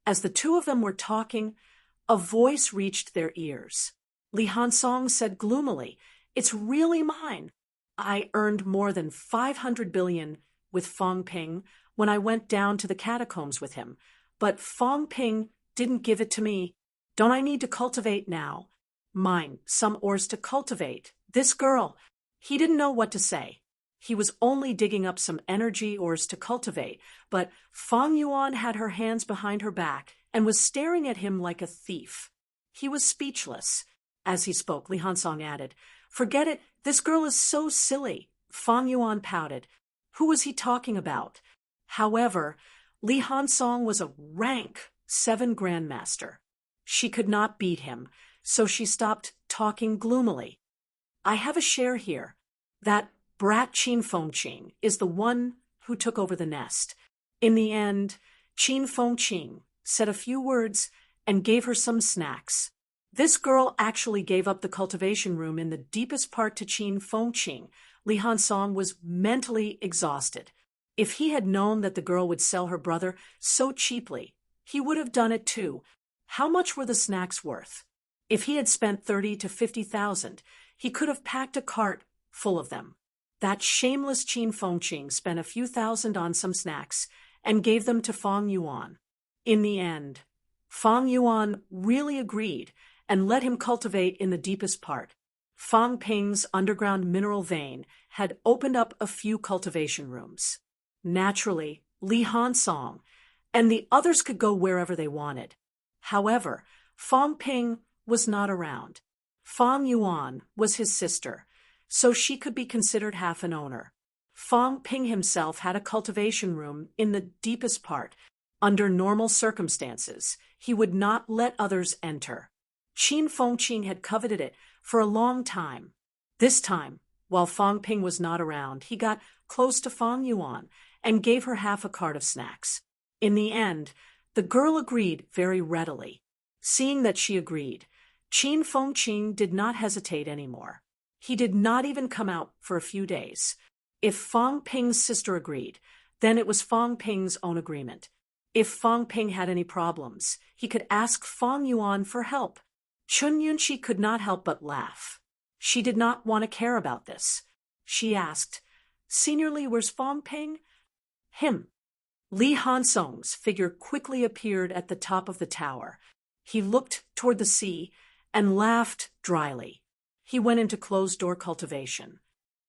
As the two of them were talking, a voice reached their ears. Li Hansong said gloomily, "It's really mine. I earned more than 500 billion with Fong Ping when I went down to the catacombs with him, but Fong Ping didn't give it to me. Don't I need to cultivate now? Mine, some ores to cultivate. This girl." He didn't know what to say. He was only digging up some energy ores to cultivate, but Fong Yuan had her hands behind her back and was staring at him like a thief. He was speechless. As he spoke, Li Hansong added, "Forget it, this girl is so silly." Fong Yuan pouted. Who was he talking about? However, Li Hansong was a rank 7 grandmaster. She could not beat him, so she stopped talking gloomily. "I have a share here. That brat Qin Fengqing is the one who took over the nest." In the end, Qin Fengqing said a few words and gave her some snacks. This girl actually gave up the cultivation room in the deepest part to Qin Fengqing. Li Hansong was mentally exhausted. If he had known that the girl would sell her brother so cheaply, he would have done it too. How much were the snacks worth? If he had spent 30 to 50,000, he could have packed a cart full of them. That shameless Qin Fengqing spent a few thousand on some snacks and gave them to Fong Yuan. In the end, Fong Yuan really agreed and let him cultivate in the deepest part. Fong Ping's underground mineral vein had opened up a few cultivation rooms. Naturally, Li Hansong and the others could go wherever they wanted. However, Fong Ping was not around. Fong Yuan was his sister, so she could be considered half an owner. Fong Ping himself had a cultivation room in the deepest part. Under normal circumstances, he would not let others enter. Qin Fengqing had coveted it for a long time. This time, while Fong Ping was not around, he got close to Fong Yuan and gave her half a cart of snacks. In the end, the girl agreed very readily. Seeing that she agreed, Qin Fengqing did not hesitate anymore. He did not even come out for a few days. If Fong Ping's sister agreed, then it was Fong Ping's own agreement. If Fong Ping had any problems, he could ask Fong Yuan for help. Chun Yunqi could not help but laugh. She did not want to care about this. She asked, "Senior Li, where's Fong Ping?" "Him." Li Hansong's figure quickly appeared at the top of the tower. He looked toward the sea and laughed dryly. He went into closed-door cultivation.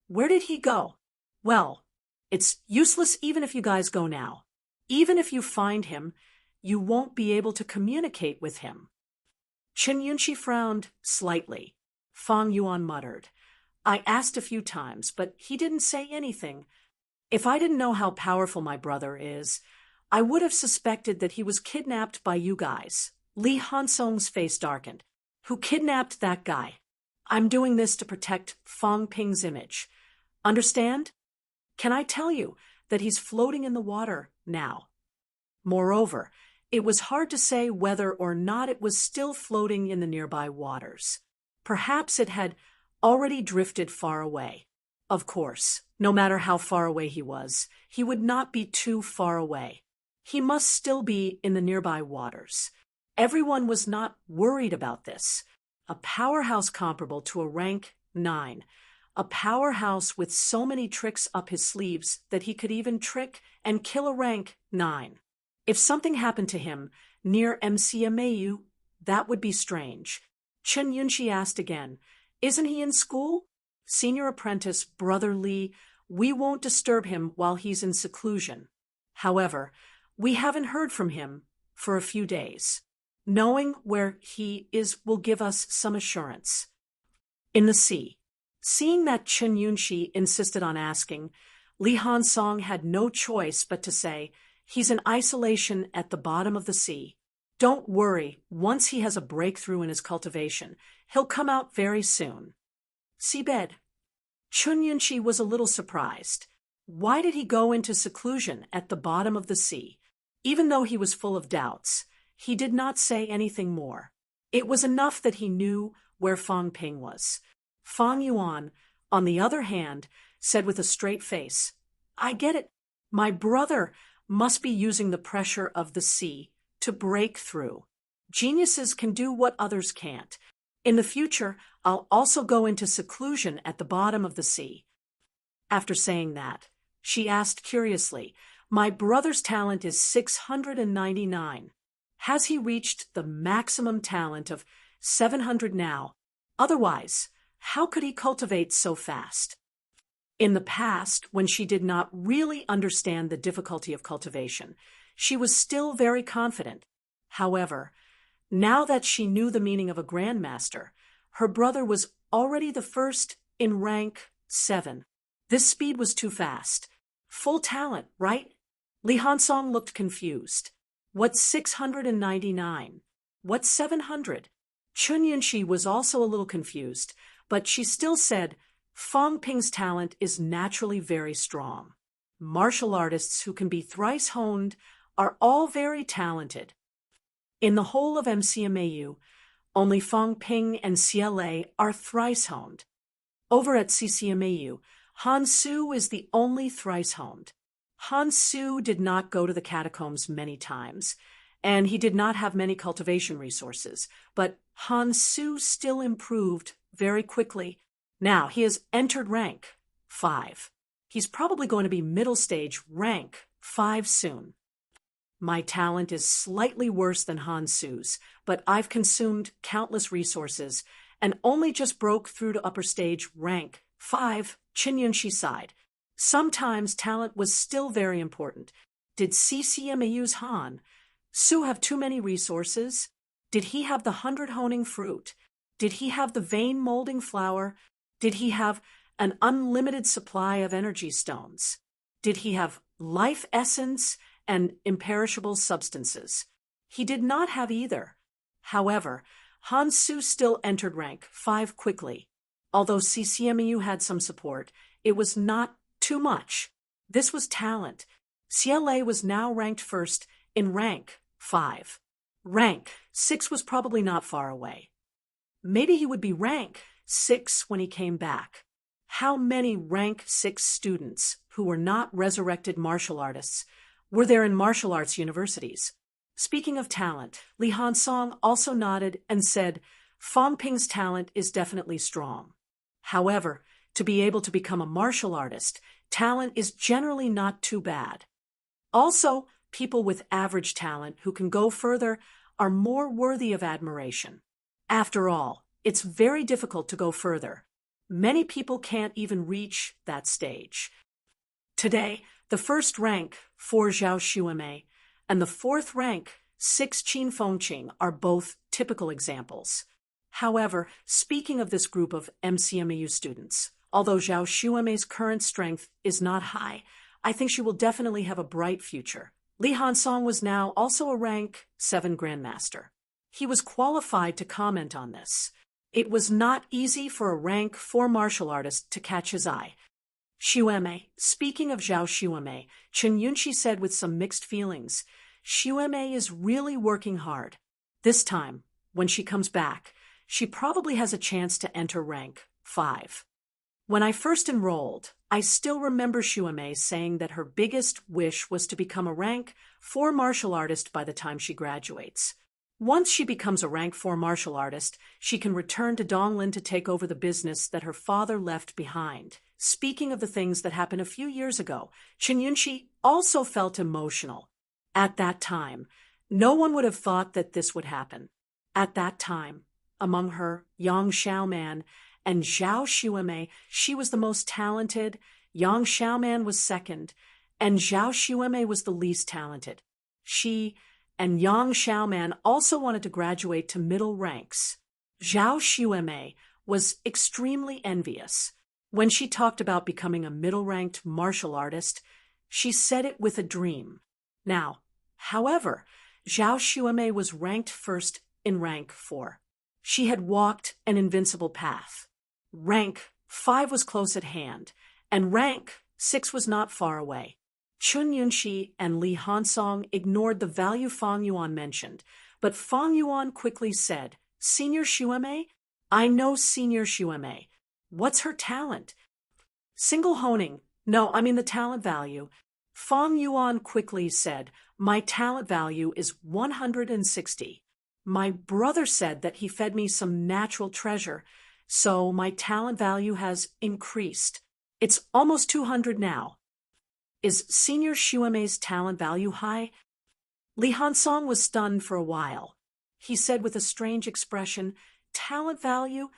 Where did he go? Well, it's useless even if you guys go now. Even if you find him, you won't be able to communicate with him. Chen Yunqi frowned slightly. Fong Yuan muttered, "I asked a few times, but he didn't say anything. If I didn't know how powerful my brother is, I would have suspected that he was kidnapped by you guys." Li Hansong's face darkened. "Who kidnapped that guy? I'm doing this to protect Fong Ping's image. Understand? Can I tell you that he's floating in the water now?" Moreover, it was hard to say whether or not it was still floating in the nearby waters. Perhaps it had already drifted far away. Of course, no matter how far away he was, he would not be too far away. He must still be in the nearby waters. Everyone was not worried about this. A powerhouse comparable to a rank 9. A powerhouse with so many tricks up his sleeves that he could even trick and kill a rank 9. If something happened to him near MCMAU, that would be strange. Chen Yunqi asked again, "Isn't he in school?" "Senior apprentice, Brother Li, we won't disturb him while he's in seclusion. However, we haven't heard from him for a few days. Knowing where he is will give us some assurance." In the sea. Seeing that Chen Yunqi insisted on asking, Li Hansong had no choice but to say, "He's in isolation at the bottom of the sea. Don't worry, once he has a breakthrough in his cultivation, he'll come out very soon." Seabed. Chun Yunqi was a little surprised. Why did he go into seclusion at the bottom of the sea? Even though he was full of doubts, he did not say anything more. It was enough that he knew where Fong Ping was. Fong Yuan, on the other hand, said with a straight face, "I get it. My brother must be using the pressure of the sea to break through. Geniuses can do what others can't. In the future, I'll also go into seclusion at the bottom of the sea." After saying that, she asked curiously, "My brother's talent is 699. Has he reached the maximum talent of 700 now? Otherwise, how could he cultivate so fast?" In the past, when she did not really understand the difficulty of cultivation, she was still very confident. However, now that she knew the meaning of a grandmaster, her brother was already the first in rank 7. This speed was too fast. Full talent, right? Li Hansong looked confused. What's 699? What's 700? Chun Yunxi was also a little confused, but she still said, "Fang Ping's talent is naturally very strong. Martial artists who can be thrice honed are all very talented." In the whole of MCMAU, only Fang Ping and CLA are thrice honed. Over at CCMAU, Han Su is the only thrice honed. Han Su did not go to the catacombs many times, and he did not have many cultivation resources, but Han Su still improved very quickly. Now he has entered rank 5. He's probably going to be middle stage rank 5 soon. My talent is slightly worse than Han Su's, but I've consumed countless resources and only just broke through to upper stage rank 5, Qin Yunxi sighed. Sometimes talent was still very important. Did CCMAU's Han Su have too many resources? Did he have the 100 honing fruit? Did he have the vein molding flower? Did he have an unlimited supply of energy stones? Did he have life essence and imperishable substances? He did not have either. However, Han Su still entered rank 5 quickly. Although CCMU had some support, it was not too much. This was talent. CLA was now ranked first in rank 5. Rank 6 was probably not far away. Maybe he would be rank 6 when he came back. How many rank 6 students who were not resurrected martial artists were there in martial arts universities? Speaking of talent, Li Hansong also nodded and said, "Fang Ping's talent is definitely strong. However, to be able to become a martial artist, talent is generally not too bad. Also, people with average talent who can go further are more worthy of admiration. After all, it's very difficult to go further. Many people can't even reach that stage." Today, the first rank 4 Zhao Xuemei and the fourth rank 6 Qin Fengqing are both typical examples. However, speaking of this group of MCMAU students, although Zhao Xuemei's current strength is not high, I think she will definitely have a bright future. Li Hansong was now also a rank 7 grandmaster. He was qualified to comment on this. It was not easy for a rank 4 martial artist to catch his eye. "Xuemei, speaking of Zhao Xuemei," Chen Yunxi said with some mixed feelings, "Xuemei is really working hard. This time, when she comes back, she probably has a chance to enter rank 5. When I first enrolled, I still remember Xuemei saying that her biggest wish was to become a rank 4 martial artist by the time she graduates. Once she becomes a rank 4 martial artist, she can return to Donglin to take over the business that her father left behind." Speaking of the things that happened a few years ago, Chen Yunxi also felt emotional. At that time, no one would have thought that this would happen. At that time, among her Yang Xiaoman and Zhao Xuemei, she was the most talented, Yang Xiaoman was second, and Zhao Xuemei was the least talented. She and Yang Xiaoman also wanted to graduate to middle ranks. Zhao Xuemei was extremely envious. When she talked about becoming a middle-ranked martial artist, she said it with a dream. Now, however, Zhao Xuemei was ranked first in rank 4. She had walked an invincible path. Rank 5 was close at hand, and rank 6 was not far away. Chun Yunxi and Li Hansong ignored the value Fang Yuan mentioned, but Fang Yuan quickly said, "Senior Xuemei? I know Senior Xuemei. What's her talent?" "Single honing. No, I mean the talent value." Fang Yuan quickly said, My talent value is 160. My brother said that he fed me some natural treasure, so my talent value has increased. It's almost 200 now. Is Senior Shuame's talent value high? Li Hansong was stunned for a while. He said with a strange expression, talent value?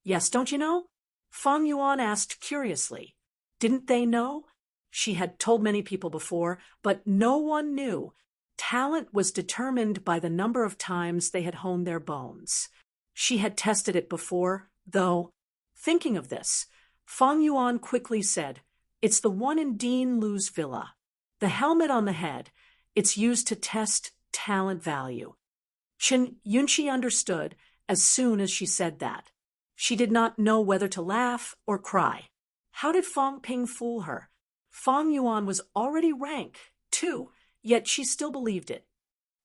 Yes, don't you know? Fang Yuan asked curiously. Didn't they know? She had told many people before, but no one knew. Talent was determined by the number of times they had honed their bones. She had tested it before, though. Thinking of this, Fang Yuan quickly said, It's the one in Dean Lu's villa. The helmet on the head, it's used to test talent value. Chen Yunqi understood as soon as she said that. She did not know whether to laugh or cry. How did Fang Ping fool her? Fang Yuan was already rank, too, yet she still believed it.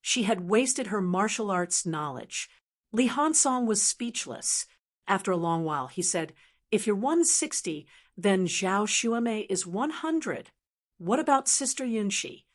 She had wasted her martial arts knowledge. Li Hansong was speechless. After a long while, he said, If you're 160, then Zhao Shuame is 100. What about Sister Yunxi?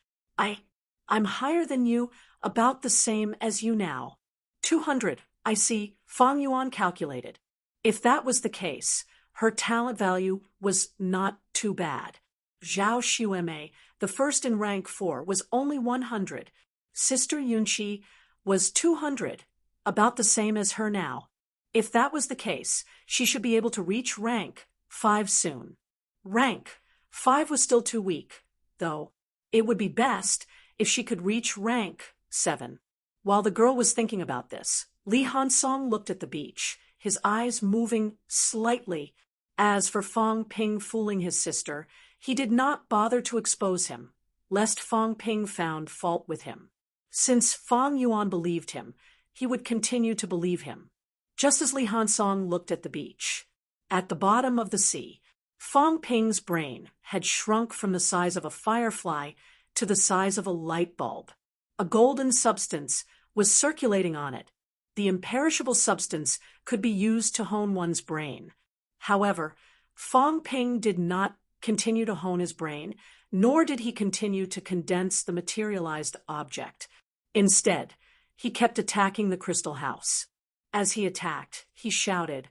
I'm higher than you, about the same as you now. 200, I see, Fang Yuan calculated. If that was the case, her talent value was not too bad. Zhao Shuame, the first in rank 4, was only 100. Sister Yunqi was 200, about the same as her now. If that was the case, she should be able to reach rank 5 soon. Rank 5 was still too weak, though. It would be best if she could reach rank 7. While the girl was thinking about this, Li Hansong looked at the beach, his eyes moving slightly. As for Fang Ping fooling his sister, he did not bother to expose him, lest Fang Ping found fault with him. Since Fang Yuan believed him, he would continue to believe him. Just as Li Hansong looked at the beach, at the bottom of the sea, Fang Ping's brain had shrunk from the size of a firefly to the size of a light bulb. A golden substance was circulating on it. The imperishable substance could be used to hone one's brain. However, Fang Ping did not continue to hone his brain, nor did he continue to condense the materialized object. Instead, he kept attacking the crystal house. As he attacked, he shouted,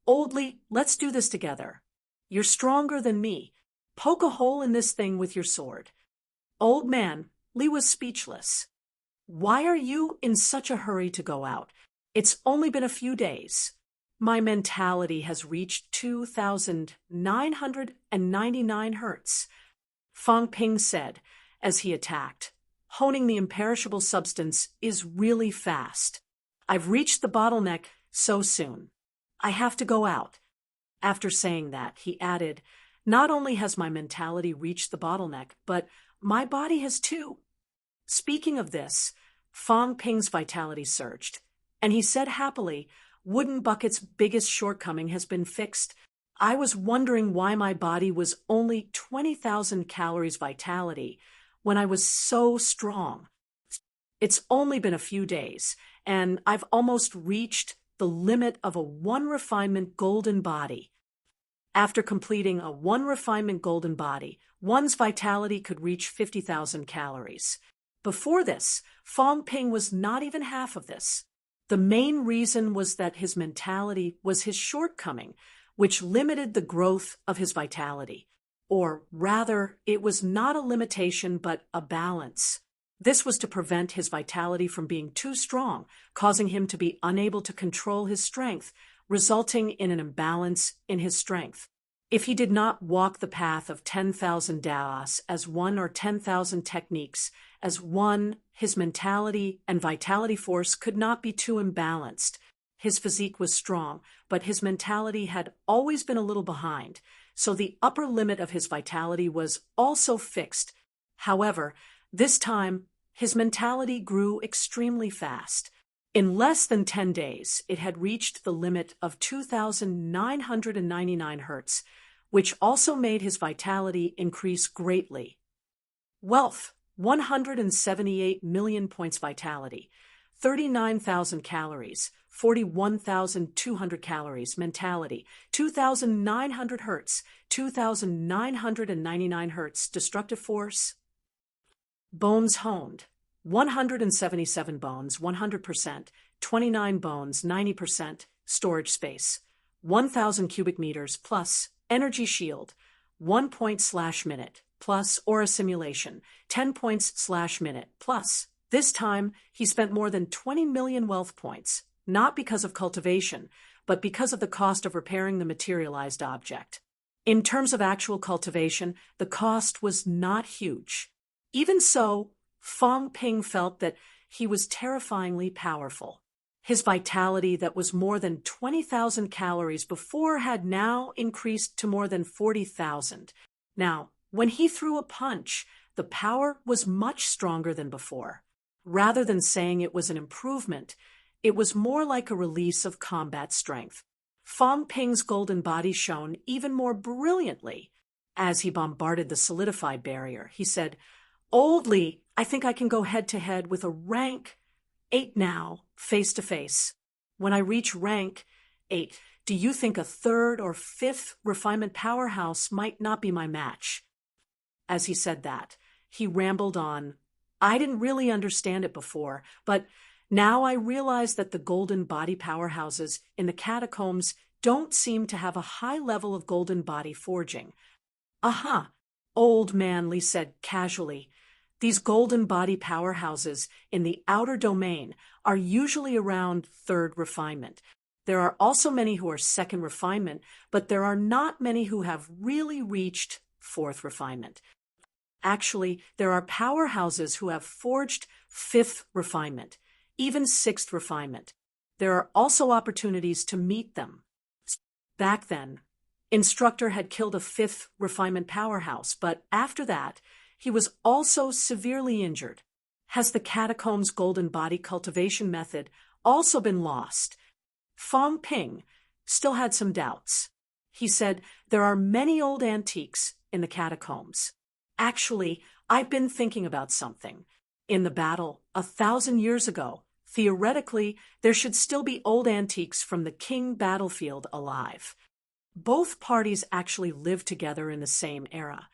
Old Li, let's do this together. You're stronger than me. Poke a hole in this thing with your sword. Old man, Li was speechless. Why are you in such a hurry to go out? It's only been a few days. My mentality has reached 2,999 hertz. Fang Ping said as he attacked. Honing the imperishable substance is really fast. I've reached the bottleneck so soon. I have to go out. After saying that, he added, Not only has my mentality reached the bottleneck, but my body has too. Speaking of this, Fang Ping's vitality surged, and he said happily, Wooden Bucket's biggest shortcoming has been fixed. I was wondering why my body was only 20,000 calories vitality when I was so strong. It's only been a few days, and I've almost reached the limit of a 1 refinement golden body. After completing a 1 refinement golden body, one's vitality could reach 50,000 calories. Before this, Fang Ping was not even half of this. The main reason was that his mentality was his shortcoming, which limited the growth of his vitality. Or rather, it was not a limitation but a balance. This was to prevent his vitality from being too strong, causing him to be unable to control his strength, resulting in an imbalance in his strength. If he did not walk the path of 10,000 Daos as one or 10,000 techniques as one, his mentality and vitality force could not be too imbalanced. His physique was strong, but his mentality had always been a little behind, so the upper limit of his vitality was also fixed. However, this time, his mentality grew extremely fast. In less than 10 days, it had reached the limit of 2,999 hertz, which also made his vitality increase greatly. Wealth, 178 million points vitality, 39,000 calories, 41,200 calories, mentality, 2,900 hertz, 2,999 hertz, destructive force. Bones honed, 177 bones, 100%, 29 bones, 90% storage space, 1,000 cubic meters plus energy shield, 1 point/minute plus aura simulation, 10 points/minute plus. This time, he spent more than 20 million wealth points, not because of cultivation, but because of the cost of repairing the materialized object. In terms of actual cultivation, the cost was not huge. Even so, Fong Ping felt that he was terrifyingly powerful. His vitality that was more than 20,000 calories before had now increased to more than 40,000. Now, when he threw a punch, the power was much stronger than before. Rather than saying it was an improvement, it was more like a release of combat strength. Fong Ping's golden body shone even more brilliantly. As he bombarded the solidified barrier, he said, "Old Li, I think I can go head-to-head with a rank 8 now, face-to-face. When I reach rank 8, do you think a 3rd or 5th refinement powerhouse might not be my match?" As he said that, he rambled on. "I didn't really understand it before, but now I realize that the golden body powerhouses in the catacombs don't seem to have a high level of golden body forging." "Aha," Old Man Li said casually. "These golden body powerhouses in the outer domain are usually around 3rd refinement. There are also many who are 2nd refinement, but there are not many who have really reached 4th refinement. Actually, there are powerhouses who have forged 5th refinement, even 6th refinement. There are also opportunities to meet them." Back then, Instructor had killed a 5th refinement powerhouse, but after that, he was also severely injured. Has the catacombs' golden body cultivation method also been lost? Fong Ping still had some doubts. He said, "There are many old antiques in the catacombs. Actually, I've been thinking about something. In the battle 1,000 years ago, theoretically, there should still be old antiques from the King battlefield alive." Both parties actually lived together in the same era.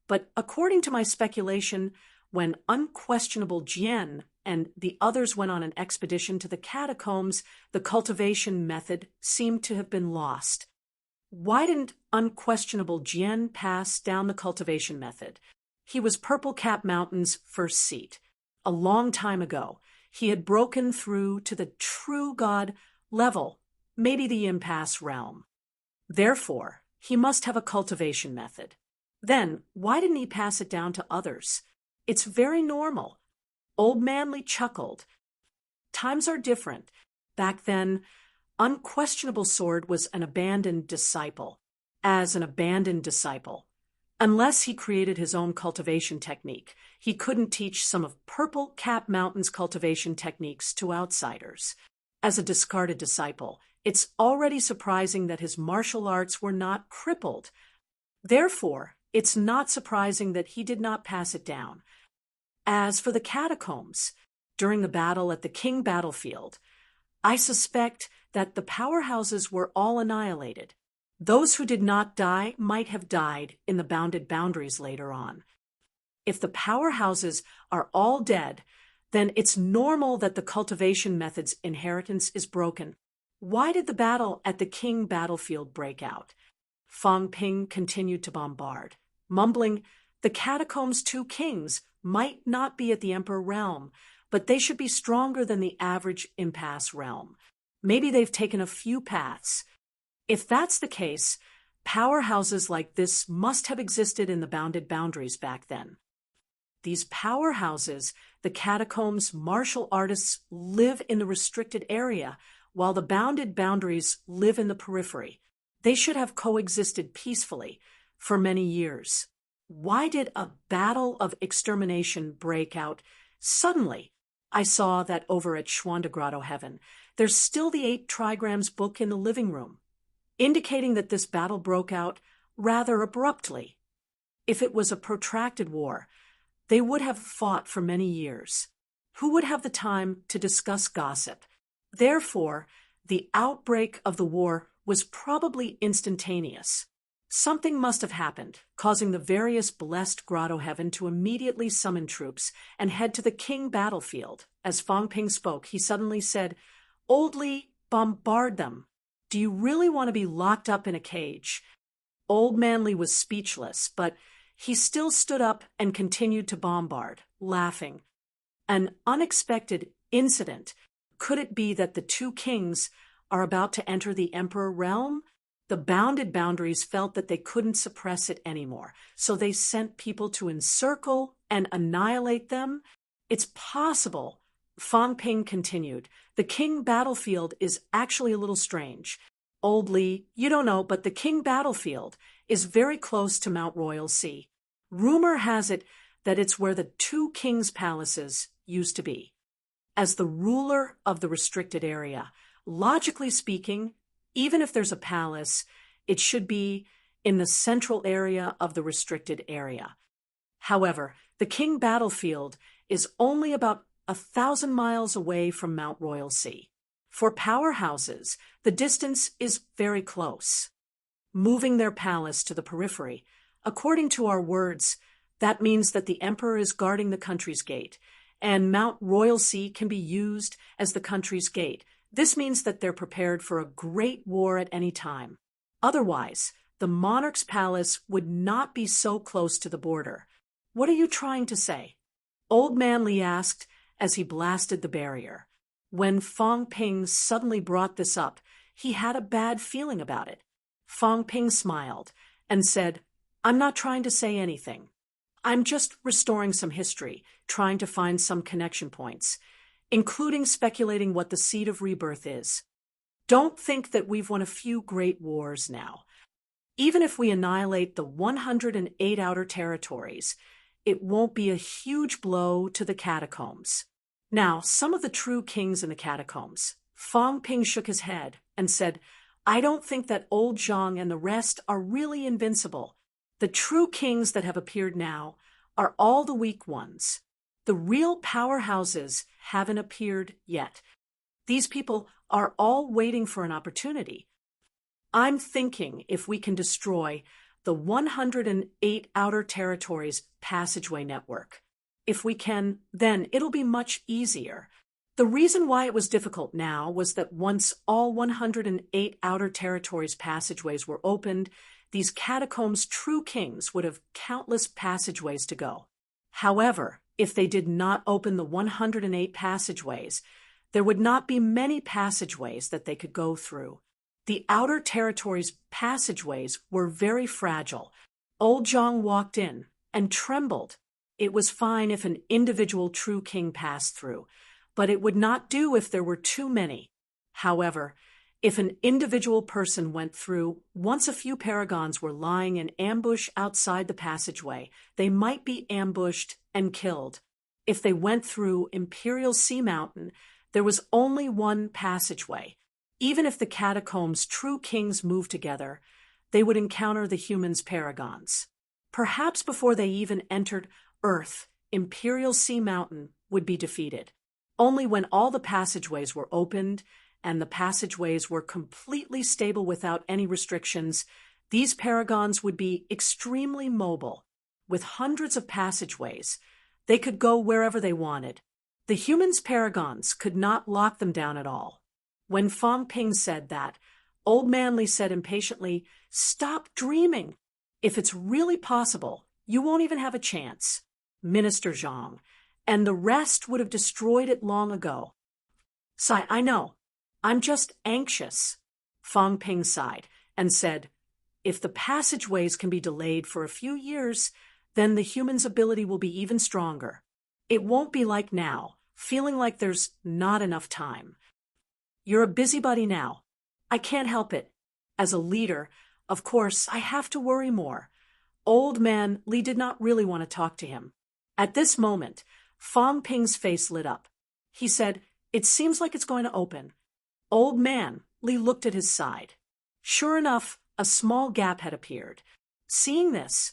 But according to my speculation, when Unquestionable Jian and the others went on an expedition to the catacombs, the cultivation method seemed to have been lost. Why didn't Unquestionable Jian pass down the cultivation method? He was Purple Cap Mountain's first seat. A long time ago, he had broken through to the true god level, maybe the impasse realm. Therefore, he must have a cultivation method. Then, why didn't he pass it down to others? It's very normal. Old Man Li chuckled. Times are different. Back then, Unquestionable Sword was an abandoned disciple. As an abandoned disciple, unless he created his own cultivation technique, he couldn't teach some of Purple Cap Mountain's cultivation techniques to outsiders. As a discarded disciple, it's already surprising that his martial arts were not crippled. Therefore, it's not surprising that he did not pass it down. As for the catacombs, during the battle at the King battlefield, I suspect that the powerhouses were all annihilated. Those who did not die might have died in the bounded boundaries later on. If the powerhouses are all dead, then it's normal that the cultivation method's inheritance is broken. Why did the battle at the King battlefield break out? Fong Ping continued to bombard, mumbling, "The catacombs' 2 kings might not be at the Emperor realm, but they should be stronger than the average impasse realm. Maybe they've taken a few paths. If that's the case, powerhouses like this must have existed in the bounded boundaries back then. These powerhouses, the catacombs' martial artists live in the restricted area, while the bounded boundaries live in the periphery. They should have coexisted peacefully for many years. Why did a battle of extermination break out suddenly? I saw that over at Schwandegrotto Heaven, there's still the 8 trigrams book in the living room, indicating that this battle broke out rather abruptly. If it was a protracted war, they would have fought for many years. Who would have the time to discuss gossip? Therefore, the outbreak of the war was probably instantaneous. Something must have happened, causing the various blessed grotto heaven to immediately summon troops and head to the king battlefield. As Fang Ping spoke, he suddenly said, "Old Li, bombard them. Do you really want to be locked up in a cage?" Old Man Li was speechless, but he still stood up and continued to bombard, laughing. An unexpected incident. Could it be that the two kings are about to enter the emperor realm? The bounded boundaries felt that they couldn't suppress it anymore, so they sent people to encircle and annihilate them. It's possible. Fang Ping continued. The king battlefield is actually a little strange. Old Li, you don't know, but the king battlefield is very close to Mount Royal Sea. Rumor has it that it's where the two kings' palaces used to be. As the ruler of the restricted area, logically speaking, even if there's a palace, it should be in the central area of the restricted area. However, the king battlefield is only about 1,000 miles away from Mount Royal Sea. For powerhouses, the distance is very close. Moving their palace to the periphery, according to our words, that means that the emperor is guarding the country's gate, and Mount Royal Sea can be used as the country's gate. This means that they're prepared for a great war at any time. Otherwise, the monarch's palace would not be so close to the border. What are you trying to say? Old Man Li asked as he blasted the barrier. When Fang Ping suddenly brought this up, he had a bad feeling about it. Fang Ping smiled and said, "I'm not trying to say anything. I'm just restoring some history, trying to find some connection points, including speculating what the seed of rebirth is. Don't think that we've won a few great wars now. Even if we annihilate the 108 outer territories, it won't be a huge blow to the catacombs." Now, some of the true kings in the catacombs. Fang Ping shook his head and said, "I don't think that old Zhang and the rest are really invincible. The true kings that have appeared now are all the weak ones. The real powerhouses haven't appeared yet. These people are all waiting for an opportunity. I'm thinking if we can destroy the 108 outer territories passageway network. If we can, then it'll be much easier." The reason why it was difficult now was that once all 108 outer territories passageways were opened, these catacombs' true kings would have countless passageways to go. However, if they did not open the 108 passageways, there would not be many passageways that they could go through. The outer territories' passageways were very fragile. Old Zhang walked in and trembled. It was fine if an individual true king passed through, but it would not do if there were too many. However, if an individual person went through, once a few paragons were lying in ambush outside the passageway, they might be ambushed and killed. If they went through Imperial Sea Mountain, there was only one passageway. Even if the catacombs' true kings moved together, they would encounter the humans' paragons. Perhaps before they even entered Earth, Imperial Sea Mountain would be defeated. Only when all the passageways were opened and the passageways were completely stable without any restrictions, these paragons would be extremely mobile. With hundreds of passageways, they could go wherever they wanted. The humans' paragons could not lock them down at all. When Fang Ping said that, Old Man Li said impatiently, "Stop dreaming. If it's really possible, you won't even have a chance. Minister Zhang, and the rest would have destroyed it long ago." "Sai, I know. I'm just anxious." Fang Ping sighed and said, "If the passageways can be delayed for a few years, then the human's ability will be even stronger. It won't be like now, feeling like there's not enough time. You're a busybody now. I can't help it. As a leader, of course, I have to worry more." Old Man Li did not really want to talk to him. At this moment, Fang Ping's face lit up. He said, "It seems like it's going to open." Old Man Li looked at his side. Sure enough, a small gap had appeared. Seeing this,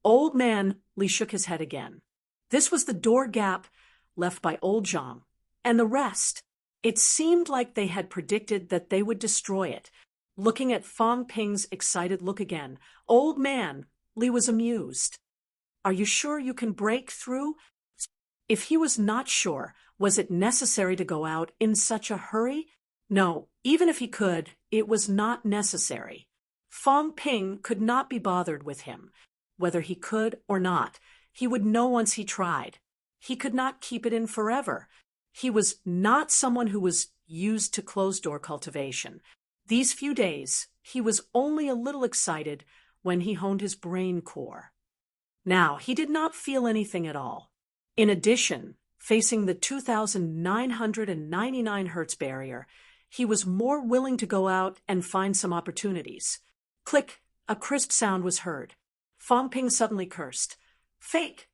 Old Man Li shook his head again. This was the door gap left by Old Zhang, and the rest. It seemed like they had predicted that they would destroy it. Looking at Fong Ping's excited look again, "Old man," Li was amused. "Are you sure you can break through?" If he was not sure, was it necessary to go out in such a hurry? No, even if he could, it was not necessary. Fong Ping could not be bothered with him. Whether he could or not, he would know once he tried. He could not keep it in forever. He was not someone who was used to closed-door cultivation. These few days, he was only a little excited when he honed his brain core. Now, he did not feel anything at all. In addition, facing the 2,999 hertz barrier, he was more willing to go out and find some opportunities. Click, a crisp sound was heard. Fong Ping suddenly cursed. Fake!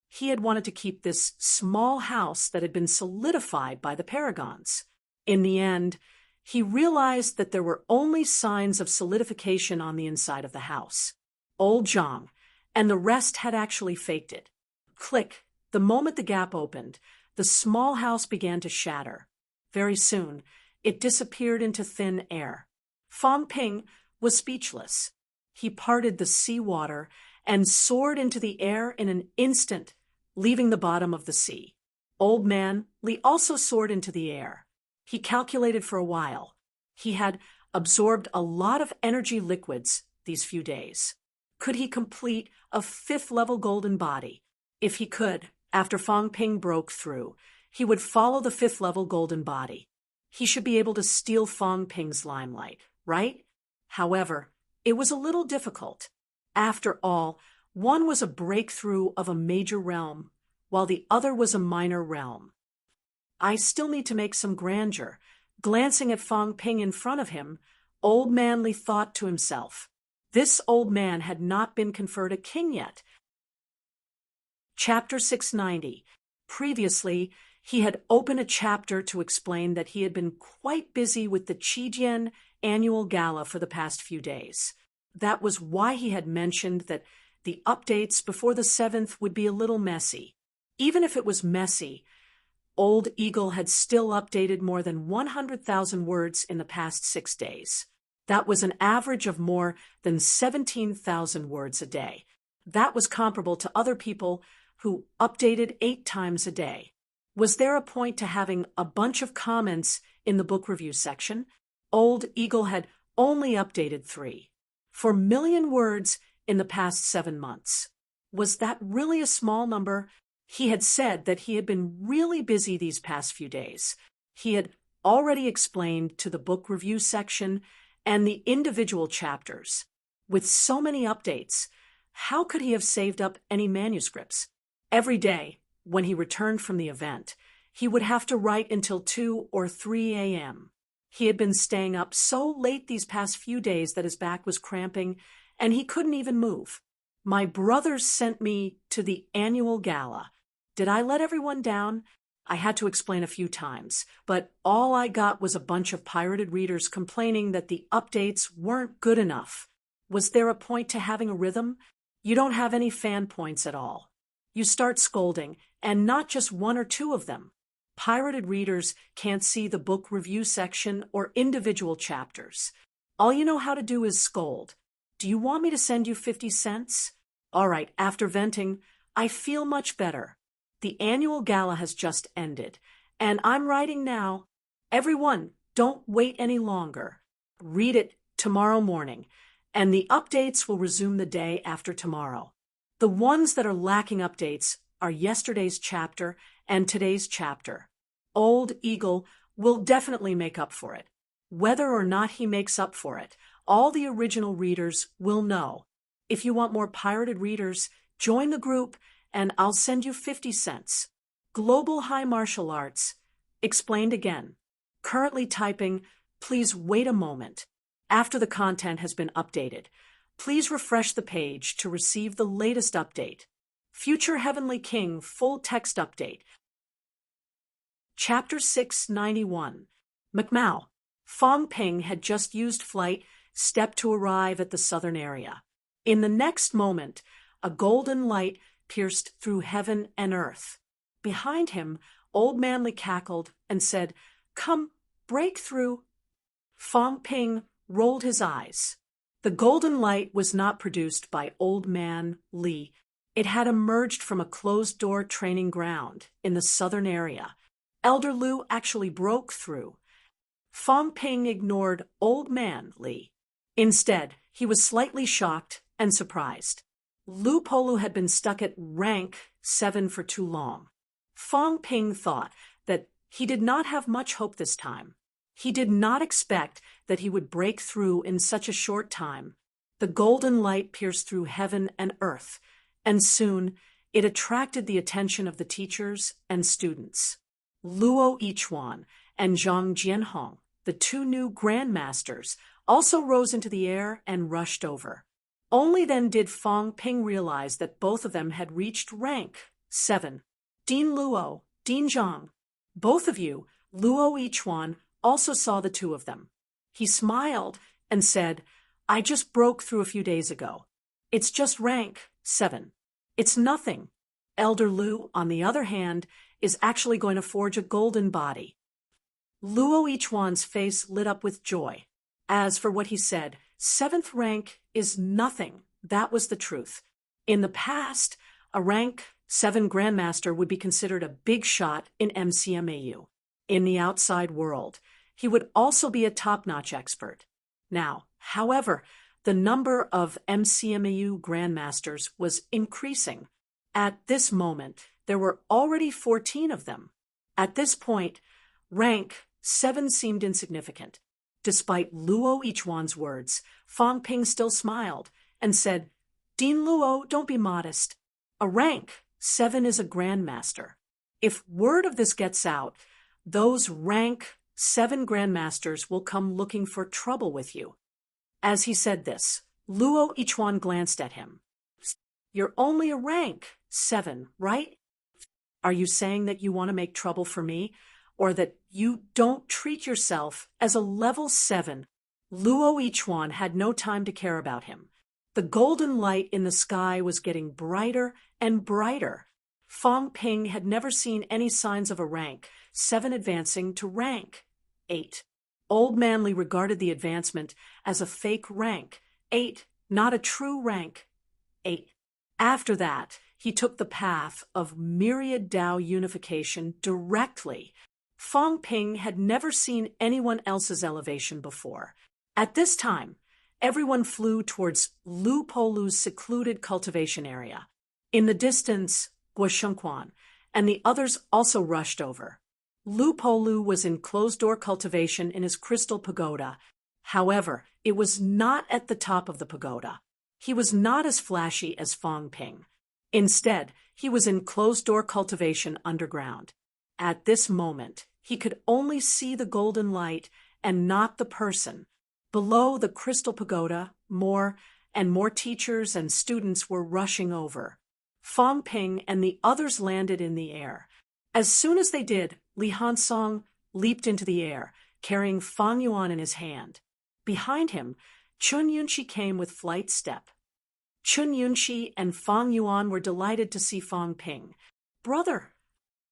He had wanted to keep this small house that had been solidified by the paragons. In the end, he realized that there were only signs of solidification on the inside of the house. Old Zhang, and the rest had actually faked it. Click! The moment the gap opened, the small house began to shatter. Very soon, it disappeared into thin air. Fong Ping was speechless. He parted the seawater and soared into the air in an instant, leaving the bottom of the sea. Old man Li also soared into the air. He calculated for a while. He had absorbed a lot of energy liquids these few days. Could he complete a fifth-level golden body? If he could, after Fong Ping broke through, he would follow the fifth-level golden body. He should be able to steal Fong Ping's limelight, right? However, it was a little difficult. After all, one was a breakthrough of a major realm, while the other was a minor realm. I still need to make some grandeur. Glancing at Fong Ping in front of him, Old Man Li thought to himself. This old man had not been conferred a king yet. Chapter 690. Previously, he had opened a chapter to explain that he had been quite busy with the Qijian annual gala for the past few days. That was why he had mentioned that the updates before the 7th would be a little messy. Even if it was messy, Old Eagle had still updated more than 100,000 words in the past 6 days. That was an average of more than 17,000 words a day. That was comparable to other people who updated 8 times a day. Was there a point to having a bunch of comments in the book review section? Old Eagle had only updated 3. For million words in the past 7 months. Was that really a small number? He had said that he had been really busy these past few days. He had already explained to the book review section and the individual chapters. With so many updates, how could he have saved up any manuscripts? Every day, when he returned from the event, he would have to write until 2 or 3 a.m. He had been staying up so late these past few days that his back was cramping, and he couldn't even move. My brothers sent me to the annual gala. Did I let everyone down? I had to explain a few times, but all I got was a bunch of pirated readers complaining that the updates weren't good enough. Was there a point to having a rhythm? You don't have any fan points at all. You start scolding, and not just 1 or 2 of them. Pirated readers can't see the book review section or individual chapters. All you know how to do is scold. Do you want me to send you 50 cents? All right, after venting, I feel much better. The annual gala has just ended, and I'm writing now. Everyone, don't wait any longer. Read it tomorrow morning, and the updates will resume the day after tomorrow. The ones that are lacking updates are yesterday's chapter and today's chapter. Old Eagle will definitely make up for it. Whether or not he makes up for it, all the original readers will know. If you want more pirated readers, join the group and I'll send you 50 cents. Global High Martial Arts. Explained again. Currently typing, please wait a moment. After the content has been updated, please refresh the page to receive the latest update. Future Heavenly King full text update. Chapter 691. McMao. Fong Ping had just used flight step to arrive at the southern area. In the next moment, a golden light pierced through heaven and earth. Behind him, Old Man Li cackled and said, "Come, break through." Fong Ping rolled his eyes. The golden light was not produced by Old Man Li. It had emerged from a closed-door training ground in the southern area. Elder Lu actually broke through. Fong Ping ignored Old Man Li. Instead, he was slightly shocked and surprised. Lu Polu had been stuck at rank 7 for too long. Fong Ping thought that he did not have much hope this time. He did not expect that he would break through in such a short time. The golden light pierced through heaven and earth, and soon it attracted the attention of the teachers and students. Luo Yichuan and Zhang Jianhong, the two new grandmasters, also rose into the air and rushed over. Only then did Fong Ping realize that both of them had reached rank 7. Dean Luo, Dean Zhang, both of you, Luo Yichuan, also saw the two of them. He smiled and said, I just broke through a few days ago. It's just rank 7. It's nothing. Elder Lu, on the other hand, is actually going to forge a golden body. Luo Yichuan's face lit up with joy. As for what he said, 7th rank is nothing. That was the truth. In the past, a rank 7 grandmaster would be considered a big shot in MCMAU. In the outside world, he would also be a top-notch expert. Now, however, the number of MCMAU grandmasters was increasing. At this moment, there were already 14 of them. At this point, rank 7 seemed insignificant. Despite Luo Yichuan's words, Fong Ping still smiled and said, Dean Luo, don't be modest. A rank 7 is a grandmaster. If word of this gets out, those rank 7 grandmasters will come looking for trouble with you. As he said this, Luo Yichuan glanced at him. You're only a rank 7, right? Are you saying that you want to make trouble for me, or that you don't treat yourself as a level 7? Luo Yichuan had no time to care about him. The golden light in the sky was getting brighter and brighter. Fong Ping had never seen any signs of a rank 7 advancing to rank 8. Old Man Li regarded the advancement as a fake rank 8, not a true rank 8. After that, he took the path of myriad Tao unification directly. Fong Ping had never seen anyone else's elevation before. At this time, everyone flew towards Lu Polu's secluded cultivation area. In the distance, Guo Shengquan and the others also rushed over. Lu Polu was in closed-door cultivation in his crystal pagoda. However, it was not at the top of the pagoda. He was not as flashy as Fong Ping. Instead, he was in closed-door cultivation underground. At this moment, he could only see the golden light and not the person. Below the crystal pagoda, more and more teachers and students were rushing over. Fong Ping and the others landed in the air. As soon as they did, Li Hansong leaped into the air, carrying Fang Yuan in his hand. Behind him, Chun Yunshi came with flight step. Chun Yunshi and Fang Yuan were delighted to see Fong Ping. Brother!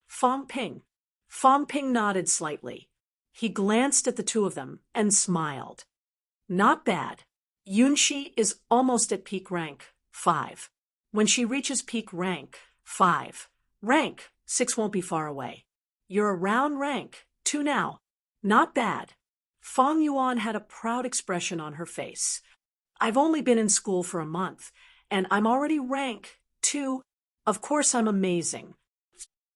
Fong Ping. Fong Ping nodded slightly. He glanced at the two of them and smiled. Not bad. Yunshi is almost at peak rank 5. When she reaches peak rank 5, rank 6 won't be far away. You're around rank 2 now. Not bad. Fang Yuan had a proud expression on her face. I've only been in school for a month, and I'm already rank 2. Of course I'm amazing.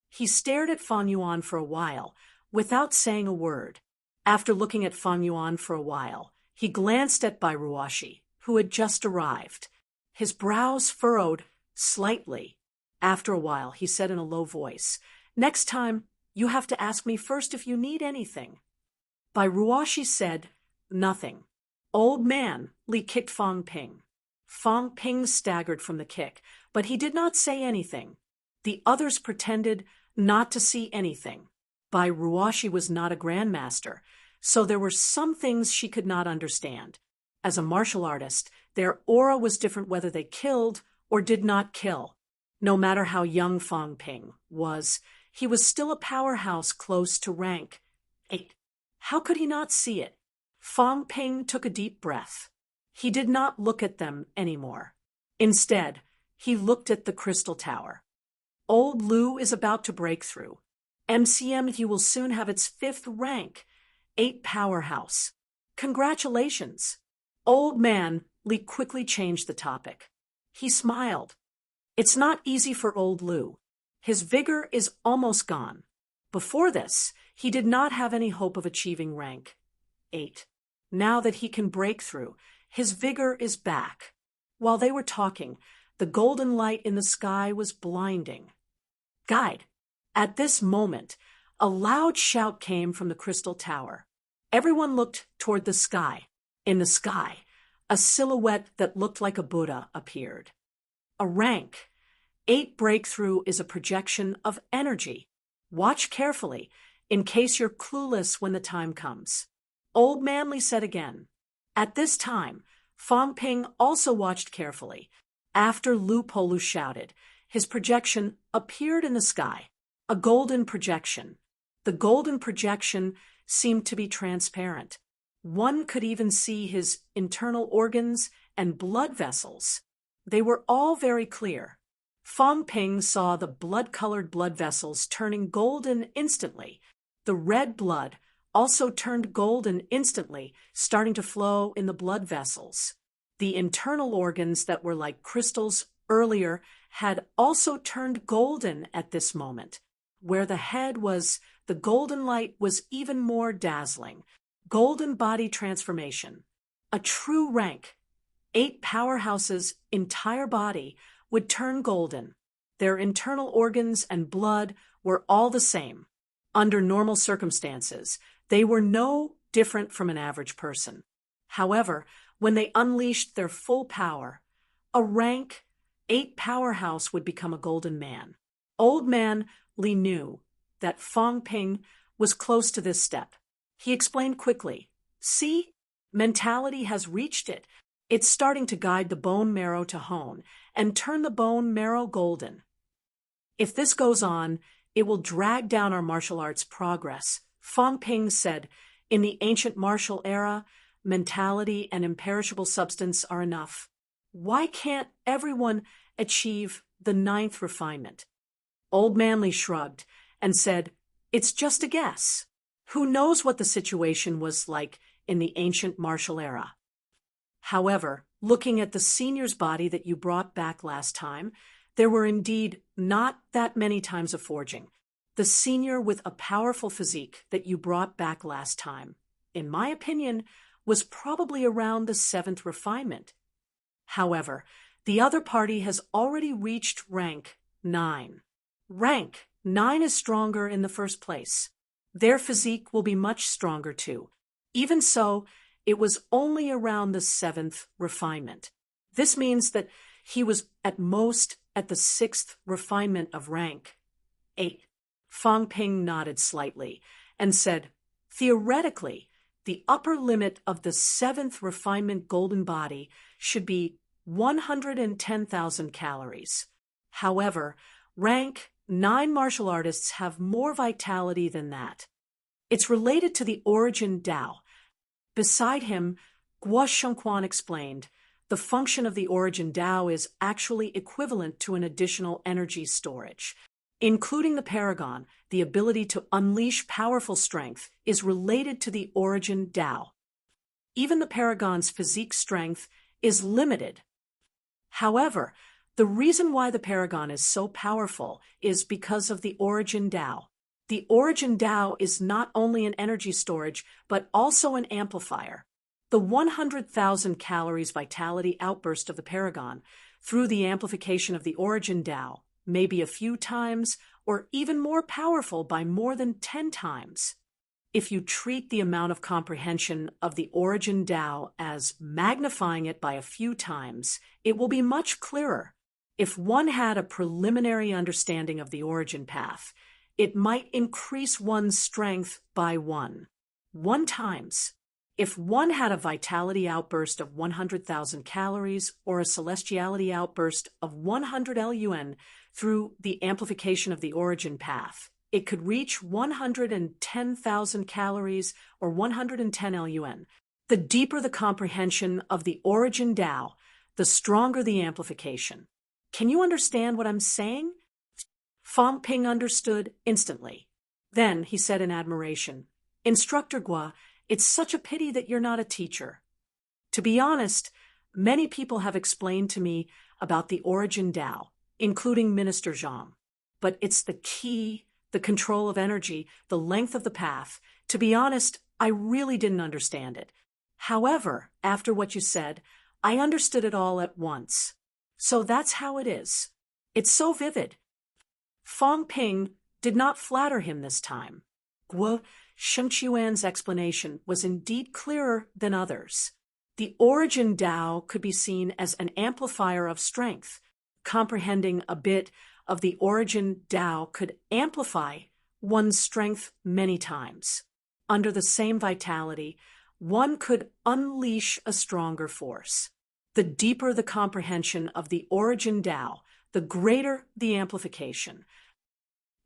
He stared at Fang Yuan for a while, without saying a word. After looking at Fang Yuan for a while, he glanced at Bai Ruoshi, who had just arrived. His brows furrowed slightly. After a while, he said in a low voice, Next time, you have to ask me first if you need anything. Bai Ruoshi said, Nothing. Old Man, Li kicked Fong Ping. Fong Ping staggered from the kick, but he did not say anything. The others pretended not to see anything. Bai Ruoshi was not a grandmaster, so there were some things she could not understand. As a martial artist, their aura was different whether they killed or did not kill. No matter how young Fong Ping was, he was still a powerhouse close to rank 8. How could he not see it? Fong Ping took a deep breath. He did not look at them anymore. Instead, he looked at the crystal tower. Old Lu is about to break through. MCM, you will soon have its 5th rank, 8 powerhouse. Congratulations. Old man, Li quickly changed the topic. He smiled. It's not easy for old Lu. His vigor is almost gone. Before this, he did not have any hope of achieving rank 8. Now that he can break through, his vigor is back. While they were talking, the golden light in the sky was blinding. Guide. At this moment, a loud shout came from the crystal tower. Everyone looked toward the sky. In the sky, a silhouette that looked like a Buddha appeared. A rank 8 breakthrough is a projection of energy. Watch carefully, in case you're clueless when the time comes. Old Manly said again. At this time, Fong Ping also watched carefully. After Lu Polu shouted, his projection appeared in the sky. A golden projection. The golden projection seemed to be transparent. One could even see his internal organs and blood vessels. They were all very clear. Fong Ping saw the blood-colored blood vessels turning golden instantly. The red blood also turned golden instantly, starting to flow in the blood vessels. The internal organs that were like crystals earlier had also turned golden at this moment. Where the head was, the golden light was even more dazzling. Golden body transformation. A true rank. 8 powerhouses' entire body would turn golden. Their internal organs and blood were all the same. Under normal circumstances, they were no different from an average person. However, when they unleashed their full power, a rank 8 powerhouse would become a golden man. Old man Li knew that Fong Ping was close to this step. He explained quickly, see, mentality has reached it. It's starting to guide the bone marrow to hone and turn the bone marrow golden. If this goes on, it will drag down our martial arts progress. Fong Ping said, in the ancient martial era, mentality and imperishable substance are enough. Why can't everyone achieve the 9th refinement? Old Manly shrugged and said, it's just a guess. Who knows what the situation was like in the ancient martial era? However, looking at the senior's body that you brought back last time, there were indeed not that many times of forging. The senior with a powerful physique that you brought back last time, in my opinion, was probably around the 7th refinement. However, the other party has already reached rank 9. Rank 9 is stronger in the first place. Their physique will be much stronger too. Even so, it was only around the 7th refinement. This means that he was at most at the 6th refinement of rank 8. Fong Ping nodded slightly and said, theoretically, the upper limit of the 7th refinement golden body should be 110,000 calories. However, rank 9 martial artists have more vitality than that. It's related to the origin Tao. Beside him, Guo Shengquan explained, the function of the origin Tao is actually equivalent to an additional energy storage. Including the paragon, the ability to unleash powerful strength is related to the origin Tao. Even the paragon's physique strength is limited. However, the reason why the paragon is so powerful is because of the origin Tao. The origin Tao is not only an energy storage, but also an amplifier. The 100,000 calories vitality outburst of the paragon, through the amplification of the origin Tao, may be a few times or even more powerful by more than 10 times. If you treat the amount of comprehension of the origin Tao as magnifying it by a few times, it will be much clearer. If one had a preliminary understanding of the origin path, it might increase one's strength by 1 times. If one had a vitality outburst of 100,000 calories or a celestiality outburst of 100 LUN through the amplification of the origin path, it could reach 110,000 calories or 110 LUN. The deeper the comprehension of the origin Tao, the stronger the amplification. Can you understand what I'm saying? Fang Ping understood instantly. Then he said in admiration, Instructor Gua, it's such a pity that you're not a teacher. To be honest, many people have explained to me about the origin Tao, including Minister Zhang. But it's the key, the control of energy, the length of the path. To be honest, I really didn't understand it. However, after what you said, I understood it all at once. So that's how it is. It's so vivid. Fang Ping did not flatter him this time. Guo Shengquan's explanation was indeed clearer than others. The origin Tao could be seen as an amplifier of strength. Comprehending a bit of the origin Tao could amplify one's strength many times. Under the same vitality, one could unleash a stronger force. The deeper the comprehension of the origin Tao, the greater the amplification.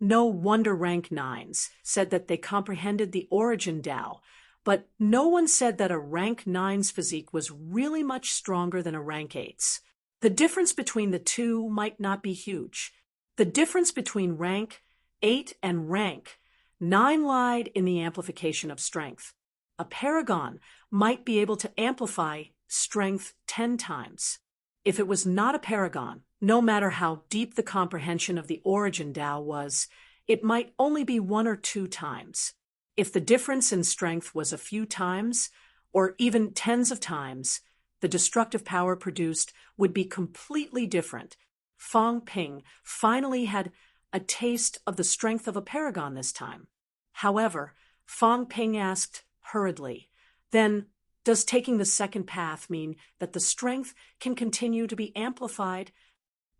No wonder rank 9s said that they comprehended the origin Tao, but no one said that a rank 9's physique was really much stronger than a rank 8's. The difference between the two might not be huge. The difference between rank 8 and rank 9 lied in the amplification of strength. A paragon might be able to amplify strength 10 times. If it was not a paragon, no matter how deep the comprehension of the origin Tao was, it might only be 1 or 2 times. If the difference in strength was a few times, or even tens of times, the destructive power produced would be completely different. Fang Ping finally had a taste of the strength of a paragon this time. However, Fang Ping asked hurriedly, then, does taking the second path mean that the strength can continue to be amplified?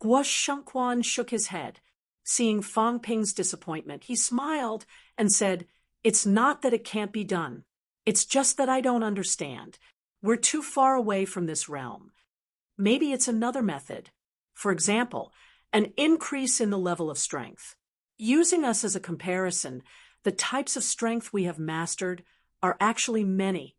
Guo Shengquan shook his head. Seeing Fang Ping's disappointment, he smiled and said, It's not that it can't be done. It's just that I don't understand. We're too far away from this realm. Maybe it's another method. For example, an increase in the level of strength. Using us as a comparison, the types of strength we have mastered are actually many.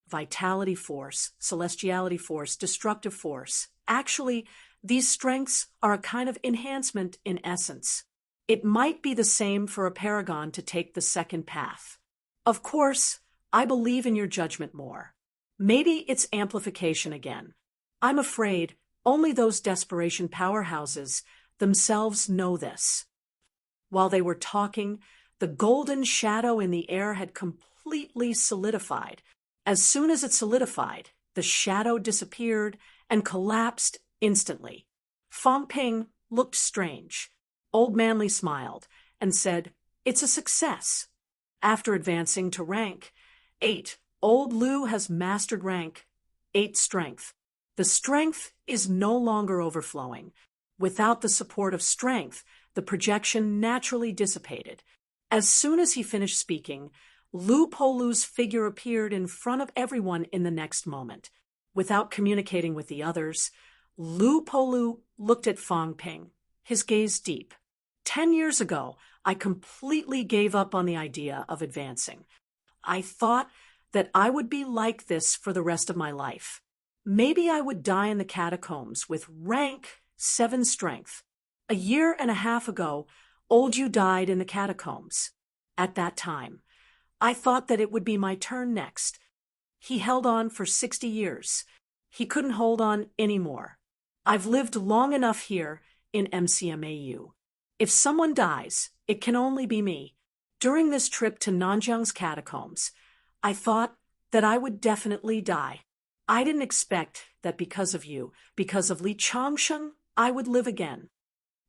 Vitality force, celestiality force, destructive force. Actually, these strengths are a kind of enhancement in essence. It might be the same for a paragon to take the second path. Of course, I believe in your judgment more. Maybe it's amplification again. I'm afraid only those desperation powerhouses themselves know this. While they were talking, the golden shadow in the air had completely solidified. As soon as it solidified, the shadow disappeared and collapsed instantly. Fang Ping looked strange. Old Manly smiled and said, It's a success. After advancing to rank 8, Old Lu has mastered rank 8 strength. The strength is no longer overflowing. Without the support of strength, the projection naturally dissipated. As soon as he finished speaking, Lu Polu's figure appeared in front of everyone in the next moment. Without communicating with the others, Lu Polu looked at Fang Ping, his gaze deep. 10 years ago, I completely gave up on the idea of advancing. I thought that I would be like this for the rest of my life. Maybe I would die in the catacombs with rank 7 strength. A year and a half ago, Old Yu died in the catacombs. At that time, I thought that it would be my turn next. He held on for 60 years. He couldn't hold on anymore. I've lived long enough here in MCMAU. If someone dies, it can only be me. During this trip to Nanjiang's catacombs, I thought that I would definitely die. I didn't expect that because of you, because of Li Changsheng, I would live again.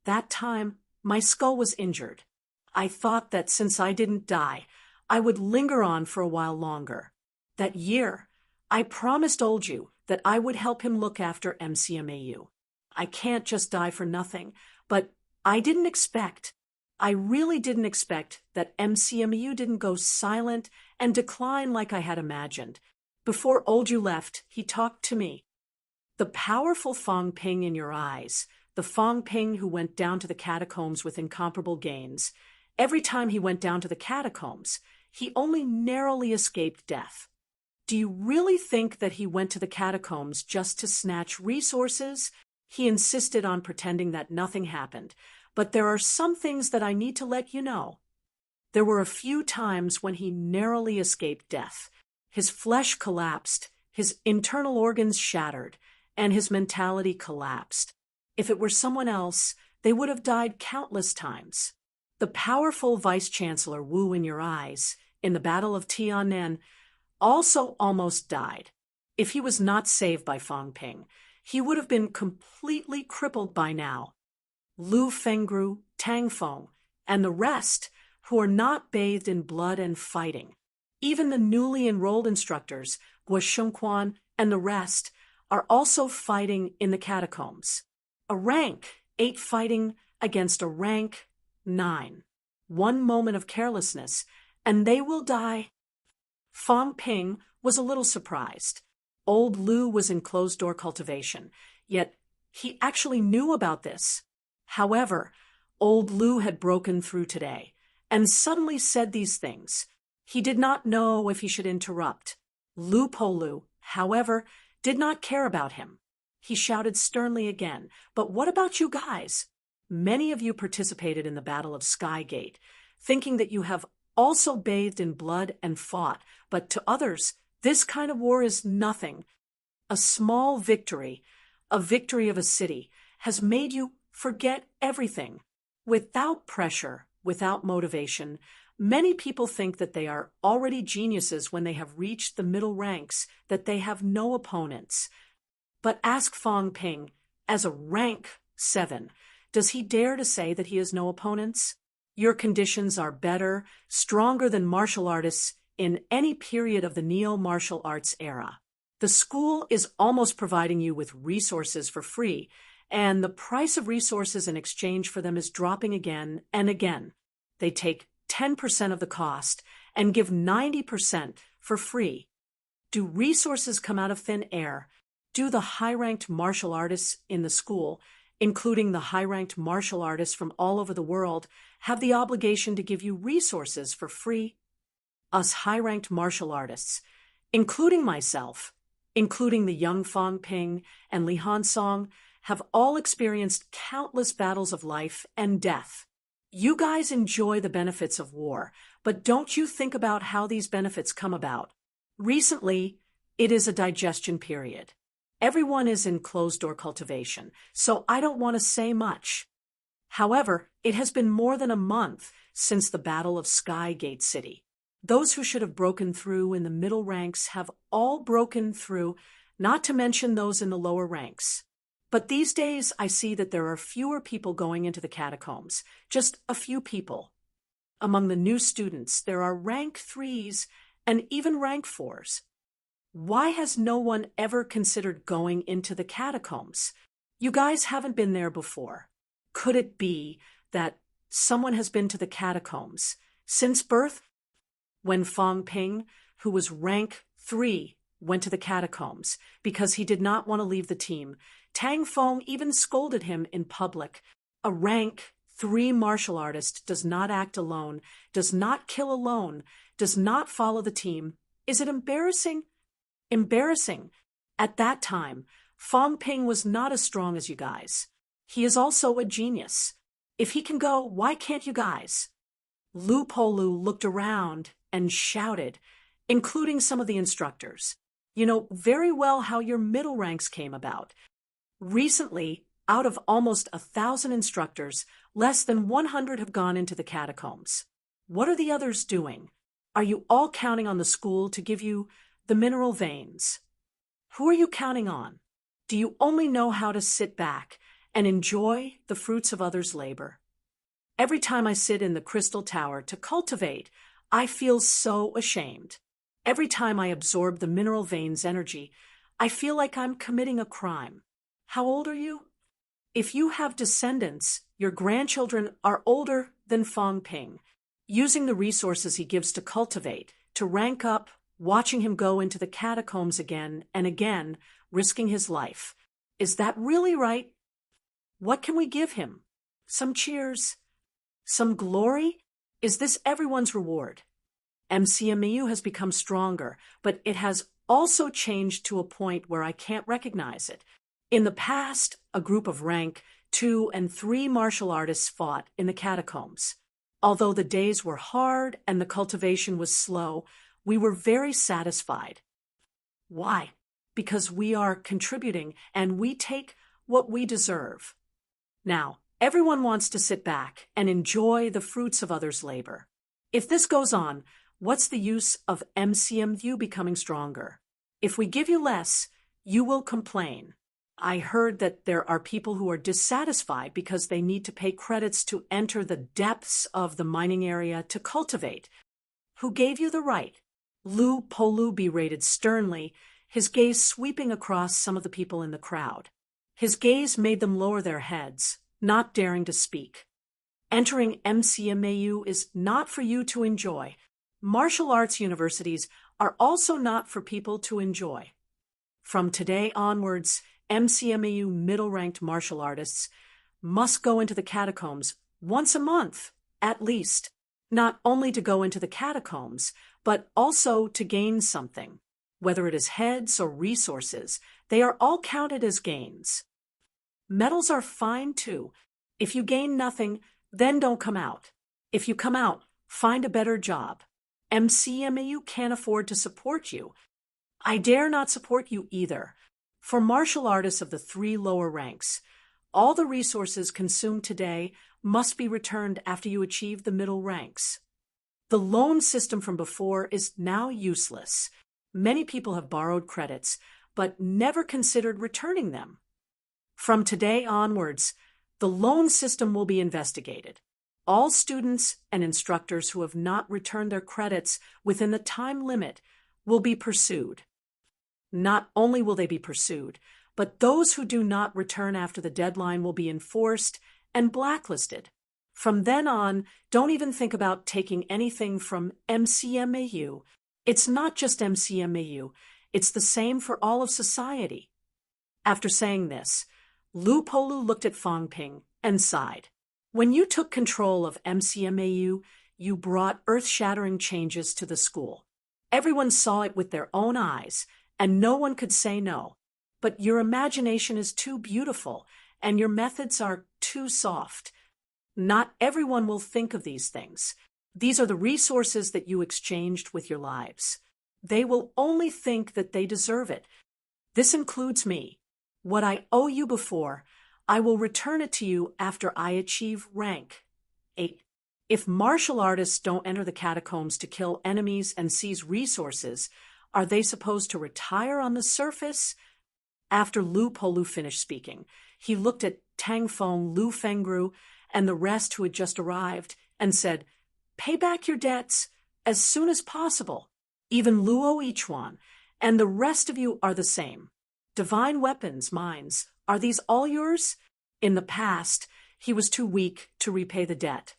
That time, my skull was injured. I thought that since I didn't die, I would linger on for a while longer. That year, I promised Old Yu that I would help him look after MCMAU. I can't just die for nothing, but I really didn't expect that MCMAU didn't go silent and decline like I had imagined. Before Old Yu left, he talked to me. The powerful Fang Ping in your eyes, the Fang Ping who went down to the catacombs with incomparable gains, every time he went down to the catacombs, he only narrowly escaped death. Do you really think that he went to the catacombs just to snatch resources? He insisted on pretending that nothing happened. But there are some things that I need to let you know. There were a few times when he narrowly escaped death. His flesh collapsed, his internal organs shattered, and his mentality collapsed. If it were someone else, they would have died countless times. The powerful Vice-Chancellor Wu in your eyes, in the Battle of Tiananmen, also almost died. If he was not saved by Fang Ping, he would have been completely crippled by now. Lu Fengru, Tang Feng, and the rest who are not bathed in blood and fighting. Even the newly enrolled instructors, Guo Shengquan and the rest, are also fighting in the catacombs. A rank 8 fighting against a rank 9. One moment of carelessness, and they will die. Fang Ping was a little surprised. Old Lu was in closed-door cultivation, yet he actually knew about this. However, old Lu had broken through today, and suddenly said these things. He did not know if he should interrupt. Lu Polu, however, did not care about him. He shouted sternly again, "But what about you guys? Many of you participated in the Battle of Skygate, thinking that you have also bathed in blood and fought, but to others, this kind of war is nothing. A small victory, a victory of a city, has made you forget everything. Without pressure, without motivation, many people think that they are already geniuses when they have reached the middle ranks, that they have no opponents. But ask Fang Ping, as a rank 7, does he dare to say that he has no opponents? Your conditions are better, stronger than martial artists in any period of the neo-martial arts era. The school is almost providing you with resources for free, and the price of resources in exchange for them is dropping again and again. They take 10% of the cost and give 90% for free. Do resources come out of thin air? Do the high-ranked martial artists in the school, including the high-ranked martial artists from all over the world, have the obligation to give you resources for free? Us high-ranked martial artists, including myself, including the young Fang Ping and Li Hansong, have all experienced countless battles of life and death. You guys enjoy the benefits of war, but don't you think about how these benefits come about? Recently, it is a digestion period. Everyone is in closed-door cultivation, so I don't want to say much. However, it has been more than a month since the Battle of Skygate City. Those who should have broken through in the middle ranks have all broken through, not to mention those in the lower ranks. But these days I see that there are fewer people going into the catacombs, just a few people. Among the new students, there are rank 3s and even rank 4s. Why has no one ever considered going into the catacombs? You guys haven't been there before. Could it be that someone has been to the catacombs since birth? When Fang Ping, who was rank 3, went to the catacombs because he did not want to leave the team, Tang Feng even scolded him in public. A rank 3 martial artist does not act alone, does not kill alone, does not follow the team. Is it embarrassing? Embarrassing. At that time, Fang Ping was not as strong as you guys. He is also a genius. If he can go, why can't you guys? Lu Polu looked around and shouted, including some of the instructors. You know very well how your middle ranks came about. Recently, out of almost 1,000 instructors, less than 100 have gone into the catacombs. What are the others doing? Are you all counting on the school to give you the mineral veins? Who are you counting on? Do you only know how to sit back and enjoy the fruits of others' labor? Every time I sit in the crystal tower to cultivate, I feel so ashamed. Every time I absorb the mineral veins' energy, I feel like I'm committing a crime. How old are you? If you have descendants, your grandchildren are older than Fang Ping. Using the resources he gives to cultivate, to rank up, watching him go into the catacombs again and again, risking his life. Is that really right? What can we give him? Some cheers? Some glory? Is this everyone's reward? MCMU has become stronger, but it has also changed to a point where I can't recognize it. In the past, a group of rank 2 and 3 martial artists fought in the catacombs. Although the days were hard and the cultivation was slow, we were very satisfied. Why? Because we are contributing and we take what we deserve. Now, everyone wants to sit back and enjoy the fruits of others' labor. If this goes on, what's the use of MCMU becoming stronger? If we give you less, you will complain. I heard that there are people who are dissatisfied because they need to pay credits to enter the depths of the mining area to cultivate. Who gave you the right? Lu Polu berated sternly, his gaze sweeping across some of the people in the crowd. His gaze made them lower their heads, not daring to speak. Entering MCMAU is not for you to enjoy. Martial arts universities are also not for people to enjoy. From today onwards, MCMAU middle-ranked martial artists must go into the catacombs once a month, at least, not only to go into the catacombs, but also to gain something. Whether it is heads or resources, they are all counted as gains. Medals are fine too. If you gain nothing, then don't come out. If you come out, find a better job. MCMAU can't afford to support you. I dare not support you either. For martial artists of the 3 lower ranks, all the resources consumed today must be returned after you achieve the middle ranks. The loan system from before is now useless. Many people have borrowed credits, but never considered returning them. From today onwards, the loan system will be investigated. All students and instructors who have not returned their credits within the time limit will be pursued. Not only will they be pursued, but those who do not return after the deadline will be enforced and blacklisted. From then on, don't even think about taking anything from MCMAU. It's not just MCMAU, it's the same for all of society. After saying this, Lu Polu looked at Fong Ping and sighed. When you took control of MCMAU, you brought earth-shattering changes to the school. Everyone saw it with their own eyes, and no one could say no. But your imagination is too beautiful, and your methods are too soft. Not everyone will think of these things. These are the resources that you exchanged with your lives. They will only think that they deserve it. This includes me. What I owe you before, I will return it to you after I achieve rank 8. If martial artists don't enter the catacombs to kill enemies and seize resources, are they supposed to retire on the surface? After Lu Polu finished speaking, he looked at Tang Feng, Lu Fengru, and the rest who had just arrived, and said, "Pay back your debts as soon as possible. Even Luo Ichuan, and the rest of you are the same. Divine weapons, mines, are these all yours?" In the past, he was too weak to repay the debt,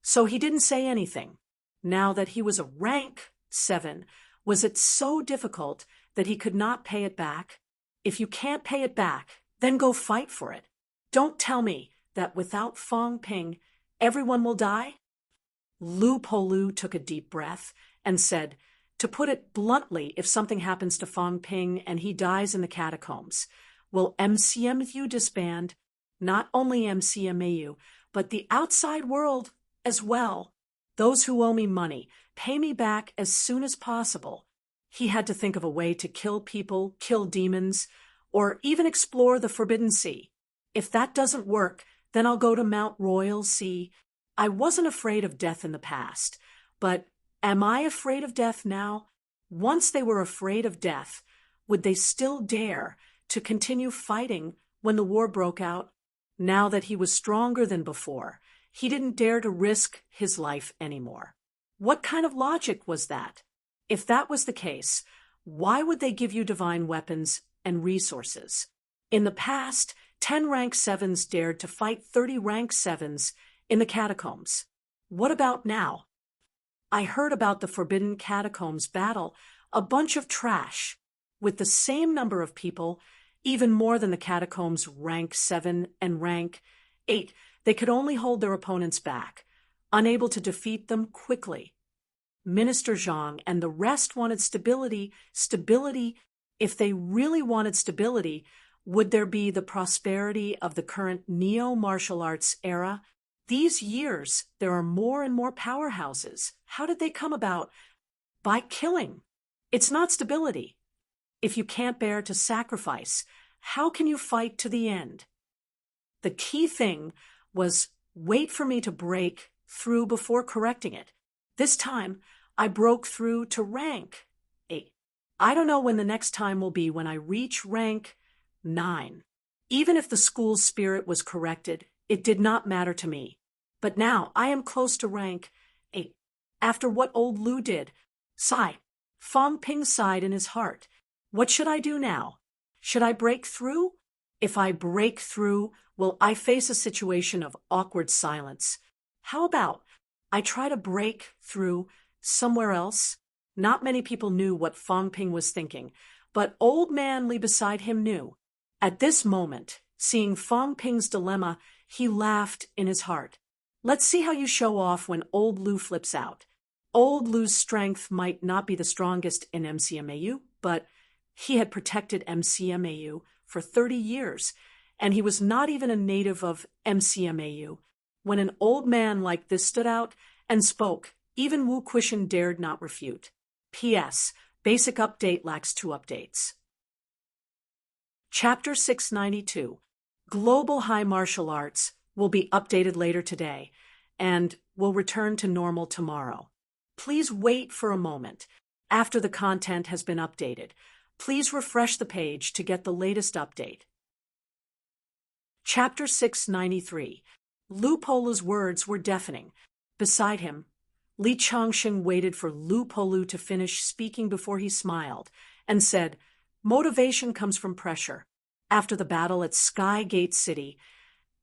so he didn't say anything. Now that he was a rank 7, was it so difficult that he could not pay it back? If you can't pay it back, then go fight for it. Don't tell me that without Fong Ping, everyone will die? Lu Polu took a deep breath and said, "To put it bluntly, if something happens to Fong Ping and he dies in the catacombs, will MCMU disband? Not only MCMAU, but the outside world as well. Those who owe me money, pay me back as soon as possible." He had to think of a way to kill people, kill demons, or even explore the Forbidden Sea. If that doesn't work, then I'll go to Mount Royal Sea. I wasn't afraid of death in the past, but am I afraid of death now? Once they were afraid of death, would they still dare to continue fighting when the war broke out? Now that he was stronger than before, he didn't dare to risk his life anymore. What kind of logic was that? If that was the case, why would they give you divine weapons and resources? In the past, 10 rank 7s dared to fight 30 rank 7s in the catacombs. What about now? I heard about the Forbidden Catacombs battle, a bunch of trash. With the same number of people, even more than the catacombs rank 7 and rank 8, they could only hold their opponents back, unable to defeat them quickly. Minister Zhang, and the rest wanted stability. Stability, if they really wanted stability, would there be the prosperity of the current neo-martial arts era? These years, there are more and more powerhouses. How did they come about? By killing. It's not stability. If you can't bear to sacrifice, how can you fight to the end? The key thing was wait for me to break through before correcting it. This time, I broke through to rank 8. I don't know when the next time will be when I reach rank 9. Even if the school's spirit was corrected, it did not matter to me. But now I am close to rank 8. After what old Lu did, sigh. Fang Ping sighed in his heart. What should I do now? Should I break through? If I break through, will I face a situation of awkward silence? How about I try to break through somewhere else? Not many people knew what Fang Ping was thinking, but old man Li beside him knew. At this moment, seeing Fang Ping's dilemma, he laughed in his heart. Let's see how you show off when old Lu flips out. Old Lu's strength might not be the strongest in MCMAU, but he had protected MCMAU for 30 years, and he was not even a native of MCMAU. When an old man like this stood out and spoke, even Wu Quishan dared not refute. P.S. Basic update lacks 2 updates. Chapter 692, Global High Martial Arts, will be updated later today, and will return to normal tomorrow. Please wait for a moment. After the content has been updated, please refresh the page to get the latest update. Chapter 693. Lu Polu's words were deafening. Beside him, Li Changsheng waited for Lu Polu to finish speaking before he smiled and said, motivation comes from pressure. After the battle at Sky Gate City,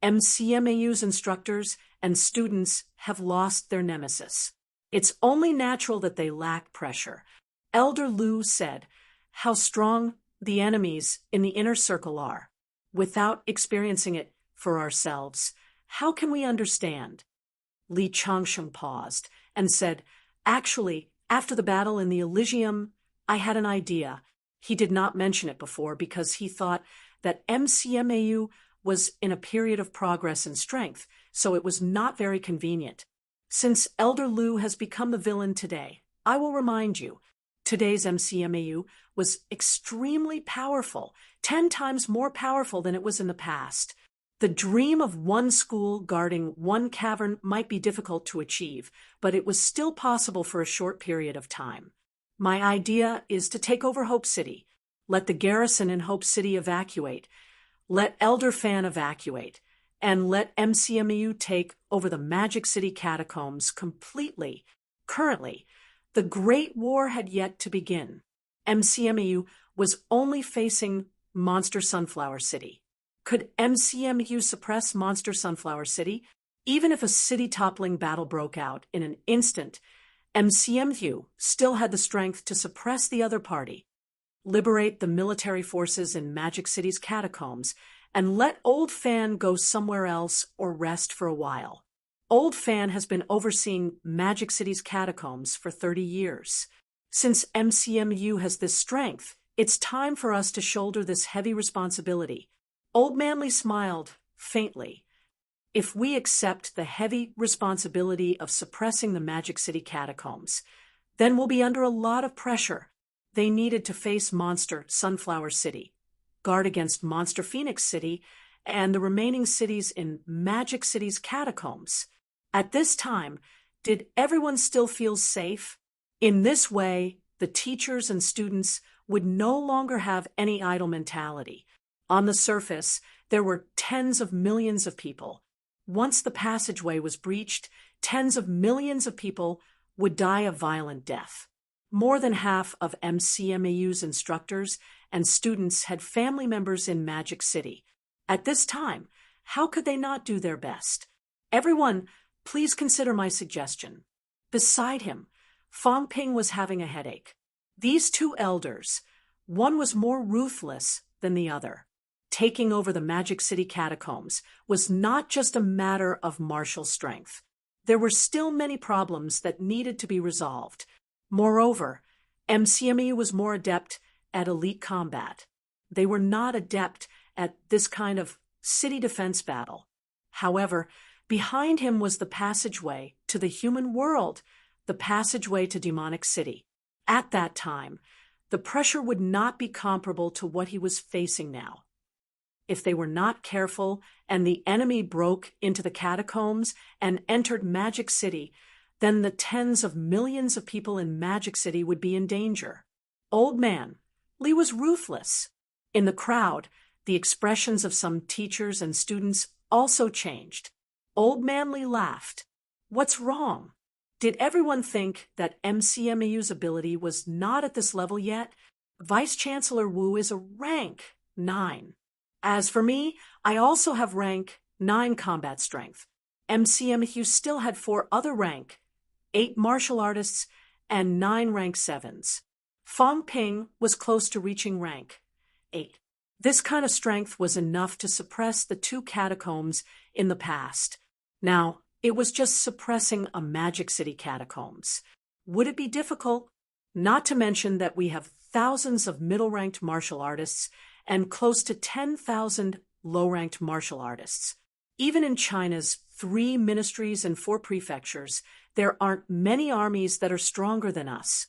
MCMAU's instructors and students have lost their nemesis. It's only natural that they lack pressure. Elder Lu said, how strong the enemies in the inner circle are. Without experiencing it for ourselves, how can we understand? Li Changsheng paused and said, actually, after the battle in the Elysium, I had an idea. He did not mention it before because he thought that MCMAU was in a period of progress and strength, so it was not very convenient. Since Elder Lu has become the villain today, I will remind you, today's MCMAU was extremely powerful, 10 times more powerful than it was in the past. The dream of one school guarding one cavern might be difficult to achieve, but it was still possible for a short period of time. My idea is to take over Hope City, let the garrison in Hope City evacuate, let Elder Fan evacuate, and let MCMAU take over the Magic City catacombs completely. Currently, the Great War had yet to begin. MCMAU was only facing Monster Sunflower City. Could MCMAU suppress Monster Sunflower City? Even if a city-toppling battle broke out in an instant, MCMAU still had the strength to suppress the other party, liberate the military forces in Magic City's catacombs, and let Old Fan go somewhere else or rest for a while. Old Fan has been overseeing Magic City's catacombs for 30 years. Since MCMAU has this strength, it's time for us to shoulder this heavy responsibility. Old Manly smiled faintly. If we accept the heavy responsibility of suppressing the Magic City catacombs, then we'll be under a lot of pressure. They needed to face Monster Sunflower City, guard against Monster Phoenix City, and the remaining cities in Magic City's catacombs. At this time, did everyone still feel safe? In this way, the teachers and students would no longer have any idle mentality. On the surface, there were tens of millions of people. Once the passageway was breached, tens of millions of people would die a violent death. More than half of MCMAU's instructors and students had family members in Magic City. At this time, how could they not do their best? Everyone, please consider my suggestion. Beside him, Fang Ping was having a headache. These two elders, one was more ruthless than the other. Taking over the Magic City catacombs was not just a matter of martial strength. There were still many problems that needed to be resolved. Moreover, MCMU was more adept at elite combat. They were not adept at this kind of city defense battle. However, behind him was the passageway to the human world, the passageway to Demonic City. At that time, the pressure would not be comparable to what he was facing now. If they were not careful and the enemy broke into the catacombs and entered Magic City, then the tens of millions of people in Magic City would be in danger. Old Man, Lee was ruthless. In the crowd, the expressions of some teachers and students also changed. Old Man Lee laughed. What's wrong? Did everyone think that MCMU's ability was not at this level yet? Vice Chancellor Wu is a rank 9. As for me, I also have rank 9 combat strength. MCMU still had 4 other rank 8 martial artists and 9 rank 7s. Fang Ping was close to reaching rank 8. This kind of strength was enough to suppress the 2 catacombs in the past. Now, it was just suppressing a Magic City catacombs. Would it be difficult? Not to mention that we have thousands of middle-ranked martial artists and close to 10,000 low-ranked martial artists. Even in China's 3 ministries and 4 prefectures, there aren't many armies that are stronger than us.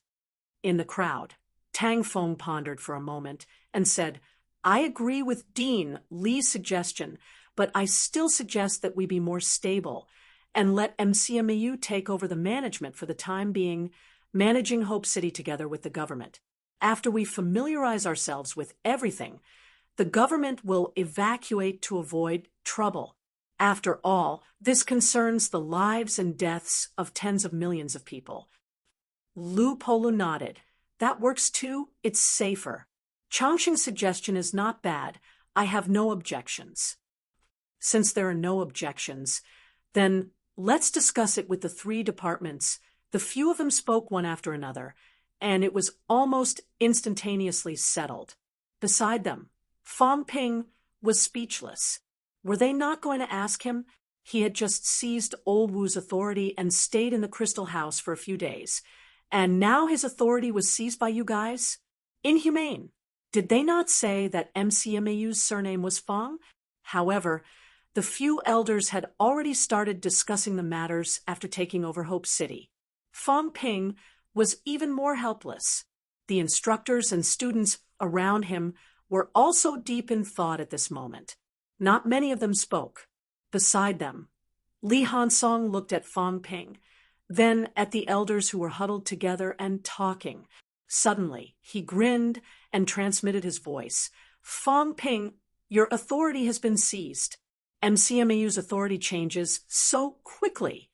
In the crowd, Tang Feng pondered for a moment and said, I agree with Dean Lee's suggestion, but I still suggest that we be more stable and let MCMU take over the management for the time being, managing Hope City together with the government. After we familiarize ourselves with everything, the government will evacuate to avoid trouble. After all, this concerns the lives and deaths of tens of millions of people. Lu Polu nodded. That works too. It's safer. Changxing's suggestion is not bad. I have no objections. Since there are no objections, then let's discuss it with the 3 departments. The few of them spoke one after another, and it was almost instantaneously settled. Beside them, Fang Ping was speechless. Were they not going to ask him? He had just seized Old Wu's authority and stayed in the Crystal House for a few days. And now his authority was seized by you guys? Inhumane. Did they not say that MCMAU's surname was Fang? However, the few elders had already started discussing the matters after taking over Hope City. Fang Ping was even more helpless. The instructors and students around him were also deep in thought at this moment. Not many of them spoke. Beside them, Li Hansong looked at Fang Ping, then at the elders who were huddled together and talking. Suddenly, he grinned and transmitted his voice. Fang Ping, your authority has been seized. MCMAU's authority changes so quickly.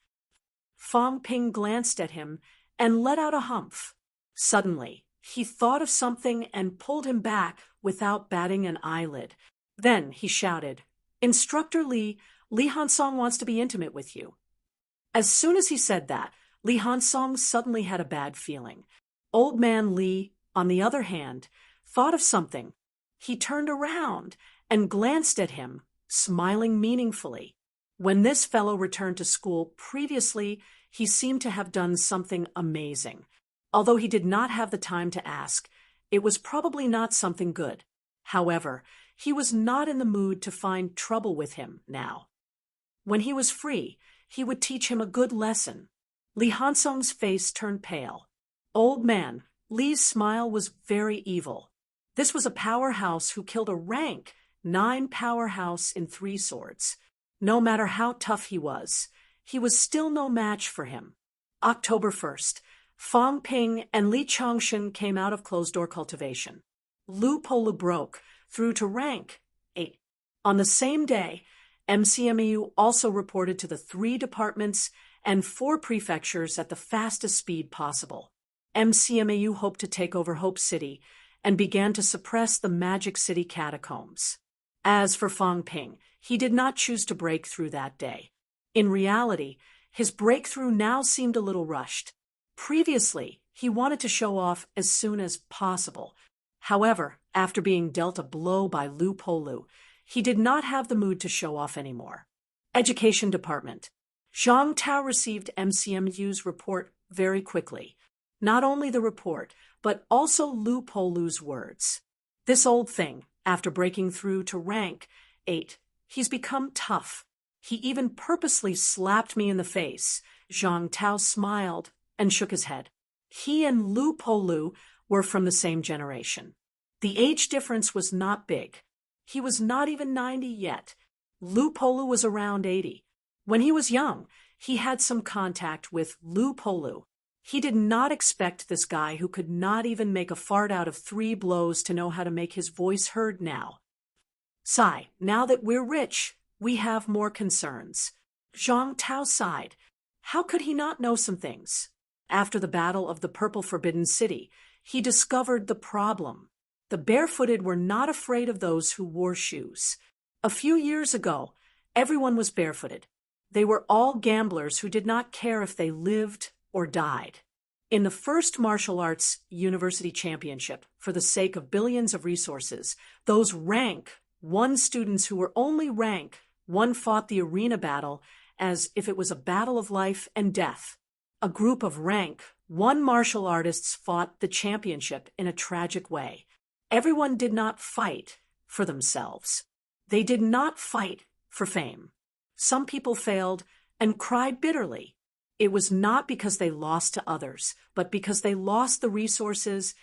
Fang Ping glanced at him and let out a humph. Suddenly, he thought of something and pulled him back without batting an eyelid. Then he shouted, Instructor Li Hansong wants to be intimate with you. As soon as he said that, Li Hansong suddenly had a bad feeling. Old Man Li, on the other hand, thought of something. He turned around and glanced at him, smiling meaningfully. When this fellow returned to school previously, he seemed to have done something amazing. Although he did not have the time to ask, it was probably not something good. However, he was not in the mood to find trouble with him now. When he was free, he would teach him a good lesson. Li Hansong's face turned pale. Old Man, Li's smile was very evil. This was a powerhouse who killed a rank 9 powerhouse in 3 swords. No matter how tough he was still no match for him. October 1st, Fang Ping and Li Changshan came out of closed-door cultivation. Lu Polu broke through to rank 8. On the same day, MCMU also reported to the 3 departments and 4 prefectures at the fastest speed possible. MCMAU hoped to take over Hope City and began to suppress the Magic City catacombs. As for Fang Ping, he did not choose to break through that day. In reality, his breakthrough now seemed a little rushed. Previously, he wanted to show off as soon as possible. However, after being dealt a blow by Lu Polu, he did not have the mood to show off anymore. Education Department. Zhang Tao received MCMU's report very quickly. Not only the report, but also Lu Polu's words. This old thing, after breaking through to rank 8, he's become tough. He even purposely slapped me in the face. Zhang Tao smiled and shook his head. He and Lu Polu were from the same generation. The age difference was not big. He was not even 90 yet. Lu Polu was around 80. When he was young, he had some contact with Lu Polu. He did not expect this guy who could not even make a fart out of 3 blows to know how to make his voice heard now. Sigh, now that we're rich, we have more concerns. Zhang Tao sighed. How could he not know some things? After the Battle of the Purple Forbidden City, he discovered the problem. The barefooted were not afraid of those who wore shoes. A few years ago, everyone was barefooted. They were all gamblers who did not care if they lived or died. In the first martial arts university championship, for the sake of billions of resources, those rank 1 students who were only rank 1 fought the arena battle as if it was a battle of life and death. A group of rank 1 martial artists fought the championship in a tragic way. Everyone did not fight for themselves. They did not fight for fame. Some people failed and cried bitterly. It was not because they lost to others, but because they lost the resources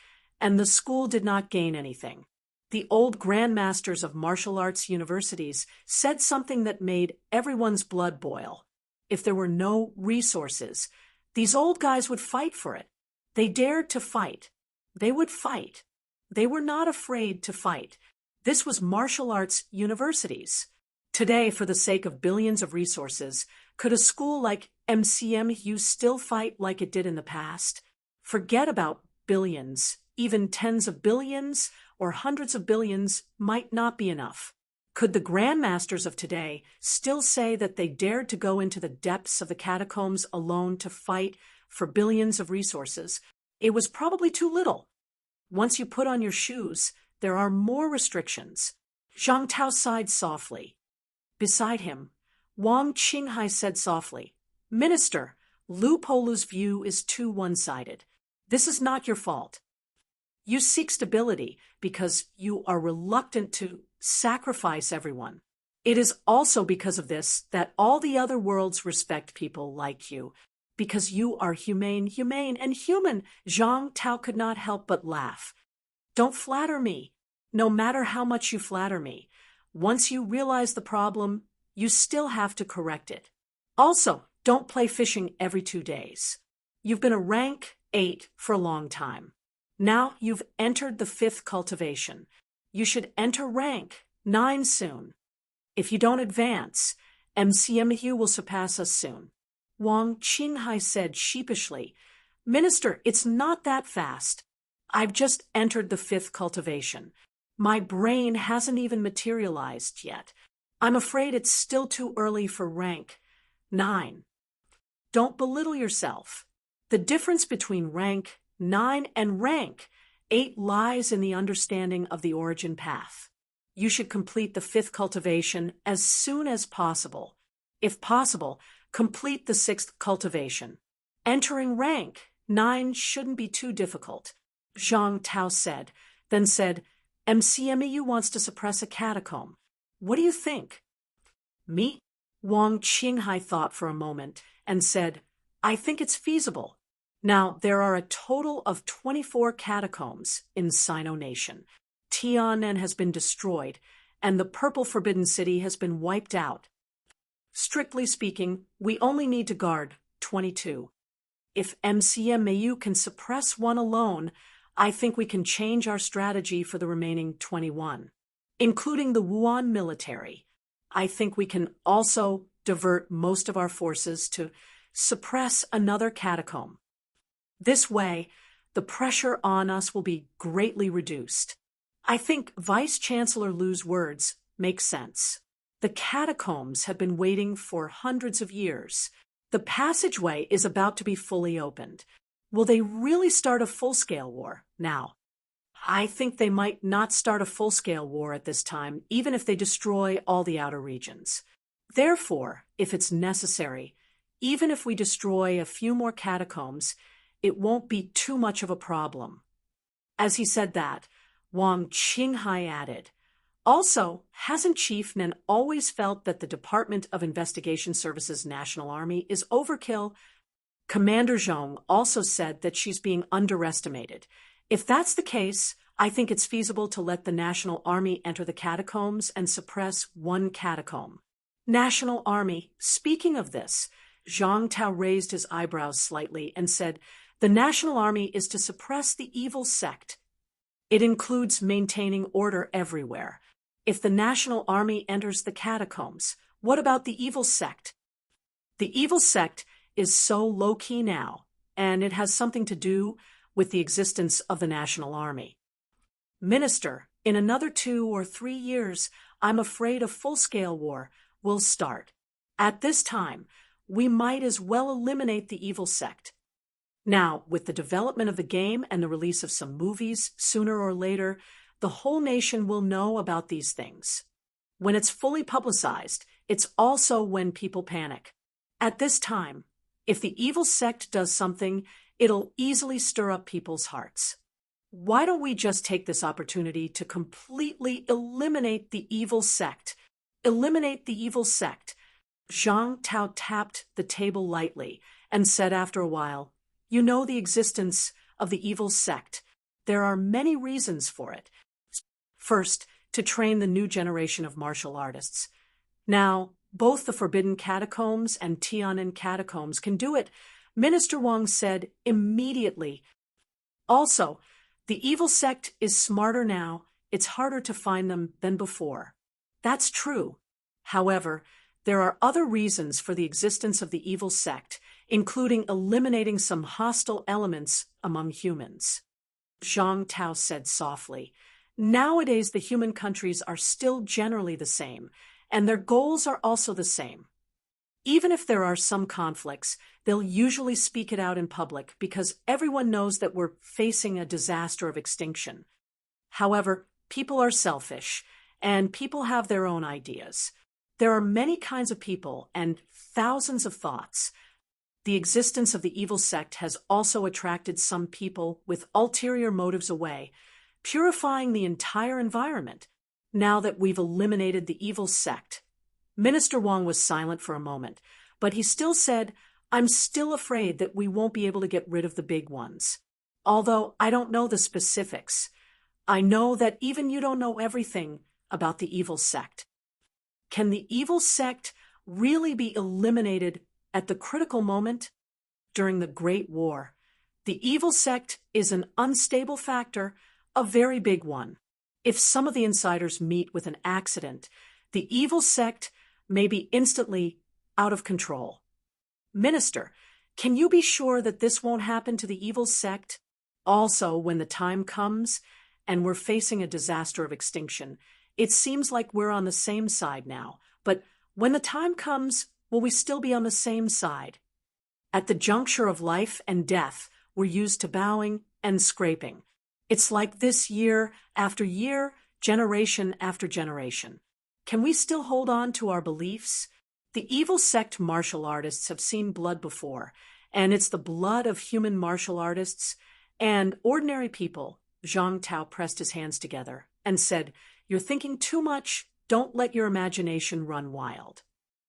and the school did not gain anything. The old grandmasters of martial arts universities said something that made everyone's blood boil. If there were no resources, these old guys would fight for it. They dared to fight. They would fight. They were not afraid to fight. This was martial arts universities. Today, for the sake of billions of resources, could a school like MCMU still fight like it did in the past? Forget about billions. Even tens of billions or hundreds of billions might not be enough. Could the grandmasters of today still say that they dared to go into the depths of the catacombs alone to fight for billions of resources? It was probably too little. Once you put on your shoes, there are more restrictions. Zhang Tao sighed softly. Beside him, Wang Qinghai said softly, "Minister, Lu Polu's view is too one-sided. This is not your fault. You seek stability because you are reluctant to sacrifice everyone. It is also because of this that all the other worlds respect people like you, because you are humane, and human." Zhang Tao could not help but laugh. Don't flatter me. No matter how much you flatter me, once you realize the problem, you still have to correct it. Also, don't play fishing every 2 days. You've been a rank 8 for a long time. Now you've entered the 5th cultivation. You should enter rank 9 soon. If you don't advance, MCMU will surpass us soon. Wang Qinghai said sheepishly, "Minister, it's not that fast. I've just entered the 5th cultivation. My brain hasn't even materialized yet. I'm afraid it's still too early for rank 9. Don't belittle yourself. The difference between rank 9 and rank 8 lies in the understanding of the origin path. You should complete the 5th cultivation as soon as possible. If possible, complete the 6th cultivation. Entering rank 9 shouldn't be too difficult," Zhang Tao said, then said, "MCMEU wants to suppress a catacomb. What do you think?" "Me?" Wang Qinghai thought for a moment and said, "I think it's feasible. Now, there are a total of 24 catacombs in Sino Nation. Tianan has been destroyed, and the Purple Forbidden City has been wiped out. Strictly speaking, we only need to guard 22. If MCMAU can suppress 1 alone, I think we can change our strategy for the remaining 21, including the Wuhan military. I think we can also divert most of our forces to suppress another catacomb. This way, the pressure on us will be greatly reduced. I think Vice Chancellor Lu's words make sense. The catacombs have been waiting for hundreds of years. The passageway is about to be fully opened. Will they really start a full-scale war now? I think they might not start a full-scale war at this time, even if they destroy all the outer regions. Therefore, if it's necessary, even if we destroy a few more catacombs, it won't be too much of a problem. As he said that, Wang Qinghai added, also, hasn't Chief Nen always felt that the Department of Investigation Services National Army is overkill? Commander Zhong also said that she's being underestimated. If that's the case, I think it's feasible to let the National Army enter the catacombs and suppress one catacomb. National Army, speaking of this, Zhang Tao raised his eyebrows slightly and said, the National Army is to suppress the evil sect. It includes maintaining order everywhere. If the National Army enters the catacombs, what about the evil sect? The evil sect is so low-key now, and it has something to do with the existence of the National Army. Minister, in another 2 or 3 years, I'm afraid a full-scale war will start. At this time, we might as well eliminate the evil sect. Now, with the development of the game and the release of some movies, sooner or later, the whole nation will know about these things. When it's fully publicized, it's also when people panic. At this time, if the evil sect does something, it'll easily stir up people's hearts. Why don't we just take this opportunity to completely eliminate the evil sect? Eliminate the evil sect. Zhang Tao tapped the table lightly and said after a while, you know the existence of the evil sect. There are many reasons for it. First, to train the new generation of martial artists. Now, both the Forbidden Catacombs and Tian'an Catacombs can do it, Minister Wang said immediately. Also, the evil sect is smarter now. It's harder to find them than before. That's true. However, there are other reasons for the existence of the evil sect, including eliminating some hostile elements among humans. Zhang Tao said softly, nowadays the human countries are still generally the same, and their goals are also the same. Even if there are some conflicts, they'll usually speak it out in public because everyone knows that we're facing a disaster of extinction. However, people are selfish, and people have their own ideas. There are many kinds of people and thousands of thoughts. The existence of the evil sect has also attracted some people with ulterior motives away, purifying the entire environment. Now that we've eliminated the evil sect. Minister Wang was silent for a moment, but he still said, I'm still afraid that we won't be able to get rid of the big ones. Although I don't know the specifics. I know that even you don't know everything about the evil sect. Can the evil sect really be eliminated at the critical moment? During the Great War, the evil sect is an unstable factor, a very big one. If some of the insiders meet with an accident, the evil sect may be instantly out of control. Minister, can you be sure that this won't happen to the evil sect? Also, when the time comes and we're facing a disaster of extinction, it seems like we're on the same side now. But when the time comes, will we still be on the same side? At the juncture of life and death, we're used to bowing and scraping. It's like this year after year, generation after generation. Can we still hold on to our beliefs? The evil sect martial artists have seen blood before, and it's the blood of human martial artists and ordinary people. Zhang Tao pressed his hands together and said, you're thinking too much. Don't let your imagination run wild.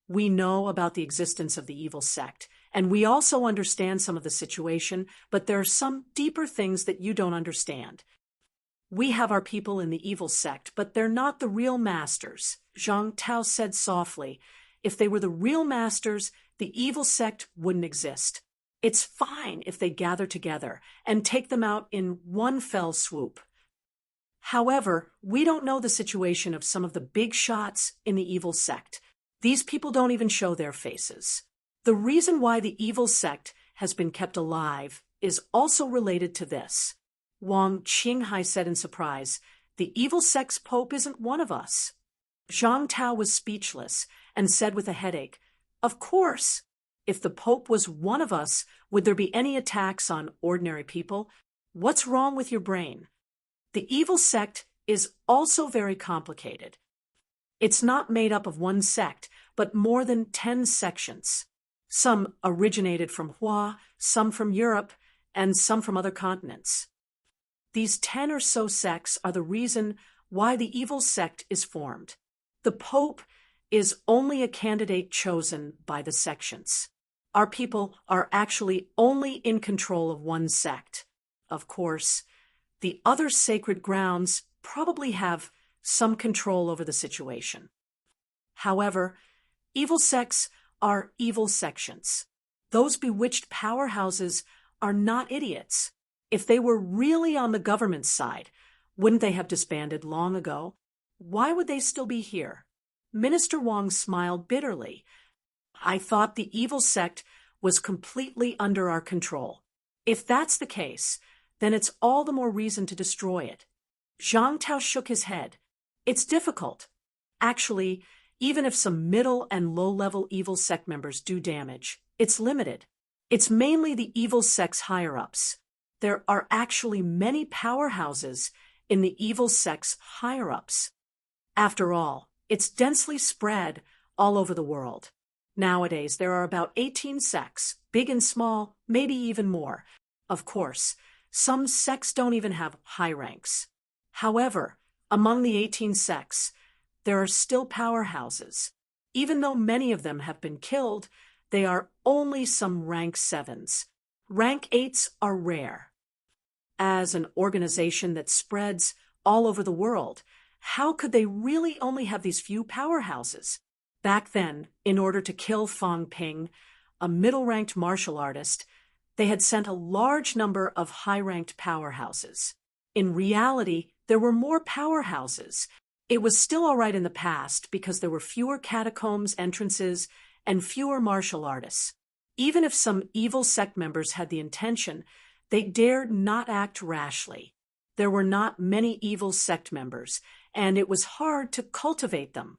We know about the existence of the evil sect, and we also understand some of the situation, but there are some deeper things that you don't understand. We have our people in the evil sect, but they're not the real masters. Zhang Tao said softly, if they were the real masters, the evil sect wouldn't exist. It's fine if they gather together and take them out in one fell swoop. However, we don't know the situation of some of the big shots in the evil sect. These people don't even show their faces. The reason why the evil sect has been kept alive is also related to this. Wang Qinghai said in surprise, the evil sect's pope isn't one of us. Zhang Tao was speechless and said with a headache, of course. If the pope was one of us, would there be any attacks on ordinary people? What's wrong with your brain? The evil sect is also very complicated. It's not made up of one sect, but more than 10 sections. Some originated from Hua, some from Europe, and some from other continents. These 10 or so sects are the reason why the evil sect is formed. The Pope is only a candidate chosen by the sections. Our people are actually only in control of one sect. Of course, the other sacred grounds probably have some control over the situation. However, evil sects are evil sections. Those bewitched powerhouses are not idiots. If they were really on the government's side, wouldn't they have disbanded long ago? Why would they still be here? Minister Wang smiled bitterly. I thought the evil sect was completely under our control. If that's the case, then it's all the more reason to destroy it. Zhang Tao shook his head. It's difficult. Actually, even if some middle and low-level evil sect members do damage, it's limited. It's mainly the evil sect's higher-ups. There are actually many powerhouses in the evil sect's higher-ups. After all, it's densely spread all over the world. Nowadays, there are about 18 sects, big and small, maybe even more. Of course, some sects don't even have high ranks. However, among the 18 sects, there are still powerhouses. Even though many of them have been killed, they are only some rank 7s. Rank 8s are rare. As an organization that spreads all over the world, how could they really only have these few powerhouses? Back then, in order to kill Fang Ping, a middle-ranked martial artist, they had sent a large number of high-ranked powerhouses. In reality, there were more powerhouses. It was still all right in the past because there were fewer catacombs entrances and fewer martial artists. Even if some evil sect members had the intention, they dared not act rashly. There were not many evil sect members, and it was hard to cultivate them.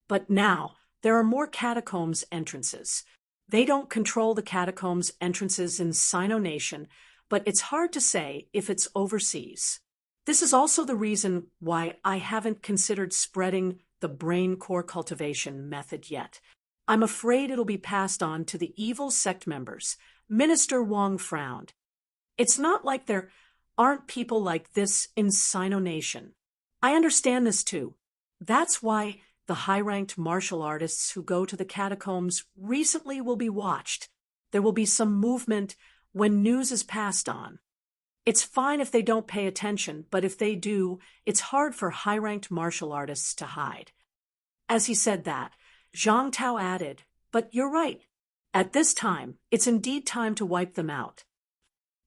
But now, there are more catacombs entrances. They don't control the catacombs entrances in Sino Nation, but it's hard to say if it's overseas. This is also the reason why I haven't considered spreading the brain core cultivation method yet. I'm afraid it'll be passed on to the evil sect members. Minister Wang frowned. It's not like there aren't people like this in Sino Nation. I understand this too. That's why the high-ranked martial artists who go to the catacombs recently will be watched. There will be some movement when news is passed on. It's fine if they don't pay attention, but if they do, it's hard for high-ranked martial artists to hide. As he said that, Zhang Tao added, "But you're right. At this time, it's indeed time to wipe them out.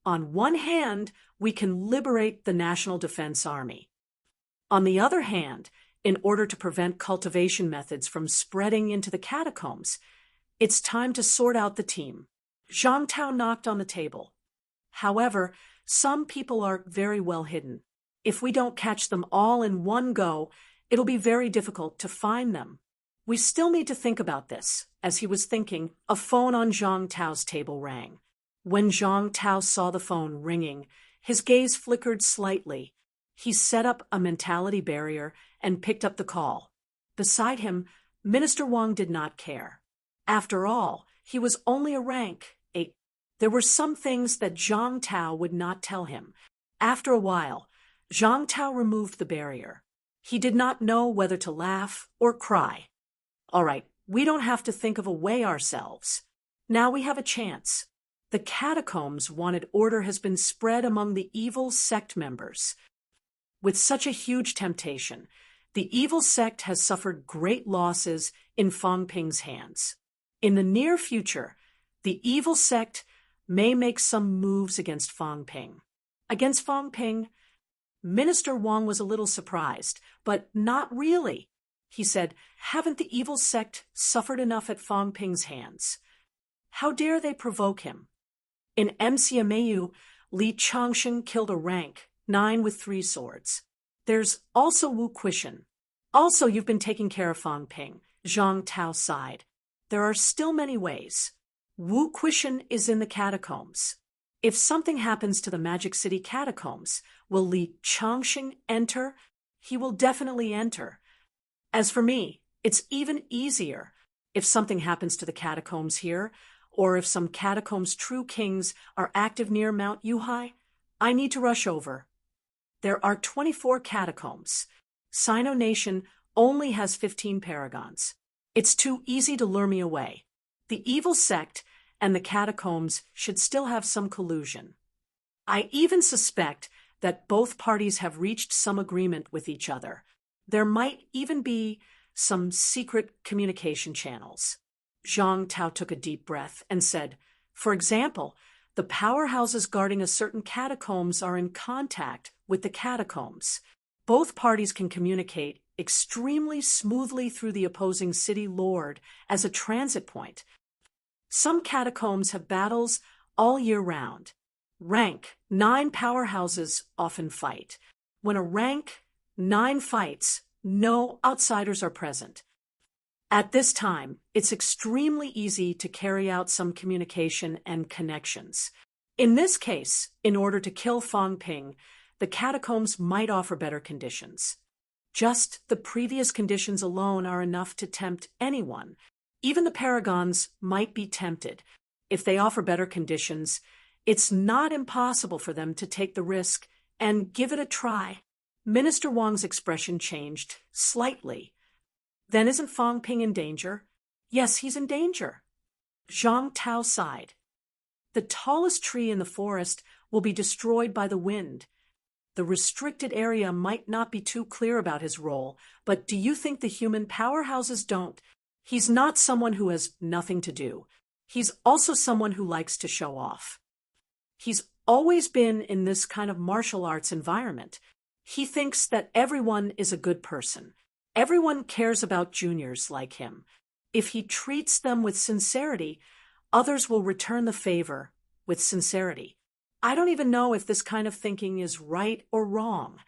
On one hand, we can liberate the National Defense Army. On the other hand, in order to prevent cultivation methods from spreading into the catacombs, it's time to sort out the team." Zhang Tao knocked on the table. However, some people are very well hidden. If we don't catch them all in one go, it'll be very difficult to find them. We still need to think about this. As he was thinking, a phone on Zhang Tao's table rang. When Zhang Tao saw the phone ringing, his gaze flickered slightly. He set up a mentality barrier and picked up the call. Beside him, Minister Wang did not care. After all, he was only a rank 8. There were some things that Zhang Tao would not tell him. After a while, Zhang Tao removed the barrier. He did not know whether to laugh or cry. All right, we don't have to think of a way ourselves. Now we have a chance. The catacombs wanted order has been spread among the evil sect members. With such a huge temptation, the evil sect has suffered great losses in Fang Ping's hands. In the near future, the evil sect may make some moves against Fang Ping. Against Fang Ping, Minister Wang was a little surprised, but not really. He said, "Haven't the evil sect suffered enough at Fang Ping's hands? How dare they provoke him?" In MCMAU, Li Changsheng killed a rank 9 with 3 swords. There's also Wu Quishan. Also, you've been taking care of Fang Ping. Zhang Tao sighed. There are still many ways. Wu Quishan is in the catacombs. If something happens to the Magic City catacombs, will Li Changsheng enter? He will definitely enter. As for me, it's even easier. If something happens to the catacombs here, or if some catacombs' true kings are active near Mount Yuhai, I need to rush over. There are 24 catacombs. Sino Nation only has 15 paragons. It's too easy to lure me away. The evil sect and the catacombs should still have some collusion. I even suspect that both parties have reached some agreement with each other. There might even be some secret communication channels. Zhang Tao took a deep breath and said, for example, the powerhouses guarding a certain catacombs are in contact with the catacombs. Both parties can communicate extremely smoothly through the opposing city lord as a transit point. Some catacombs have battles all year round. Rank 9 powerhouses often fight. When a rank 9 fights, no outsiders are present. At this time, it's extremely easy to carry out some communication and connections. In this case, in order to kill Fang Ping, the catacombs might offer better conditions. Just the previous conditions alone are enough to tempt anyone. Even the paragons might be tempted. If they offer better conditions, it's not impossible for them to take the risk and give it a try. Minister Wang's expression changed slightly. Then isn't Fang Ping in danger? Yes, he's in danger. Zhang Tao sighed. The tallest tree in the forest will be destroyed by the wind. The restricted area might not be too clear about his role, but do you think the human powerhouses don't? He's not someone who has nothing to do. He's also someone who likes to show off. He's always been in this kind of martial arts environment. He thinks that everyone is a good person. Everyone cares about juniors like him. If he treats them with sincerity, others will return the favor with sincerity. I don't even know if this kind of thinking is right or wrong.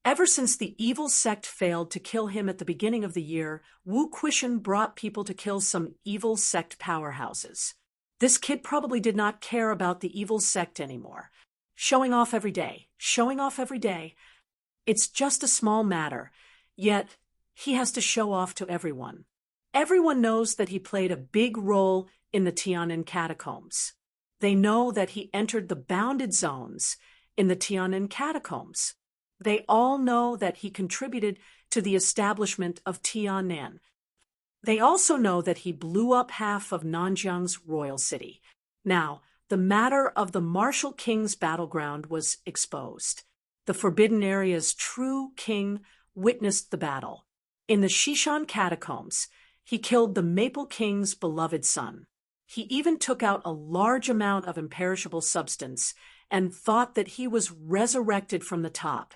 Ever since the evil sect failed to kill him at the beginning of the year, Wu Quishan brought people to kill some evil sect powerhouses. This kid probably did not care about the evil sect anymore. Showing off every day, showing off every day. It's just a small matter, yet he has to show off to everyone. Everyone knows that he played a big role in the Tian'an catacombs. They know that he entered the bounded zones in the Tian'an catacombs. They all know that he contributed to the establishment of Tian'an. They also know that he blew up half of Nanjiang's royal city. Now, the matter of the martial king's battleground was exposed. The Forbidden Area's true king witnessed the battle. In the Shishan catacombs, he killed the Maple King's beloved son. He even took out a large amount of imperishable substance and thought that he was resurrected from the top.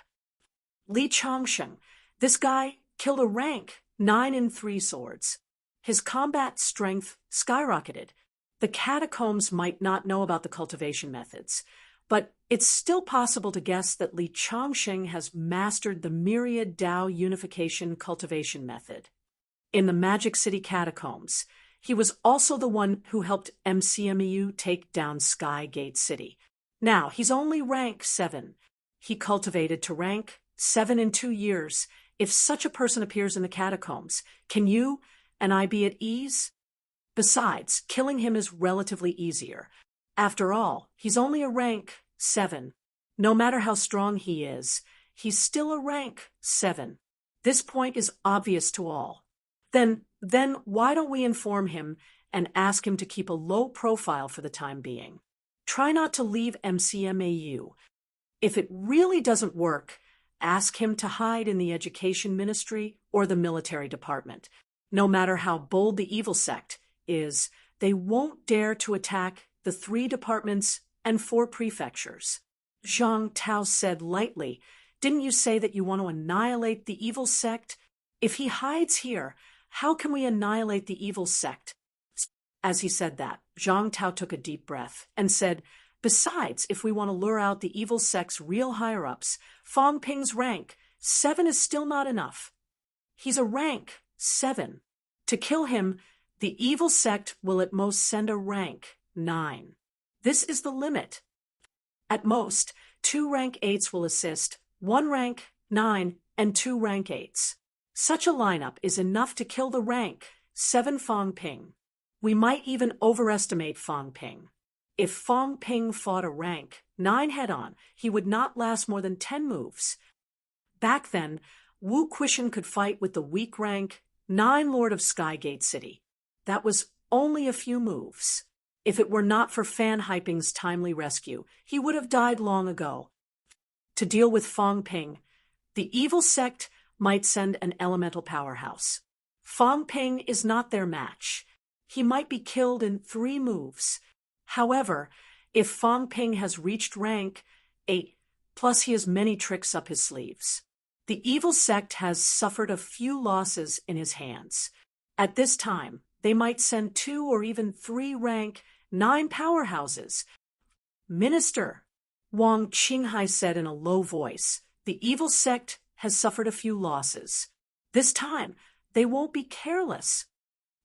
Li Changsheng, this guy killed a rank 9 in 3 swords. His combat strength skyrocketed. The catacombs might not know about the cultivation methods, but it's still possible to guess that Li Changsheng has mastered the myriad Dao unification cultivation method. In the Magic City catacombs, he was also the one who helped MCMEU take down Sky Gate City. Now, he's only rank 7. He cultivated to rank 7 in 2 years. If such a person appears in the catacombs, can you and I be at ease? Besides, killing him is relatively easier. After all, he's only a rank 7. No matter how strong he is, he's still a rank 7. This point is obvious to all. Then why don't we inform him and ask him to keep a low profile for the time being? Try not to leave MCMAU. If it really doesn't work, ask him to hide in the education ministry or the military department. No matter how bold the evil sect is, they won't dare to attack the 3 departments and 4 prefectures. Zhang Tao said lightly, "Didn't you say that you want to annihilate the evil sect? If he hides here, how can we annihilate the evil sect?" As he said that, Zhang Tao took a deep breath and said, "Besides, if we want to lure out the evil sect's real higher-ups, Fang Ping's rank 7 is still not enough. He's a rank 7. To kill him, the evil sect will at most send a rank 9. This is the limit. At most, 2 rank 8s will assist, 1 rank 9 and 2 rank 8s. Such a lineup is enough to kill the rank 7 Fang Ping. We might even overestimate Fang Ping. If Fang Ping fought a rank 9 head-on, he would not last more than 10 moves. Back then, Wu Quishan could fight with the weak rank 9 Lord of Skygate City. That was only a few moves. If it were not for Fan Haiping's timely rescue, he would have died long ago. To deal with Fang Ping, the evil sect might send an elemental powerhouse. Fang Ping is not their match. He might be killed in 3 moves. However, if Fang Ping has reached rank 8, plus he has many tricks up his sleeves. The evil sect has suffered a few losses in his hands. At this time, they might send 2 or even 3 rank 9 powerhouses. Minister, Wang Qinghai said in a low voice, the evil sect has suffered a few losses. This time, they won't be careless.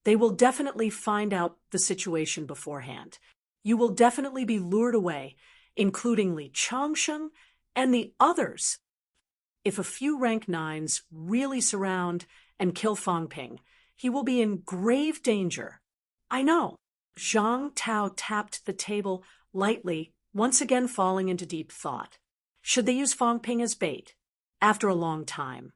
They will definitely find out the situation beforehand. You will definitely be lured away, including Li Changsheng and the others. If a few rank 9s really surround and kill Fang Ping, he will be in grave danger. I know. Zhang Tao tapped the table lightly, once again falling into deep thought. Should they use Fang Ping as bait? After a long time,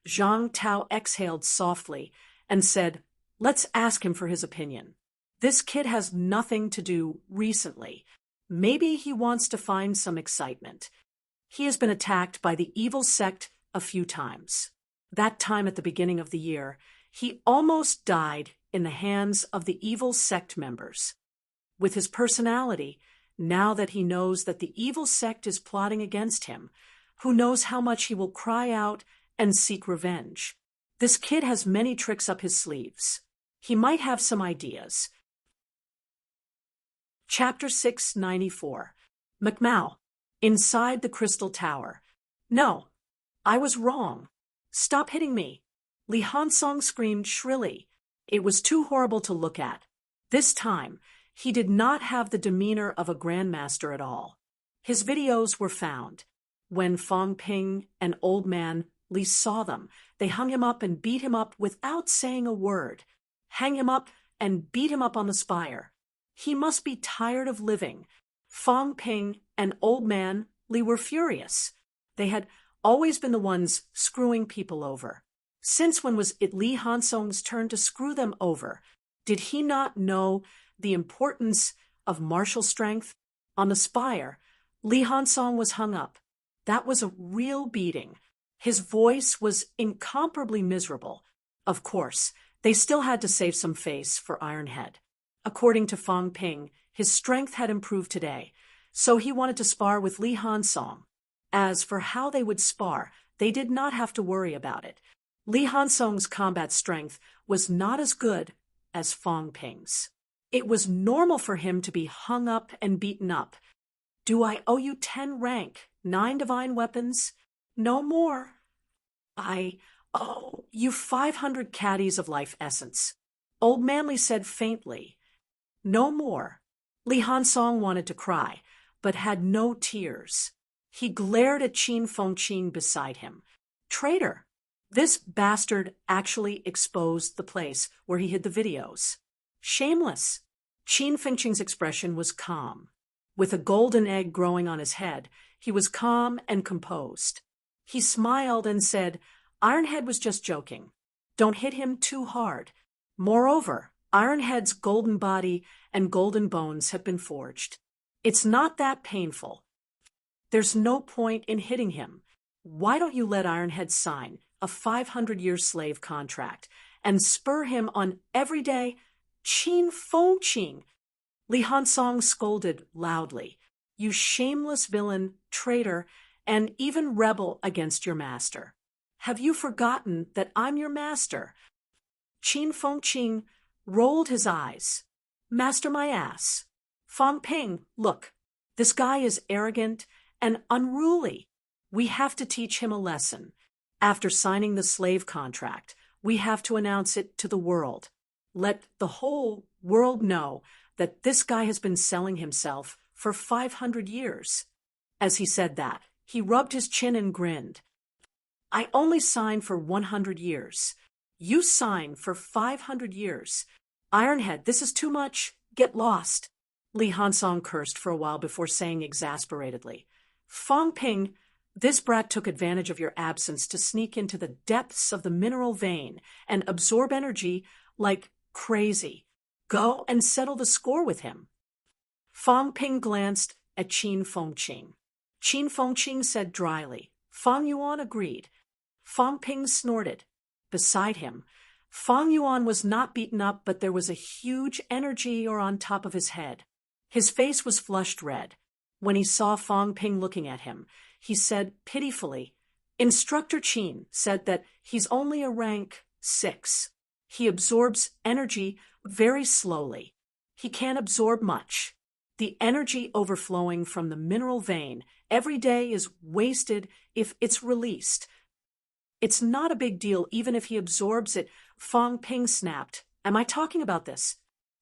Zhang Tao exhaled softly and said, let's ask him for his opinion. This kid has nothing to do recently. Maybe he wants to find some excitement. He has been attacked by the evil sect a few times. That time at the beginning of the year, he almost died in the hands of the evil sect members. With his personality, now that he knows that the evil sect is plotting against him, who knows how much he will cry out and seek revenge. This kid has many tricks up his sleeves. He might have some ideas. Chapter 694. McMao. Inside the Crystal Tower. No, I was wrong. Stop hitting me. Li Hansong screamed shrilly. It was too horrible to look at. This time, he did not have the demeanor of a grandmaster at all. His videos were found. When Fang Ping and Old Man Li saw them, they hung him up and beat him up without saying a word. Hang him up and beat him up on the spire. He must be tired of living. Fang Ping and Old Man Li were furious. They had always been the ones screwing people over. Since when was it Li Hansong's turn to screw them over? Did he not know the importance of martial strength? On the spire, Li Hansong was hung up. That was a real beating. His voice was incomparably miserable. Of course, they still had to save some face for Ironhead. According to Fang Ping, his strength had improved today, so he wanted to spar with Li Hansong. As for how they would spar, they did not have to worry about it. Li Hansong's combat strength was not as good as Fang Ping's. It was normal for him to be hung up and beaten up. Do I owe you 10 rank, 9 divine weapons? No more. I owe you 500 caddies of life essence. Old Manly said faintly. No more. Li Hansong wanted to cry, but had no tears. He glared at Qin Fengqin beside him. Traitor! This bastard actually exposed the place where he hid the videos. Shameless! Qin Fengqin's expression was calm. With a golden egg growing on his head, he was calm and composed. He smiled and said, Ironhead was just joking. Don't hit him too hard. Moreover, Ironhead's golden body and golden bones have been forged. It's not that painful. There's no point in hitting him. Why don't you let Ironhead sign a 500-year slave contract and spur him on every day? Qin Fengqin! Li Hansong scolded loudly. You shameless villain, traitor, and even rebel against your master. Have you forgotten that I'm your master? Qin Fengqin rolled his eyes. Master my ass. Fang Ping, look, this guy is arrogant and unruly. We have to teach him a lesson. After signing the slave contract, we have to announce it to the world. Let the whole world know that this guy has been selling himself for 500 years. As he said that, he rubbed his chin and grinned. I only signed for 100 years. You sign for 500 years. Ironhead, this is too much. Get lost. Li Hansong cursed for a while before saying exasperatedly, Fang Ping, this brat took advantage of your absence to sneak into the depths of the mineral vein and absorb energy like crazy. Go and settle the score with him. Fang Ping glanced at Qin Fengqing. Qin Fengqing said dryly. Fang Yuan agreed. Fang Ping snorted. Beside him, Fang Yuan was not beaten up, but there was a huge energy on top of his head. His face was flushed red. When he saw Fang Ping looking at him, he said pitifully, Instructor Qin said that he's only a rank 6. He absorbs energy very slowly. He can't absorb much. The energy overflowing from the mineral vein every day is wasted if it's released. It's not a big deal even if he absorbs it. Fang Ping snapped. Am I talking about this?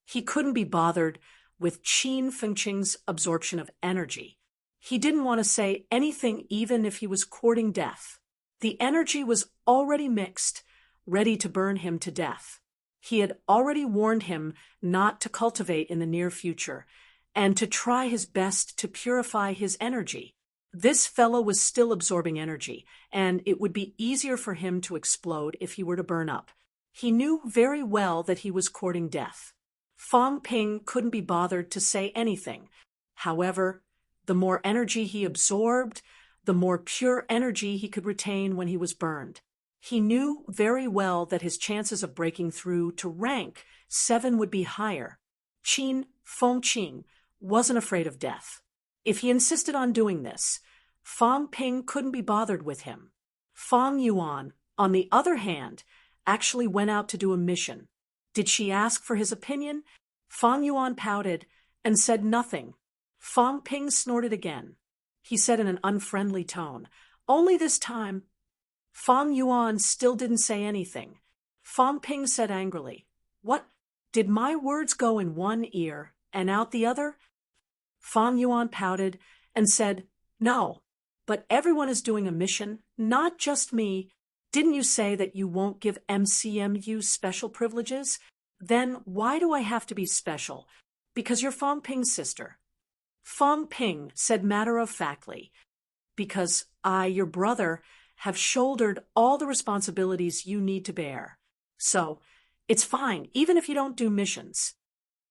He couldn't be bothered with Qin Fengqing's absorption of energy. He didn't want to say anything even if he was courting death. The energy was already mixed, ready to burn him to death. He had already warned him not to cultivate in the near future, and to try his best to purify his energy. This fellow was still absorbing energy, and it would be easier for him to explode if he were to burn up. He knew very well that he was courting death. Fang Ping couldn't be bothered to say anything. However, the more energy he absorbed, the more pure energy he could retain when he was burned. He knew very well that his chances of breaking through to rank 7 would be higher. Qin Fengqing wasn't afraid of death. If he insisted on doing this, Fang Ping couldn't be bothered with him. Fang Yuan, on the other hand, actually went out to do a mission. Did she ask for his opinion? Fang Yuan pouted and said nothing. Fang Ping snorted again. He said in an unfriendly tone, Only this time. Fang Yuan still didn't say anything. Fang Ping said angrily, What? Did my words go in one ear and out the other? Fang Yuan pouted and said, No, but everyone is doing a mission, not just me. Didn't you say that you won't give MCMU special privileges? Then why do I have to be special? Because you're Fang Ping's sister. Fang Ping said matter-of-factly, Because I, your brother, have shouldered all the responsibilities you need to bear. So, it's fine, even if you don't do missions.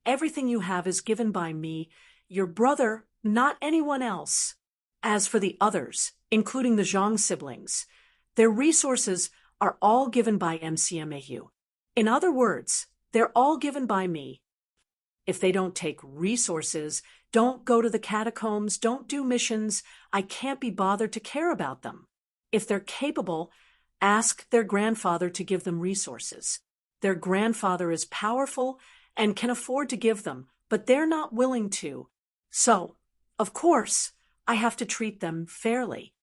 Everything you have is given by me, your brother, not anyone else. As for the others, including the Zhang siblings, their resources are all given by MCMAU. In other words, they're all given by me. If they don't take resources, don't go to the catacombs, don't do missions, I can't be bothered to care about them. If they're capable, ask their grandfather to give them resources. Their grandfather is powerful and can afford to give them, but they're not willing to. So, of course, I have to treat them fairly.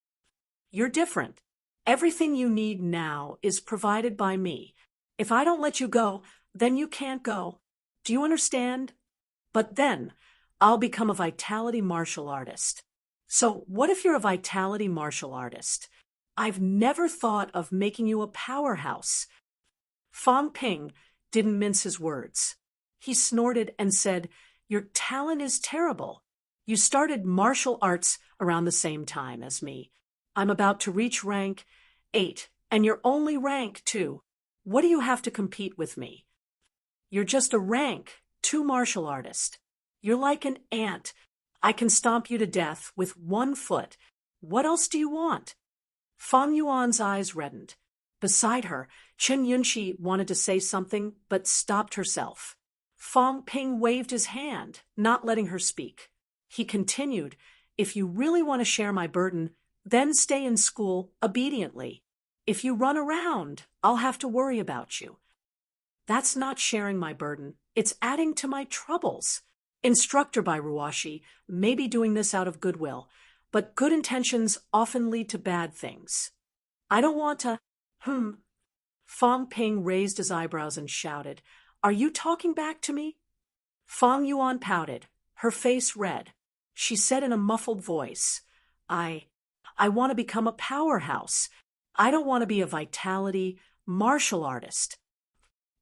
You're different. Everything you need now is provided by me. If I don't let you go, then you can't go. Do you understand? But then, I'll become a vitality martial artist. So, what if you're a vitality martial artist? I've never thought of making you a powerhouse. Fang Ping didn't mince his words. He snorted and said, Your talent is terrible. You started martial arts around the same time as me. I'm about to reach rank 8, and you're only rank 2. What do you have to compete with me? You're just a rank 2 martial artist. You're like an ant. I can stomp you to death with 1 foot. What else do you want? Fang Yuan's eyes reddened. Beside her, Chen Yunxi wanted to say something, but stopped herself. Fang Ping waved his hand, not letting her speak. He continued, If you really want to share my burden, then stay in school obediently. If you run around, I'll have to worry about you. That's not sharing my burden. It's adding to my troubles. Instructor by Ruashi may be doing this out of goodwill, but good intentions often lead to bad things. I don't want to, Fang Ping raised his eyebrows and shouted, Are you talking back to me? Fang Yuan pouted, her face red. She said in a muffled voice, I want to become a powerhouse. I don't want to be a vitality martial artist.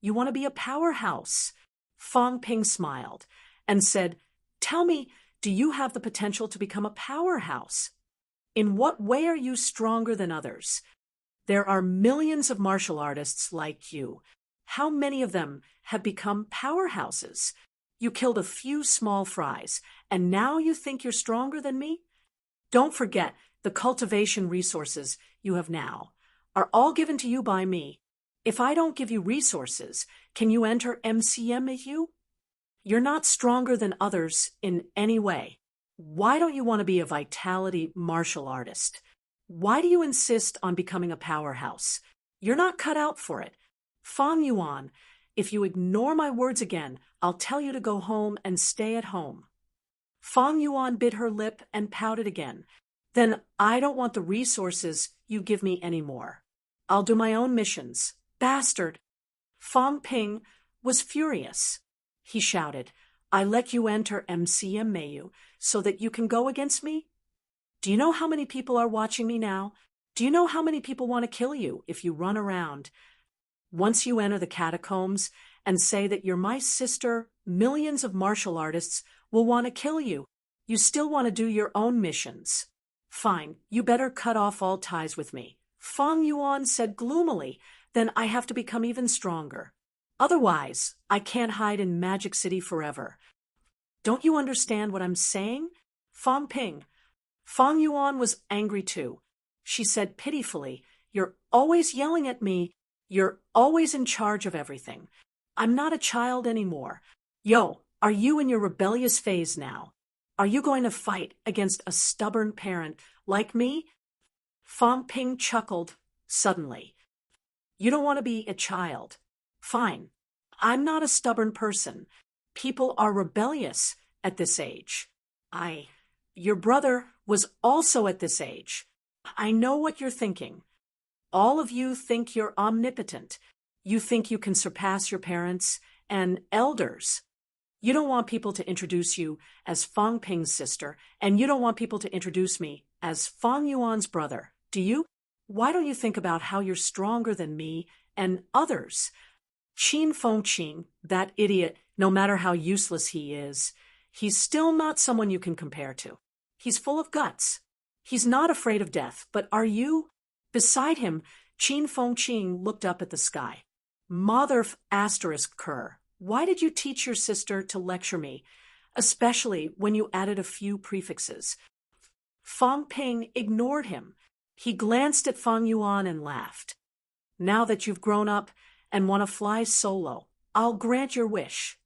You want to be a powerhouse. Fang Ping smiled and said, "Tell me, do you have the potential to become a powerhouse? In what way are you stronger than others? There are millions of martial artists like you. How many of them have become powerhouses? You killed a few small fries, and now you think you're stronger than me? Don't forget, the cultivation resources you have now are all given to you by me. If I don't give you resources, can you enter MCMAU? You're not stronger than others in any way. Why don't you want to be a vitality martial artist? Why do you insist on becoming a powerhouse? You're not cut out for it. Fang Yuan, if you ignore my words again, I'll tell you to go home and stay at home." Fang Yuan bit her lip and pouted again. "Then I don't want the resources you give me anymore. I'll do my own missions. Bastard!" Fang Ping was furious. He shouted, "I let you enter MCMAU so that you can go against me? Do you know how many people are watching me now? Do you know how many people want to kill you if you run around? Once you enter the catacombs and say that you're my sister, millions of martial artists will want to kill you. You still want to do your own missions. Fine, you better cut off all ties with me." Fang Yuan said gloomily, "Then I have to become even stronger. Otherwise, I can't hide in Magic City forever. Don't you understand what I'm saying?" Fang Ping. Fang Yuan was angry too. She said pitifully, "You're always yelling at me. You're always in charge of everything. I'm not a child anymore. Yo, are you in your rebellious phase now? Are you going to fight against a stubborn parent like me?" Fang Ping chuckled suddenly. "You don't want to be a child. Fine. I'm not a stubborn person. People are rebellious at this age. Your brother was also at this age. I know what you're thinking. All of you think you're omnipotent. You think you can surpass your parents and elders. You don't want people to introduce you as Fang Ping's sister, and you don't want people to introduce me as Fang Yuan's brother, do you? Why don't you think about how you're stronger than me and others? Qin Fengqing, that idiot, no matter how useless he is, he's still not someone you can compare to. He's full of guts. He's not afraid of death, but are you?" Beside him, Qin Fengqing looked up at the sky. "Mother asterisk Kerr, why did you teach your sister to lecture me, especially when you added a few prefixes?" Fang Ping ignored him. He glanced at Fang Yuan and laughed. "Now that you've grown up and want to fly solo, I'll grant your wish.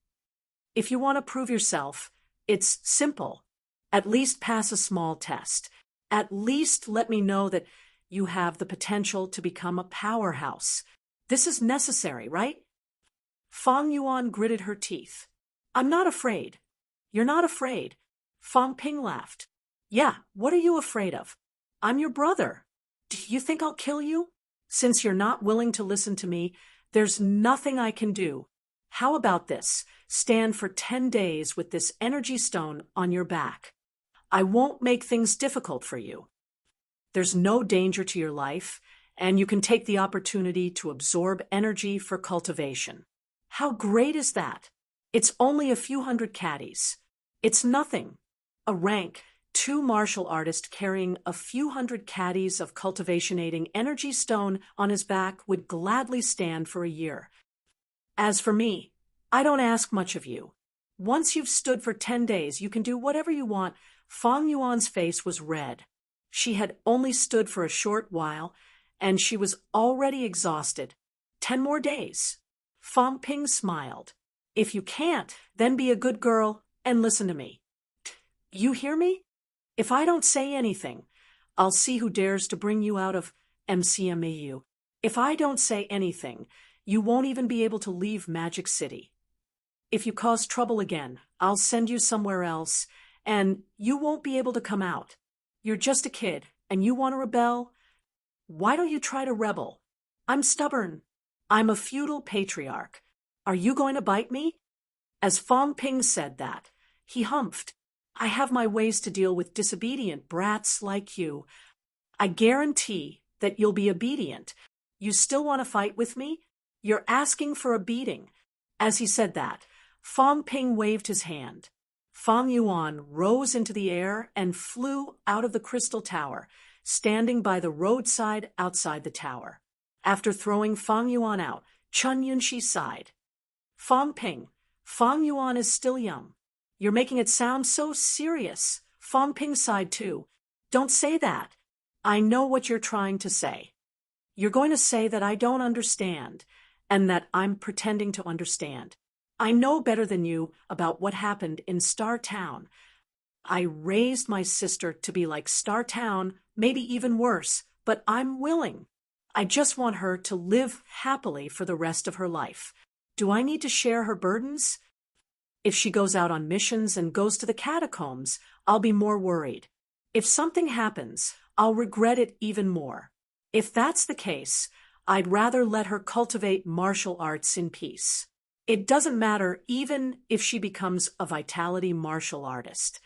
If you want to prove yourself, it's simple. At least pass a small test. At least let me know that you have the potential to become a powerhouse. This is necessary, right?" Fang Yuan gritted her teeth. "I'm not afraid." "You're not afraid?" Fang Ping laughed. "Yeah, what are you afraid of? I'm your brother. Do you think I'll kill you? Since you're not willing to listen to me, there's nothing I can do. How about this? Stand for 10 days with this energy stone on your back. I won't make things difficult for you. There's no danger to your life, and you can take the opportunity to absorb energy for cultivation. How great is that? It's only a few hundred caddies. It's nothing. A rank 2 martial artist carrying a few hundred caddies of cultivationating energy stone on his back would gladly stand for a year. As for me, I don't ask much of you. Once you've stood for 10 days, you can do whatever you want." Fang Yuan's face was red. She had only stood for a short while, and she was already exhausted. 10 more days. Fang Ping smiled. "If you can't, then be a good girl and listen to me. You hear me? If I don't say anything, I'll see who dares to bring you out of MCMAU. If I don't say anything, you won't even be able to leave Magic City. If you cause trouble again, I'll send you somewhere else, and you won't be able to come out. You're just a kid, and you want to rebel? Why don't you try to rebel? I'm stubborn. I'm a feudal patriarch. Are you going to bite me?" As Fang Ping said that, he humphed. "I have my ways to deal with disobedient brats like you. I guarantee that you'll be obedient. You still want to fight with me? You're asking for a beating." As he said that, Fang Ping waved his hand. Fang Yuan rose into the air and flew out of the crystal tower, standing by the roadside outside the tower. After throwing Fang Yuan out, Chun Yunshi sighed. Fang Ping, Fang Yuan is still young. You're making it sound so serious. Fang Ping sighed too. Don't say that. I know what you're trying to say. You're going to say that I don't understand, and that I'm pretending to understand. I know better than you about what happened in Star Town. I raised my sister to be like Star Town, maybe even worse, but I'm willing. I just want her to live happily for the rest of her life. Do I need to share her burdens? If she goes out on missions and goes to the catacombs, I'll be more worried. If something happens, I'll regret it even more. If that's the case, I'd rather let her cultivate martial arts in peace. It doesn't matter even if she becomes a vitality martial artist.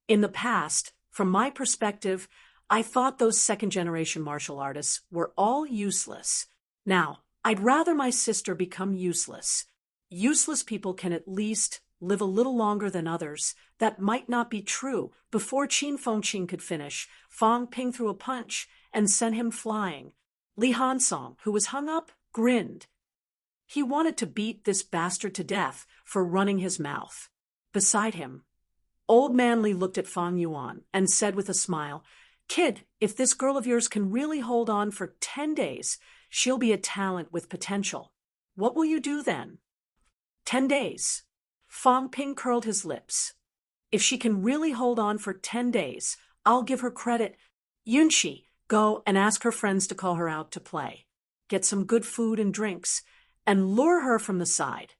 In the past, from my perspective, I thought those second-generation martial artists were all useless. Now, I'd rather my sister become useless. Useless people can at least live a little longer than others. That might not be true. Before Qin Fengqin could finish, Fang Ping threw a punch and sent him flying. Li Hansong, who was hung up, grinned. He wanted to beat this bastard to death for running his mouth. Beside him, Old Man Li looked at Fang Yuan and said with a smile, "Kid, if this girl of yours can really hold on for 10 days, she'll be a talent with potential. What will you do then?" 10 days. Fang Ping curled his lips. If she can really hold on for 10 days, I'll give her credit. Yunshi, go and ask her friends to call her out to play. Get some good food and drinks, and lure her from the side.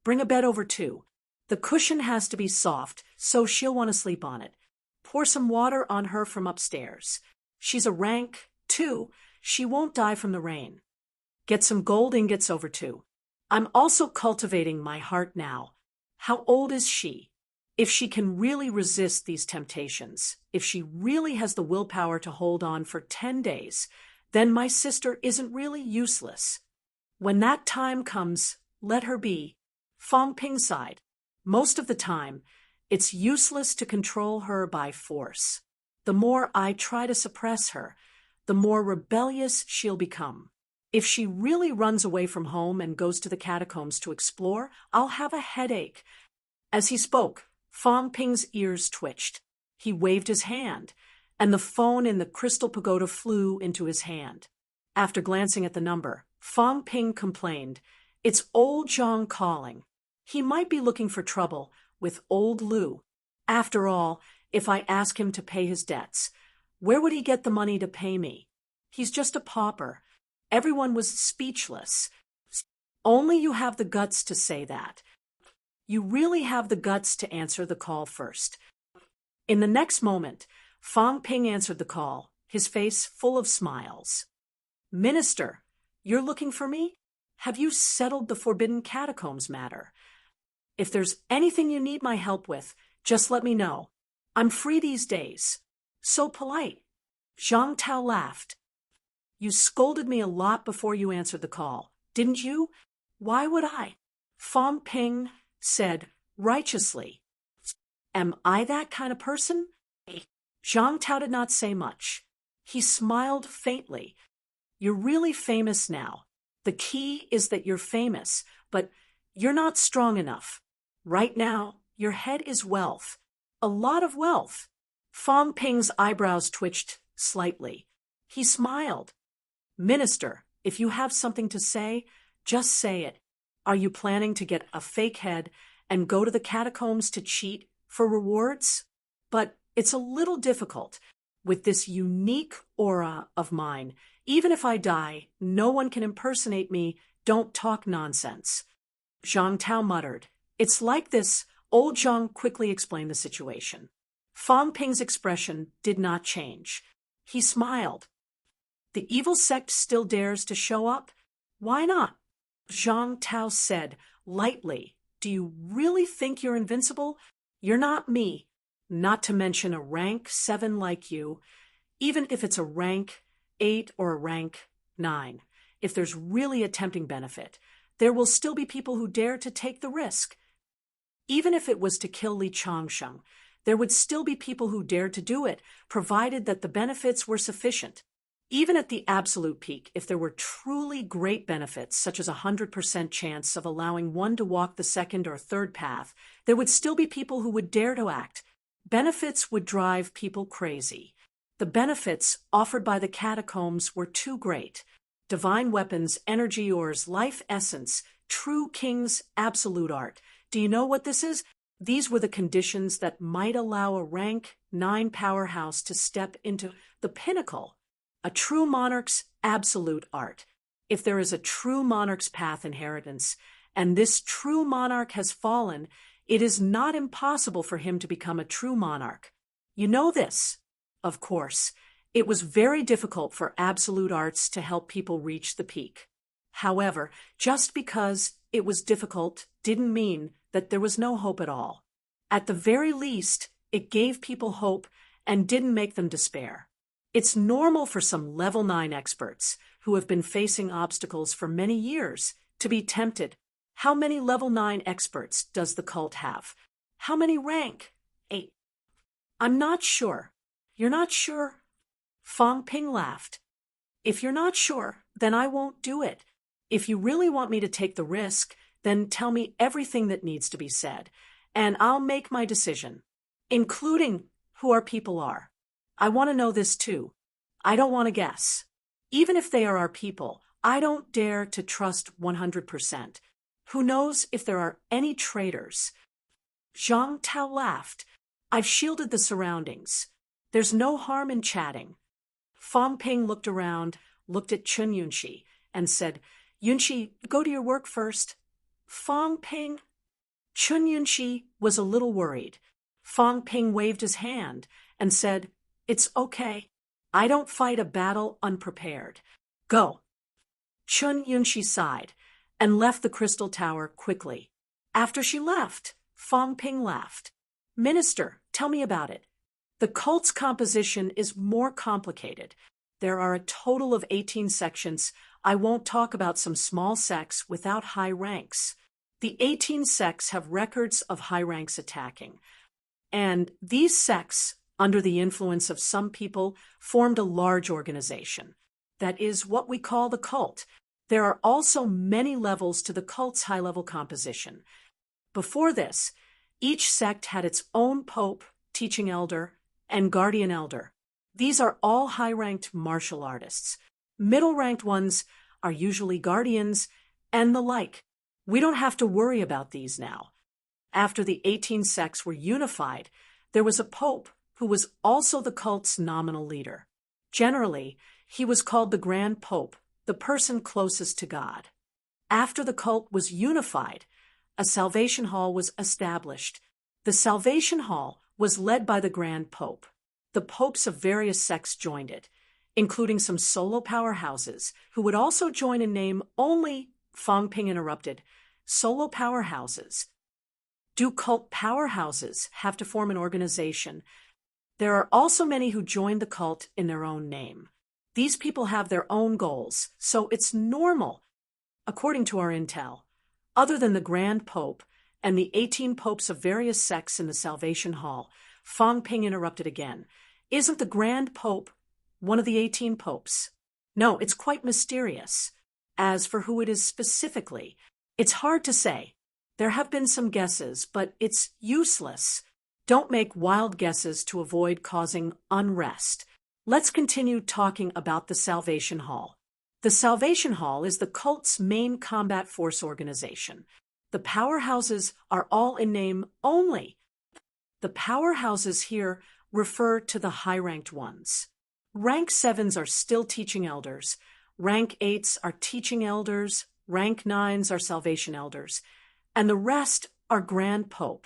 Bring a bed over too. The cushion has to be soft, so she'll want to sleep on it. Pour some water on her from upstairs. She's a rank, too. She won't die from the rain. Get some gold ingots over too. I'm also cultivating my heart now. How old is she? If she can really resist these temptations, if she really has the willpower to hold on for 10 days, then my sister isn't really useless. When that time comes, let her be. Fang Ping sighed. Most of the time, it's useless to control her by force. The more I try to suppress her, the more rebellious she'll become. If she really runs away from home and goes to the catacombs to explore, I'll have a headache. As he spoke, Fang Ping's ears twitched. He waved his hand, and the phone in the crystal pagoda flew into his hand. After glancing at the number, Fang Ping complained, "It's old Zhang calling. He might be looking for trouble with old Lu. After all, if I ask him to pay his debts, where would he get the money to pay me? He's just a pauper." Everyone was speechless. Only you have the guts to say that. You really have the guts to answer the call first. In the next moment, Fang Ping answered the call, his face full of smiles. "Minister, you're looking for me? Have you settled the Forbidden Catacombs matter? If there's anything you need my help with, just let me know. I'm free these days." So polite. Zhang Tao laughed. "You scolded me a lot before you answered the call, didn't you? Why would I?" Fang Ping said righteously. "Am I that kind of person?" Zhang Tao did not say much. He smiled faintly. "You're really famous now. The key is that you're famous, but you're not strong enough. Right now, your head is wealth. A lot of wealth." Fang Ping's eyebrows twitched slightly. He smiled. "Minister, if you have something to say, just say it. Are you planning to get a fake head and go to the catacombs to cheat for rewards? But it's a little difficult. With this unique aura of mine, even if I die, no one can impersonate me. Don't talk nonsense." Zhang Tao muttered. "It's like this." Old Zhang quickly explained the situation. Fang Ping's expression did not change. He smiled. "The evil sect still dares to show up? Why not?" Zhang Tao said lightly, "Do you really think you're invincible? You're not me, not to mention a rank 7 like you. Even if it's a rank 8 or a rank 9, if there's really a tempting benefit, there will still be people who dare to take the risk. Even if it was to kill Li Changsheng, there would still be people who dared to do it, provided that the benefits were sufficient. Even at the absolute peak, if there were truly great benefits, such as a 100% chance of allowing one to walk the second or third path, there would still be people who would dare to act. Benefits would drive people crazy. The benefits offered by the catacombs were too great. Divine weapons, energy ores, life essence, true king's absolute art. Do you know what this is? These were the conditions that might allow a rank 9 powerhouse to step into the pinnacle. A true monarch's absolute art. If there is a true monarch's path inheritance, and this true monarch has fallen, it is not impossible for him to become a true monarch. You know this. Of course, it was very difficult for absolute arts to help people reach the peak. However, just because it was difficult didn't mean that there was no hope at all. At the very least, it gave people hope and didn't make them despair. It's normal for some level 9 experts who have been facing obstacles for many years to be tempted. How many level 9 experts does the cult have? How many rank? 8. I'm not sure. You're not sure? Fang Ping laughed. If you're not sure, then I won't do it. If you really want me to take the risk, then tell me everything that needs to be said, and I'll make my decision, including who our people are. I want to know this too. I don't want to guess. Even if they are our people, I don't dare to trust 100%. Who knows if there are any traitors? Zhang Tao laughed. I've shielded the surroundings. There's no harm in chatting. Fang Ping looked around, looked at Chun Yunxi, and said, Yunxi, go to your work first. Fang Ping? Chun Yunxi was a little worried. Fang Ping waved his hand and said, It's okay. I don't fight a battle unprepared. Go. Chun Yunxi sighed and left the crystal tower quickly. After she left, Fang Ping laughed. Minister, tell me about it. The cult's composition is more complicated. There are a total of 18 sections. I won't talk about some small sects without high ranks. The 18 sects have records of high ranks attacking. And these sects, under the influence of some people, formed a large organization. That is what we call the cult. There are also many levels to the cult's high-level composition. Before this, each sect had its own pope, teaching elder, and guardian elder. These are all high-ranked martial artists. Middle-ranked ones are usually guardians and the like. We don't have to worry about these now. After the 18 sects were unified, there was a pope who was also the cult's nominal leader. Generally, he was called the Grand Pope, the person closest to God. After the cult was unified, a Salvation Hall was established. The Salvation Hall was led by the Grand Pope. The popes of various sects joined it, including some solo powerhouses who would also join in name only. Fang Ping interrupted. Solo powerhouses. Do cult powerhouses have to form an organization? There are also many who joined the cult in their own name. These people have their own goals, so it's normal. According to our intel, other than the Grand Pope and the 18 popes of various sects in the Salvation Hall, Fang Ping interrupted again. Isn't the Grand Pope one of the 18 popes? No, it's quite mysterious. As for who it is specifically, it's hard to say. There have been some guesses, but it's useless. Don't make wild guesses to avoid causing unrest. Let's continue talking about the Salvation Hall. The Salvation Hall is the cult's main combat force organization. The powerhouses are all in name only. The powerhouses here refer to the high-ranked ones. Rank 7s are still teaching elders. Rank 8s are teaching elders. Rank 9s are salvation elders. And the rest are Grand Pope.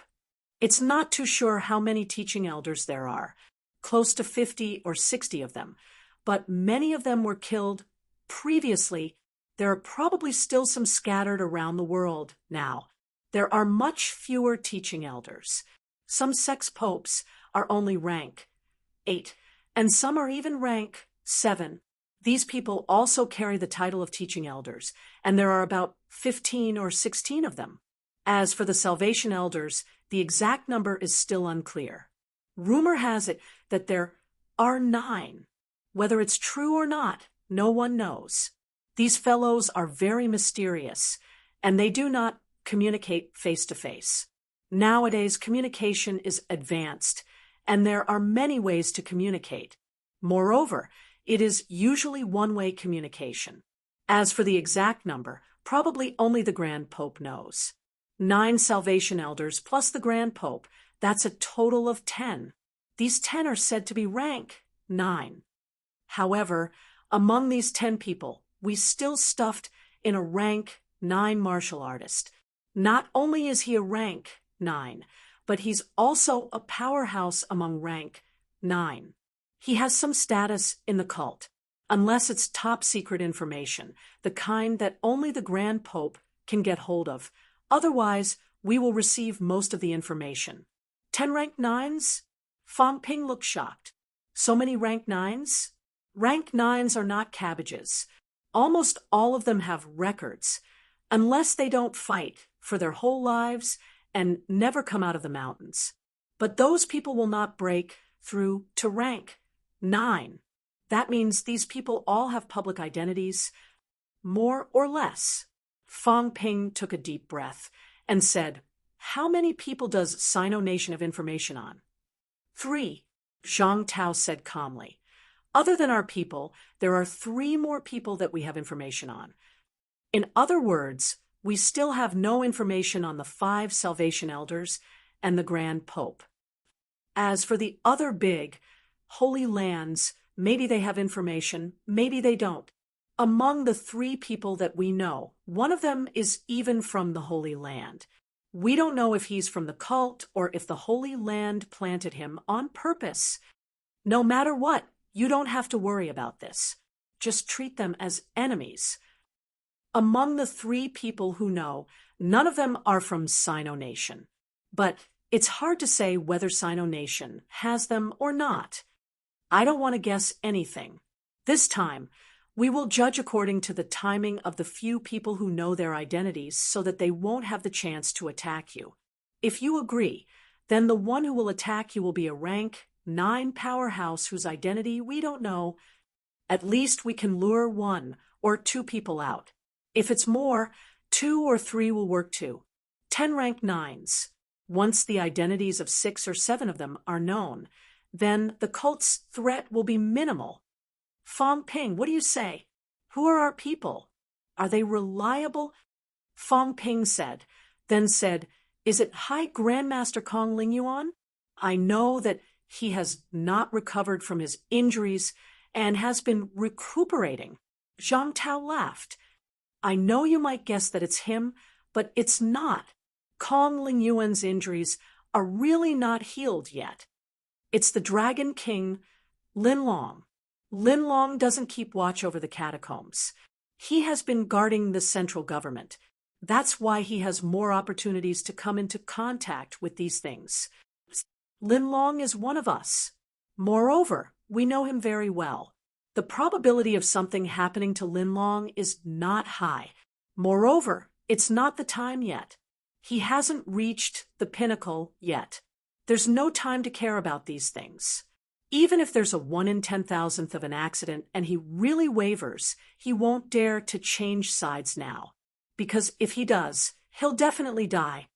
It's not too sure how many teaching elders there are, close to 50 or 60 of them, but many of them were killed previously. There are probably still some scattered around the world now. There are much fewer teaching elders. Some sex popes are only rank 8, and some are even rank 7. These people also carry the title of teaching elders, and there are about 15 or 16 of them. As for the salvation elders, The exact number is still unclear. Rumor has it that there are 9. Whether it's true or not, no one knows. These fellows are very mysterious, and they do not communicate face to face. Nowadays, communication is advanced, and there are many ways to communicate. Moreover, it is usually one-way communication. As for the exact number, probably only the Grand Pope knows. 9 Salvation Elders plus the Grand Pope, that's a total of 10. These 10 are said to be rank 9. However, among these 10 people, we still stuffed in a rank 9 martial artist. Not only is he a rank 9, but he's also a powerhouse among rank 9. He has some status in the cult, unless it's top secret information, the kind that only the Grand Pope can get hold of. Otherwise, we will receive most of the information. 10 rank 9s? Fang Ping looked shocked. So many rank 9s? Rank 9s are not cabbages. Almost all of them have records, unless they don't fight for their whole lives and never come out of the mountains. But those people will not break through to rank 9. That means these people all have public identities, more or less. Fang Ping took a deep breath and said, "How many people does Sino Nation have information on?" 3, Zhang Tao said calmly. Other than our people, there are 3 more people that we have information on. In other words, we still have no information on the 5 Salvation Elders and the Grand Pope. As for the other big Holy Lands, maybe they have information, maybe they don't. Among the 3 people that we know, one of them is even from the Holy Land. We don't know if he's from the cult or if the Holy Land planted him on purpose. No matter what, you don't have to worry about this. Just treat them as enemies. Among the 3 people who know, none of them are from Sino Nation. But it's hard to say whether Sino Nation has them or not. I don't want to guess anything. This time, we will judge according to the timing of the few people who know their identities so that they won't have the chance to attack you. If you agree, then the one who will attack you will be a rank 9 powerhouse whose identity we don't know. At least we can lure 1 or 2 people out. If it's more, 2 or 3 will work too. 10 rank 9s. Once the identities of 6 or 7 of them are known, then the cult's threat will be minimal. Fang Ping, what do you say? Who are our people? Are they reliable? Fang Ping said, "Is it High Grandmaster Kong Lingyuan? I know that he has not recovered from his injuries and has been recuperating." Zhang Tao laughed. "I know you might guess that it's him, but it's not. Kong Lingyuan's injuries are really not healed yet. It's the Dragon King, Linlong. Linlong doesn't keep watch over the catacombs. He has been guarding the central government. That's why he has more opportunities to come into contact with these things. Linlong is one of us. Moreover, we know him very well. The probability of something happening to Linlong is not high. Moreover, it's not the time yet. He hasn't reached the pinnacle yet. There's no time to care about these things. Even if there's a 1 in 10,000th of an accident and he really wavers, he won't dare to change sides now. Because if he does, he'll definitely die.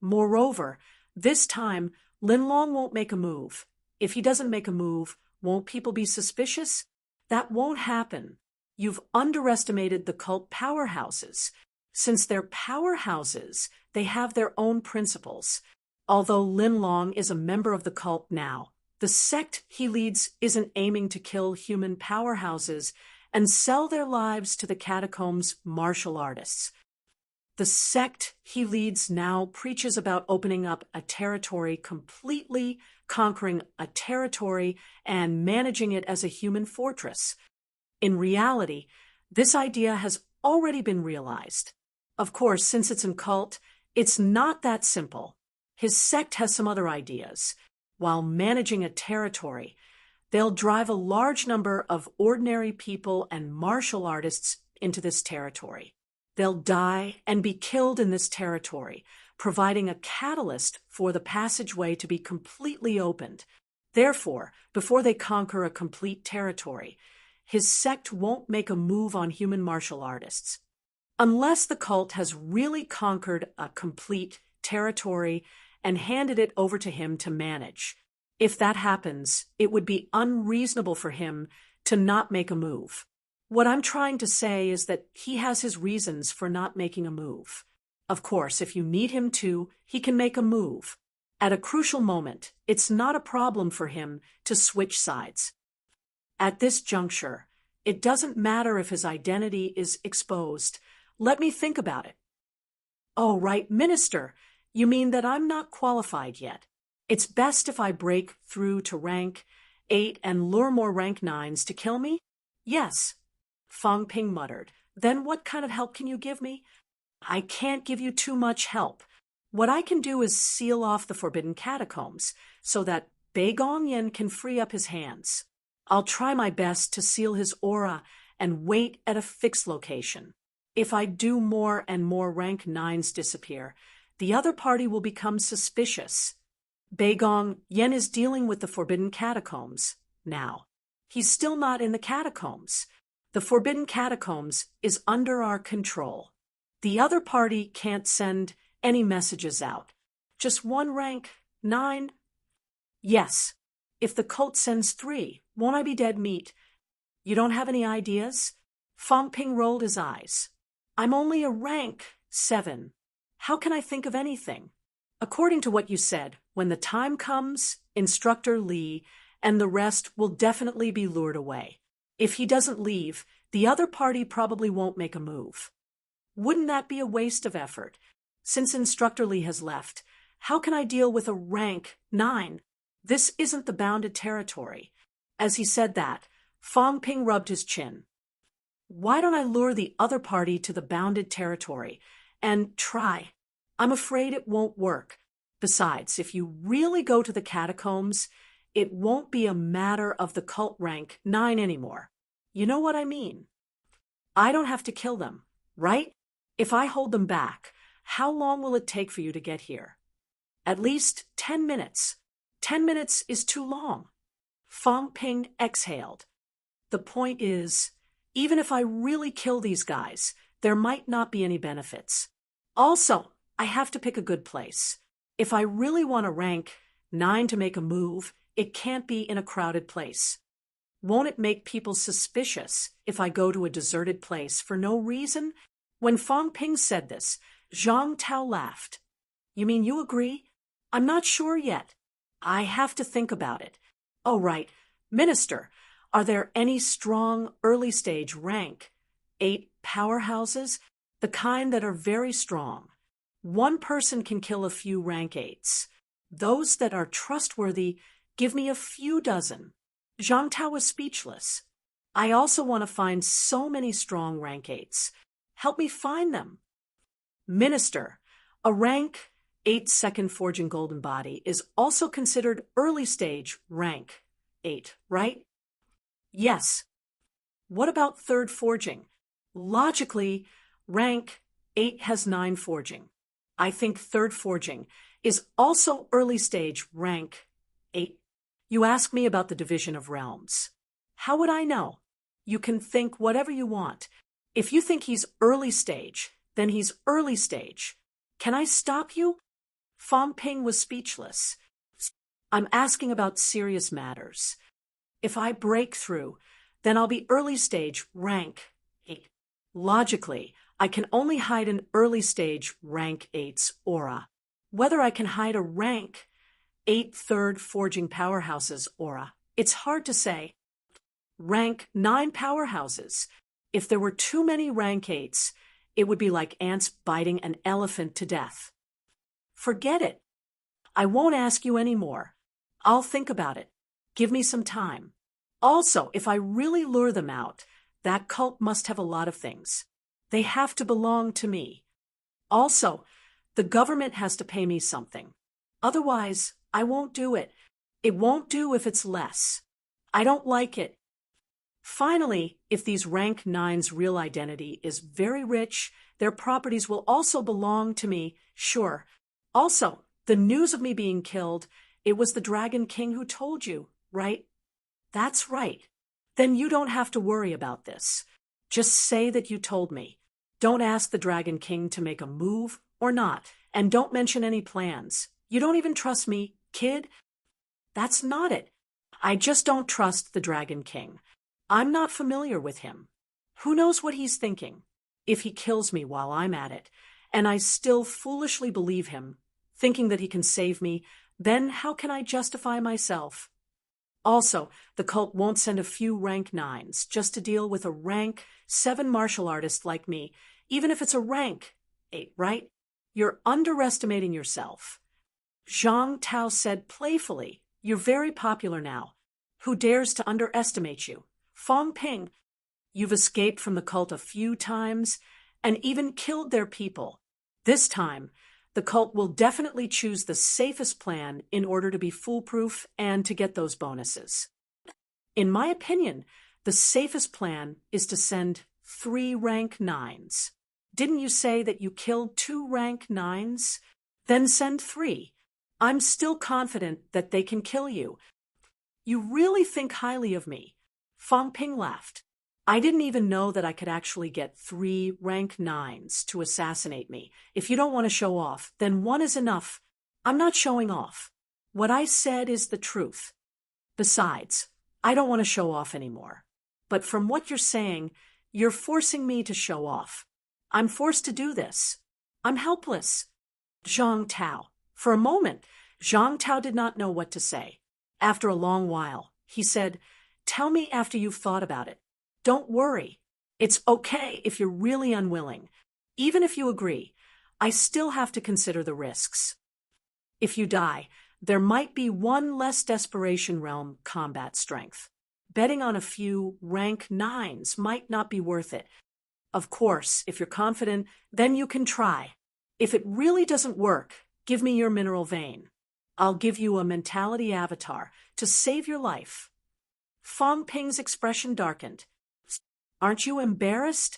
Moreover, this time, Linlong won't make a move. If he doesn't make a move, won't people be suspicious? That won't happen. You've underestimated the cult powerhouses. Since they're powerhouses, they have their own principles. Although Linlong is a member of the cult now, the sect he leads isn't aiming to kill human powerhouses and sell their lives to the catacombs' martial artists. The sect he leads now preaches about opening up a territory completely, conquering a territory, and managing it as a human fortress. In reality, this idea has already been realized. Of course, since it's in cult, it's not that simple. His sect has some other ideas. While managing a territory, they'll drive a large number of ordinary people and martial artists into this territory. They'll die and be killed in this territory, providing a catalyst for the passageway to be completely opened. Therefore, before they conquer a complete territory, his sect won't make a move on human martial artists. Unless the cult has really conquered a complete territory and handed it over to him to manage. If that happens, it would be unreasonable for him to not make a move. What I'm trying to say is that he has his reasons for not making a move. Of course, if you need him to, he can make a move. At a crucial moment, it's not a problem for him to switch sides. At this juncture, it doesn't matter if his identity is exposed. Let me think about it. Oh, right, Minister. You mean that I'm not qualified yet? It's best if I break through to rank 8 and lure more rank 9s to kill me? Yes. Fang Ping muttered. Then what kind of help can you give me? I can't give you too much help. What I can do is seal off the forbidden catacombs so that Bei Gongyan can free up his hands. I'll try my best to seal his aura and wait at a fixed location. If I do more and more rank 9s disappear, the other party will become suspicious. Bei Gongyan is dealing with the forbidden catacombs now. He's still not in the catacombs. The forbidden catacombs is under our control. The other party can't send any messages out. Just one rank 9? Yes. If the cult sends 3, won't I be dead meat? You don't have any ideas? Fang Ping rolled his eyes. I'm only a rank 7. How can I think of anything? According to what you said, when the time comes, Instructor Li and the rest will definitely be lured away. If he doesn't leave, the other party probably won't make a move. Wouldn't that be a waste of effort? Since Instructor Li has left, how can I deal with a rank 9? This isn't the bounded territory. As he said that, Fang Ping rubbed his chin. Why don't I lure the other party to the bounded territory and try? I'm afraid it won't work. Besides, if you really go to the catacombs, it won't be a matter of the cult rank 9 anymore. You know what I mean? I don't have to kill them, right? If I hold them back, how long will it take for you to get here? At least 10 minutes. 10 minutes is too long. Fang Ping exhaled. The point is, even if I really kill these guys, there might not be any benefits. Also, I have to pick a good place. If I really want to rank 9 to make a move, it can't be in a crowded place. Won't it make people suspicious if I go to a deserted place for no reason? When Fang Ping said this, Zhang Tao laughed. You mean you agree? I'm not sure yet. I have to think about it. Oh, right. Minister, are there any strong early-stage rank 8 powerhouses? The kind that are very strong. One person can kill a few rank 8s. Those that are trustworthy, give me a few dozen. Zhang Tao was speechless. I also want to find so many strong rank 8s. Help me find them. Minister, a rank 8 second forging golden body is also considered early stage rank 8, right? Yes. What about third forging? Logically, rank 8 has 9 forging. I think third forging is also early stage rank 8. You ask me about the division of realms. How would I know? You can think whatever you want. If you think he's early stage, then he's early stage. Can I stop you? Fang Ping was speechless. I'm asking about serious matters. If I break through, then I'll be early stage rank 8. Logically, I can only hide an early stage rank 8's aura. Whether I can hide a rank 8 third forging powerhouse's aura, it's hard to say. Rank 9 powerhouses. If there were too many rank 8s, it would be like ants biting an elephant to death. Forget it. I won't ask you any more. I'll think about it. Give me some time. Also, if I really lure them out, that cult must have a lot of things. They have to belong to me. Also, the government has to pay me something. Otherwise, I won't do it. It won't do if it's less. I don't like it. Finally, if these rank 9's real identity is very rich, their properties will also belong to me, sure, Also, the news of me being killed, it was the Dragon King who told you, right? That's right. Then you don't have to worry about this. Just say that you told me. Don't ask the Dragon King to make a move or not, and don't mention any plans. You don't even trust me, kid? That's not it. I just don't trust the Dragon King. I'm not familiar with him. Who knows what he's thinking? If he kills me while I'm at it, and I still foolishly believe him, thinking that he can save me, then how can I justify myself? Also, the cult won't send a few rank 9s just to deal with a rank 7 martial artist like me, even if it's a rank 8, right? You're underestimating yourself. Zhang Tao said playfully, "You're very popular now. Who dares to underestimate you? Fong Ping, you've escaped from the cult a few times and even killed their people. This time, the cult will definitely choose the safest plan in order to be foolproof and to get those bonuses. In my opinion, the safest plan is to send 3 rank 9s. Didn't you say that you killed 2 rank 9s? Then send 3. I'm still confident that they can kill you. You really think highly of me." Fong Ping laughed. "I didn't even know that I could actually get 3 rank 9s to assassinate me. If you don't want to show off, then 1 is enough. I'm not showing off. What I said is the truth. Besides, I don't want to show off anymore. But from what you're saying, you're forcing me to show off. I'm forced to do this. I'm helpless." Zhang Tao. For a moment, Zhang Tao did not know what to say. After a long while, he said, "Tell me after you've thought about it. Don't worry. It's okay if you're really unwilling. Even if you agree, I still have to consider the risks. If you die, there might be 1 less Desperation Realm combat strength. Betting on a few rank 9s might not be worth it. Of course, if you're confident, then you can try. If it really doesn't work, give me your mineral vein. I'll give you a mentality avatar to save your life." Fong Ping's expression darkened. "Aren't you embarrassed?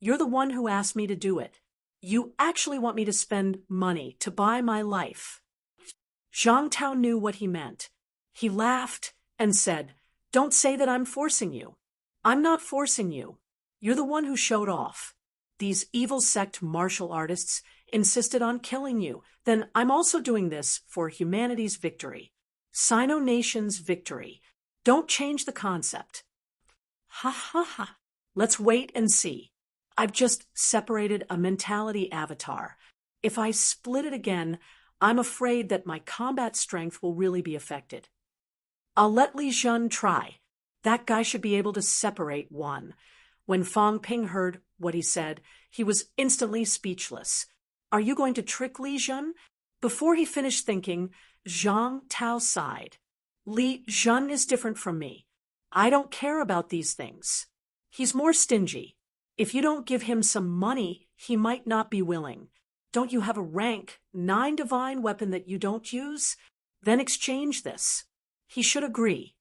You're the one who asked me to do it. You actually want me to spend money to buy my life." Zhang Tao knew what he meant. He laughed and said, "Don't say that I'm forcing you. I'm not forcing you. You're the one who showed off. These evil sect martial artists insisted on killing you. Then I'm also doing this for humanity's victory. Sino Nation's victory. Don't change the concept." Ha ha ha. Let's wait and see. I've just separated a mentality avatar. If I split it again, I'm afraid that my combat strength will really be affected. I'll let Li Jun try. That guy should be able to separate 1. When Fong Ping heard what he said, he was instantly speechless. "Are you going to trick Li Jun?" Before he finished thinking, Zhang Tao sighed. "Li Jun is different from me. I don't care about these things. He's more stingy. If you don't give him some money, he might not be willing. Don't you have a rank 9 divine weapon that you don't use? Then exchange this. He should agree."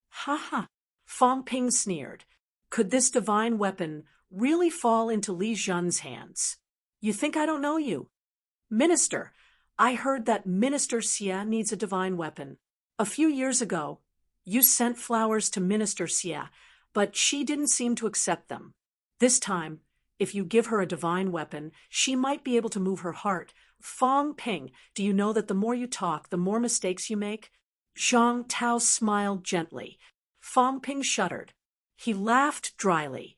Ha ha. Fong Ping sneered. Could this divine weapon really fall into Li Jun's hands? "You think I don't know you? Minister, I heard that Minister Xie needs a divine weapon. A few years ago, you sent flowers to Minister Xie, but she didn't seem to accept them. This time, if you give her a divine weapon, she might be able to move her heart. Fong Ping, do you know that the more you talk, the more mistakes you make?" Zhang Tao smiled gently. Fong Ping shuddered. He laughed dryly.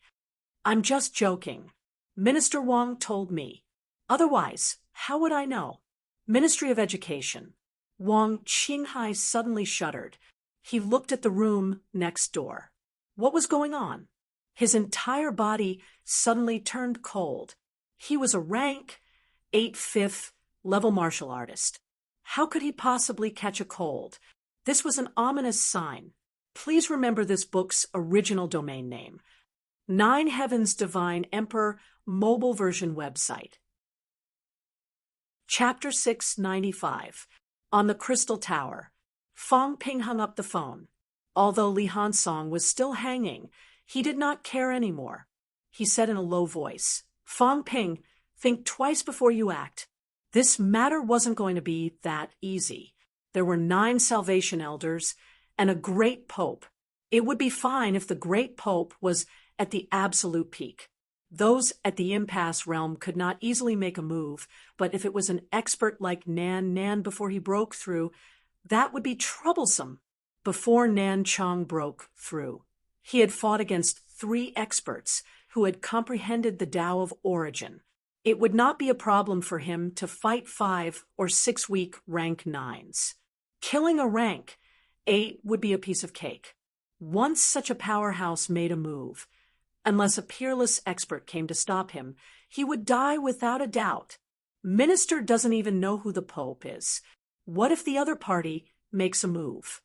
"I'm just joking. Minister Wang told me. Otherwise, how would I know? Ministry of Education." Wang Qinghai suddenly shuddered. He looked at the room next door. What was going on? His entire body suddenly turned cold. He was a rank 8 5th level martial artist. How could he possibly catch a cold? This was an ominous sign. Please remember this book's original domain name. 9 Heavens Divine Emperor mobile version website. Chapter 695. On the Crystal Tower. Fong Ping hung up the phone. Although Li Hansong was still hanging, he did not care anymore. He said in a low voice, "Fong Ping, think twice before you act. This matter wasn't going to be that easy. There were 9 Salvation Elders and a great pope. It would be fine if the great pope was at the absolute peak. Those at the impasse realm could not easily make a move, but if it was an expert like Nan before he broke through, that would be troublesome. Before Nan Chong broke through, he had fought against 3 experts who had comprehended the Tao of origin. It would not be a problem for him to fight 5 or 6 weak rank 9s. Killing a rank 8 would be a piece of cake. Once such a powerhouse made a move, unless a peerless expert came to stop him, he would die without a doubt. Minister doesn't even know who the Pope is. What if the other party makes a move?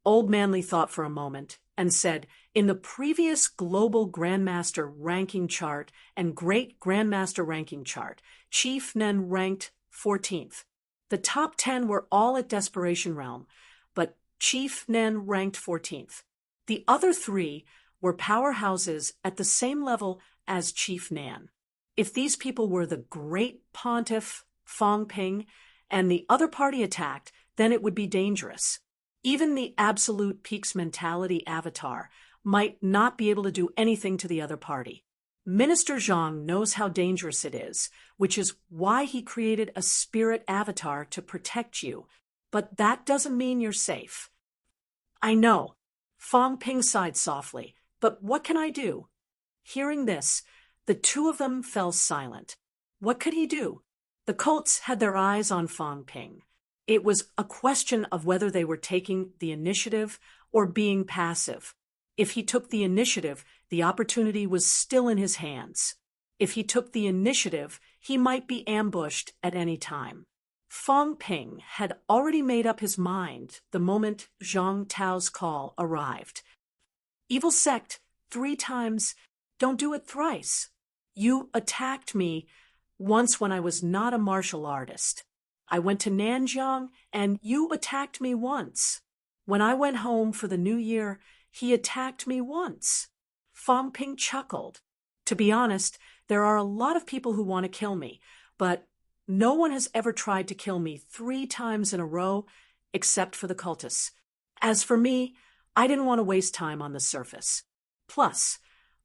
Old Manly thought for a moment and said, in the previous global Grandmaster ranking chart and Great Grandmaster ranking chart, Chief Nen ranked 14th. The top 10 were all at Desperation Realm, but Chief Nen ranked 14th. The other 3 were powerhouses at the same level as Chief Nan. If these people were the Great Pontiff, Fong Ping, and the other party attacked, then it would be dangerous. Even the absolute peaks mentality avatar might not be able to do anything to the other party. Minister Zhang knows how dangerous it is, which is why he created a spirit avatar to protect you. But that doesn't mean you're safe. I know. Fong Ping sighed softly, but what can I do? Hearing this, the 2 of them fell silent. What could he do? The cults had their eyes on Fong Ping. It was a question of whether they were taking the initiative or being passive. If he took the initiative, the opportunity was still in his hands. If he took the initiative, he might be ambushed at any time. Fong Ping had already made up his mind the moment Zhang Tao's call arrived. Evil sect, 3 times, don't do it thrice. You attacked me once when I was not a martial artist. I went to Nanjiang, and you attacked me once. When I went home for the new year, he attacked me once. Fong Ping chuckled. To be honest, there are a lot of people who want to kill me, but no one has ever tried to kill me 3 times in a row, except for the cultists. As for me, I didn't want to waste time on the surface. Plus,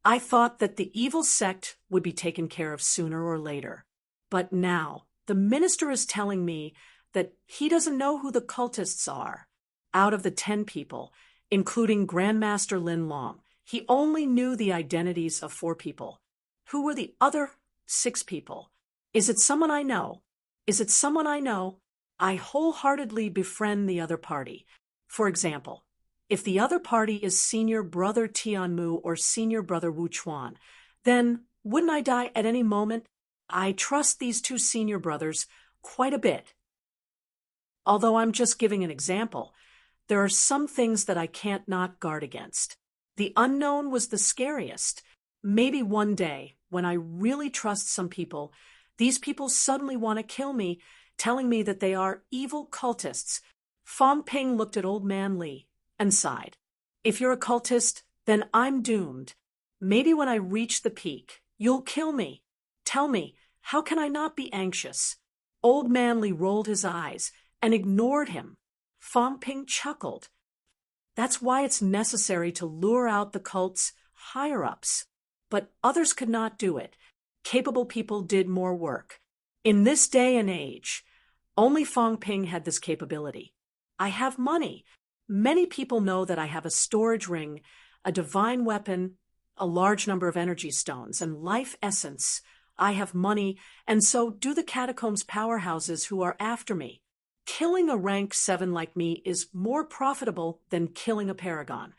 I thought that the evil sect would be taken care of sooner or later. But now, the minister is telling me that he doesn't know who the cultists are. Out of the 10 people, including Grandmaster Lin Long, he only knew the identities of 4 people. Who were the other 6 people? Is it someone I know? Is it someone I know? I wholeheartedly befriend the other party. For example, if the other party is Senior Brother Tianmu or Senior Brother Wu Chuan, then wouldn't I die at any moment? I trust these 2 senior brothers quite a bit. Although I'm just giving an example, there are some things that I can't not guard against. The unknown was the scariest. Maybe one day, when I really trust some people, these people suddenly want to kill me, telling me that they are evil cultists. Fong Ping looked at Old Man Li and sighed. If you're a cultist, then I'm doomed. Maybe when I reach the peak, you'll kill me. Tell me, how can I not be anxious? Old Man Li rolled his eyes and ignored him. Fong Ping chuckled. That's why it's necessary to lure out the cult's higher-ups. But others could not do it. Capable people did more work. In this day and age, only Fong Ping had this capability. I have money. Many people know that I have a storage ring, a divine weapon, a large number of energy stones, and life essence. I have money, and so do the catacombs powerhouses who are after me. Killing a rank 7 like me is more profitable than killing a paragon.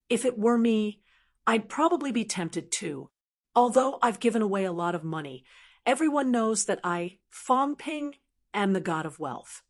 If it were me, I'd probably be tempted too. Although I've given away a lot of money, everyone knows that I, Fong Ping, am the god of wealth.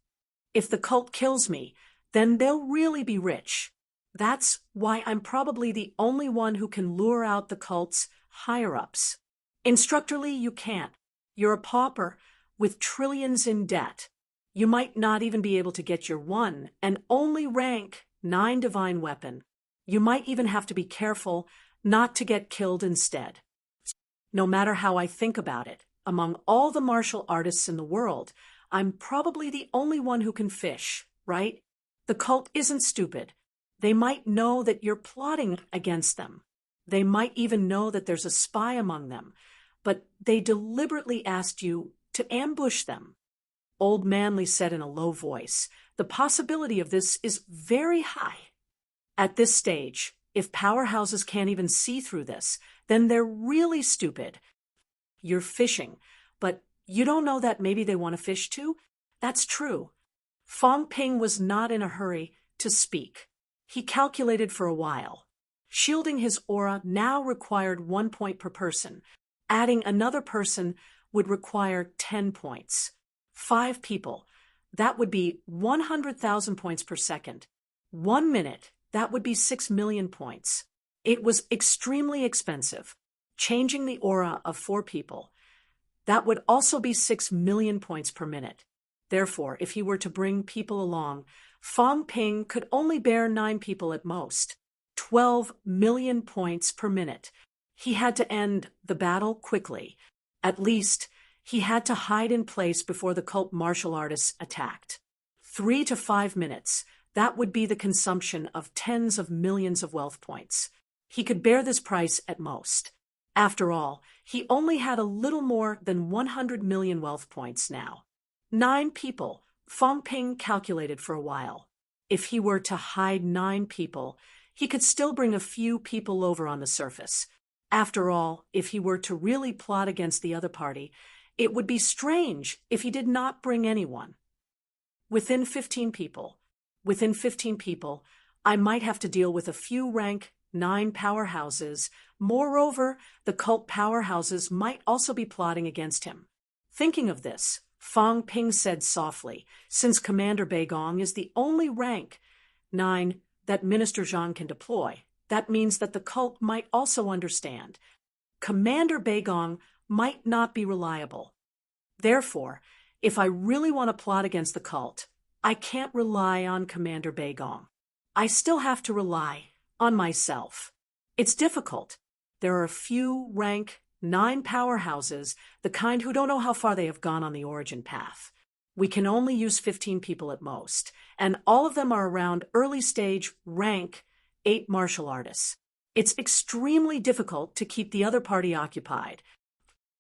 If the cult kills me, then they'll really be rich. That's why I'm probably the only one who can lure out the cult's higher-ups. Instructor Lee, you can't. You're a pauper with trillions in debt. You might not even be able to get your 1 and only rank 9 divine weapon. You might even have to be careful not to get killed instead. No matter how I think about it, among all the martial artists in the world, I'm probably the only one who can fish, right? The cult isn't stupid. They might know that you're plotting against them. They might even know that there's a spy among them, but they deliberately asked you to ambush them. Old Manley said in a low voice, "The possibility of this is very high. At this stage, if powerhouses can't even see through this, then they're really stupid. You're fishing, but you don't know that maybe they want to fish too? That's true." Fong Ping was not in a hurry to speak. He calculated for a while. Shielding his aura now required 1 point per person. Adding another person would require 10 points. 5 people. That would be 100,000 points per second. 1 minute. That would be 6 million points. It was extremely expensive. Changing the aura of 4 people. That would also be 6 million points per minute. Therefore, if he were to bring people along, Fong Ping could only bear 9 people at most. 12 million points per minute. He had to end the battle quickly. At least, he had to hide in place before the cult martial artists attacked. 3 to 5 minutes. That would be the consumption of tens of millions of wealth points. He could bear this price at most. After all, he only had a little more than 100 million wealth points now. 9 people. Fong Ping calculated for a while. If he were to hide 9 people, he could still bring a few people over on the surface. After all, if he were to really plot against the other party, it would be strange if he did not bring anyone. Within 15 people, I might have to deal with a few rank 9 powerhouses. Moreover, the cult powerhouses might also be plotting against him. Thinking of this, Fong Ping said softly, "Since Commander Beigong is the only rank 9 that Minister Zhang can deploy, that means that the cult might also understand. Commander Beigong might not be reliable. Therefore, if I really want to plot against the cult, I can't rely on Commander Beigong. I still have to rely on myself. It's difficult. There are a few rank 9 powerhouses, the kind who don't know how far they have gone on the origin path. We can only use 15 people at most, and all of them are around early stage rank 8 martial artists. It's extremely difficult to keep the other party occupied.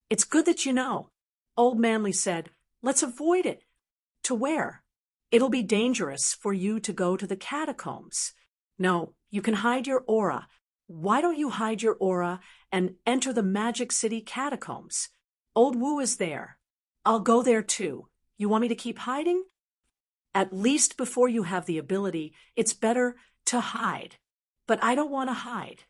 It's good that you know." Old Manley said, "Let's avoid it." "To where?" "It'll be dangerous for you to go to the catacombs." "No, you can hide your aura. Why don't you hide your aura and enter the Magic City catacombs? Old Wu is there. I'll go there too. You want me to keep hiding?" "At least before you have the ability, it's better to hide." "But I don't want to hide."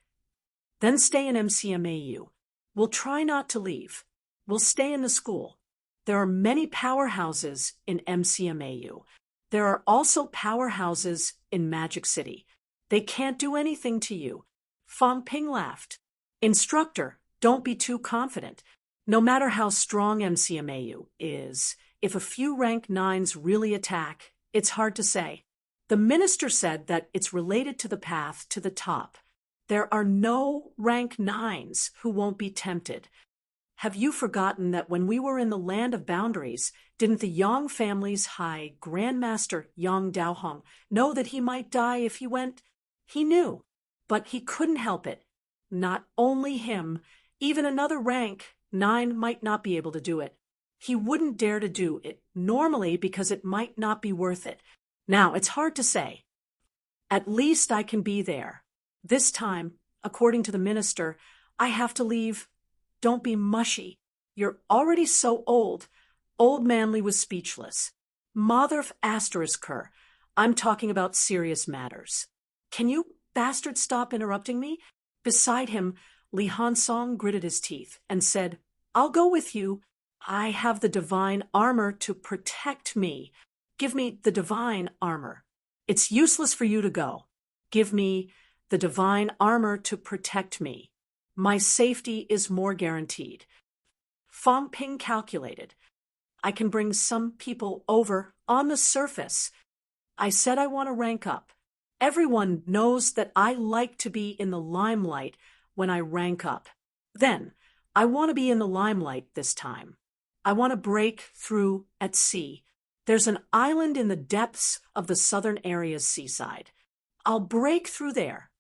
"Then stay in MCMAU. We'll try not to leave. We'll stay in the school. There are many powerhouses in MCMAU. There are also powerhouses in Magic City. They can't do anything to you." Fong Ping laughed. "Instructor, don't be too confident. No matter how strong MCMAU is, if a few rank 9s really attack, it's hard to say. The minister said that it's related to the path to the top. There are no rank 9s who won't be tempted. Have you forgotten that when we were in the land of boundaries, didn't the Yang family's High Grandmaster Yang Daohong know that he might die if he went? He knew, but he couldn't help it. Not only him, even another rank 9 might not be able to do it. He wouldn't dare to do it normally because it might not be worth it. Now, it's hard to say. At least I can be there. This time, according to the minister, I have to leave. Don't be mushy. You're already so old." Old Manley was speechless. "Mother asterisk her. I'm talking about serious matters. Can you bastard stop interrupting me?" Beside him, Li Hansong gritted his teeth and said, "I'll go with you. I have the divine armor to protect me. Give me the divine armor." "It's useless for you to go. Give me the divine armor to protect me. My safety is more guaranteed." Fong Ping calculated. "I can bring some people over on the surface. I said I want to rank up. Everyone knows that I like to be in the limelight when I rank up. Then, I want to be in the limelight this time. I want to break through at sea. There's an island in the depths of the southern area's seaside. I'll break through there.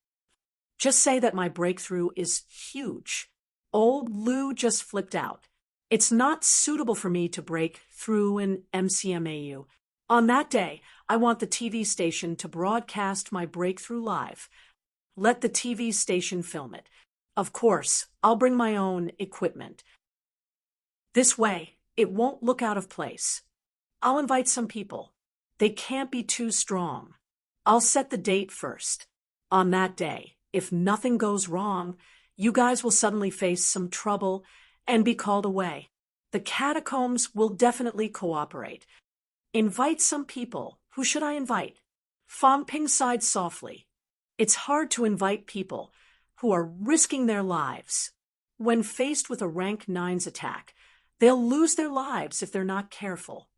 Just say that my breakthrough is huge. Old Lou just flipped out. It's not suitable for me to break through in MCMAU. On that day, I want the TV station to broadcast my breakthrough live. Let the TV station film it. Of course, I'll bring my own equipment. This way, it won't look out of place. I'll invite some people. They can't be too strong. I'll set the date first. On that day, if nothing goes wrong, you guys will suddenly face some trouble and be called away. The catacombs will definitely cooperate. Invite some people. Who should I invite? Fong Ping sighed softly. It's hard to invite people who are risking their lives. When faced with a rank 9's attack, they'll lose their lives if they're not careful.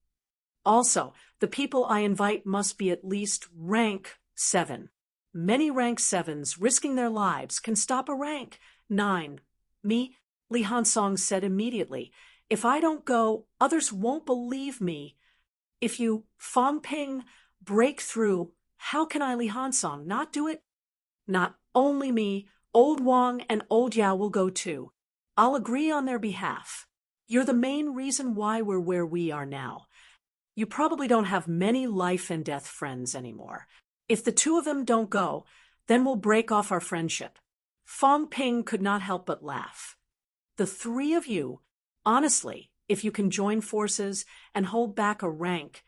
Also, the people I invite must be at least rank 7. Many rank 7s risking their lives can stop a rank 9. Me, Li Hansong said immediately. If I don't go, others won't believe me. If you, Fong Ping, break through, how can I, Li Hansong, not do it? Not only me, Old Wang and Old Yao will go too. I'll agree on their behalf. You're the main reason why we're where we are now. You probably don't have many life and death friends anymore. If the two of them don't go, then we'll break off our friendship. Fong Ping could not help but laugh. The three of you, honestly, if you can join forces and hold back a rank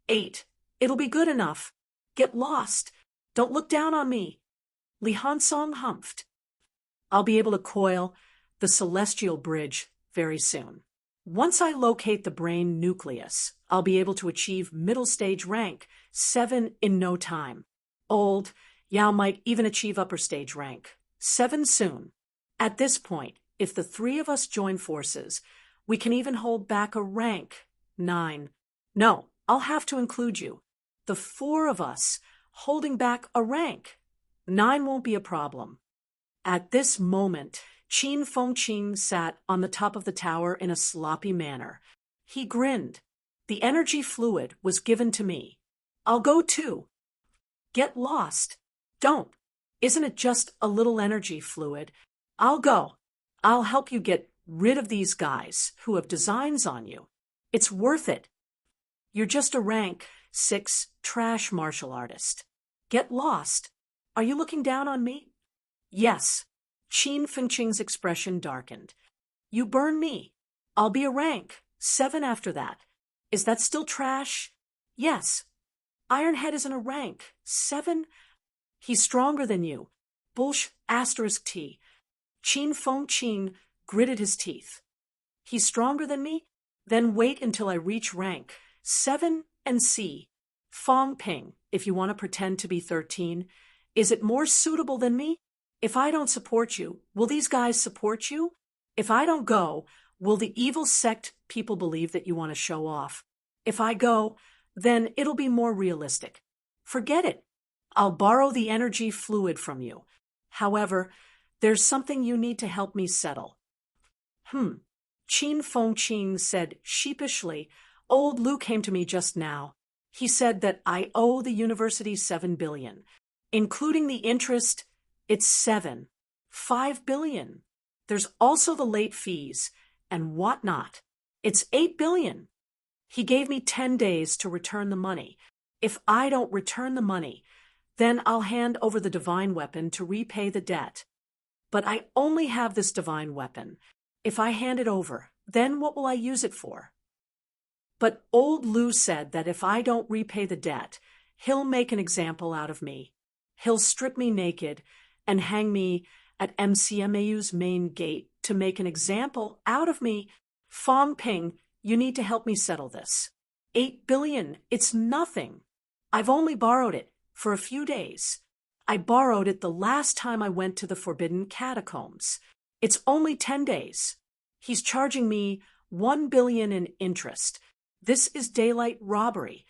8, it'll be good enough. Get lost. Don't look down on me. Li Hansong humphed. I'll be able to coil the celestial bridge very soon. Once I locate the brain nucleus, I'll be able to achieve middle stage rank 7 in no time. Old Yao might even achieve upper stage rank 7 soon. At this point, if the three of us join forces, we can even hold back a rank 9. No, I'll have to include you. The 4 of us holding back a rank 9 won't be a problem. At this moment, Qin Fengqing sat on the top of the tower in a sloppy manner. He grinned. The energy fluid was given to me. I'll go too. Get lost. Don't. Isn't it just a little energy fluid? I'll go. I'll help you get rid of these guys who have designs on you. It's worth it. You're just a rank 6 trash martial artist. Get lost. Are you looking down on me? Yes. Qin Fengqing's expression darkened. You burn me. I'll be a rank 7 after that. Is that still trash? Yes. Ironhead isn't a rank 7. He's stronger than you. Bullsh *T. Qin Fengqing gritted his teeth. He's stronger than me? Then wait until I reach rank 7 and see. Fong Ping, if you want to pretend to be 13, is it more suitable than me? If I don't support you, will these guys support you? If I don't go, will the evil sect people believe that you want to show off? If I go, then it'll be more realistic. Forget it. I'll borrow the energy fluid from you. However, there's something you need to help me settle. Qin Fengqing said sheepishly. Old Lu came to me just now. He said that I owe the university 7 billion. Including the interest, it's 5 billion. There's also the late fees and whatnot. It's 8 billion. He gave me 10 days to return the money. If I don't return the money, then I'll hand over the divine weapon to repay the debt. But I only have this divine weapon. If I hand it over, then what will I use it for? But old Lu said that if I don't repay the debt, he'll make an example out of me. He'll strip me naked and hang me at MCMAU's main gate to make an example out of me. Fong Ping, you need to help me settle this. 8 billion, it's nothing. I've only borrowed it for a few days. I borrowed it the last time I went to the Forbidden Catacombs. It's only 10 days. He's charging me 1 billion in interest. This is daylight robbery.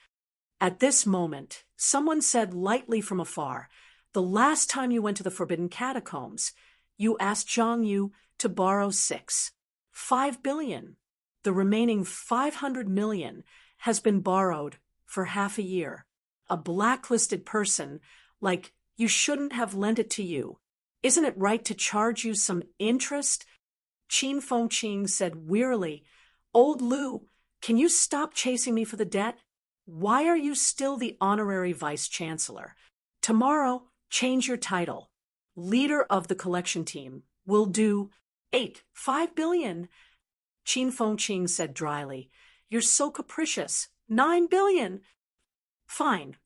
At this moment, someone said lightly from afar, the last time you went to the Forbidden Catacombs, you asked Zhang Yu to borrow 5 billion. The remaining 500 million has been borrowed for half a year. A blacklisted person, like, you shouldn't have lent it to you. Isn't it right to charge you some interest? Qin Fengqing said wearily, Old Lu, can you stop chasing me for the debt? Why are you still the honorary vice-chancellor? Tomorrow, change your title. Leader of the collection team will do 5 billion. Qin Fengqing said dryly, You're so capricious. 9 billion. Fine.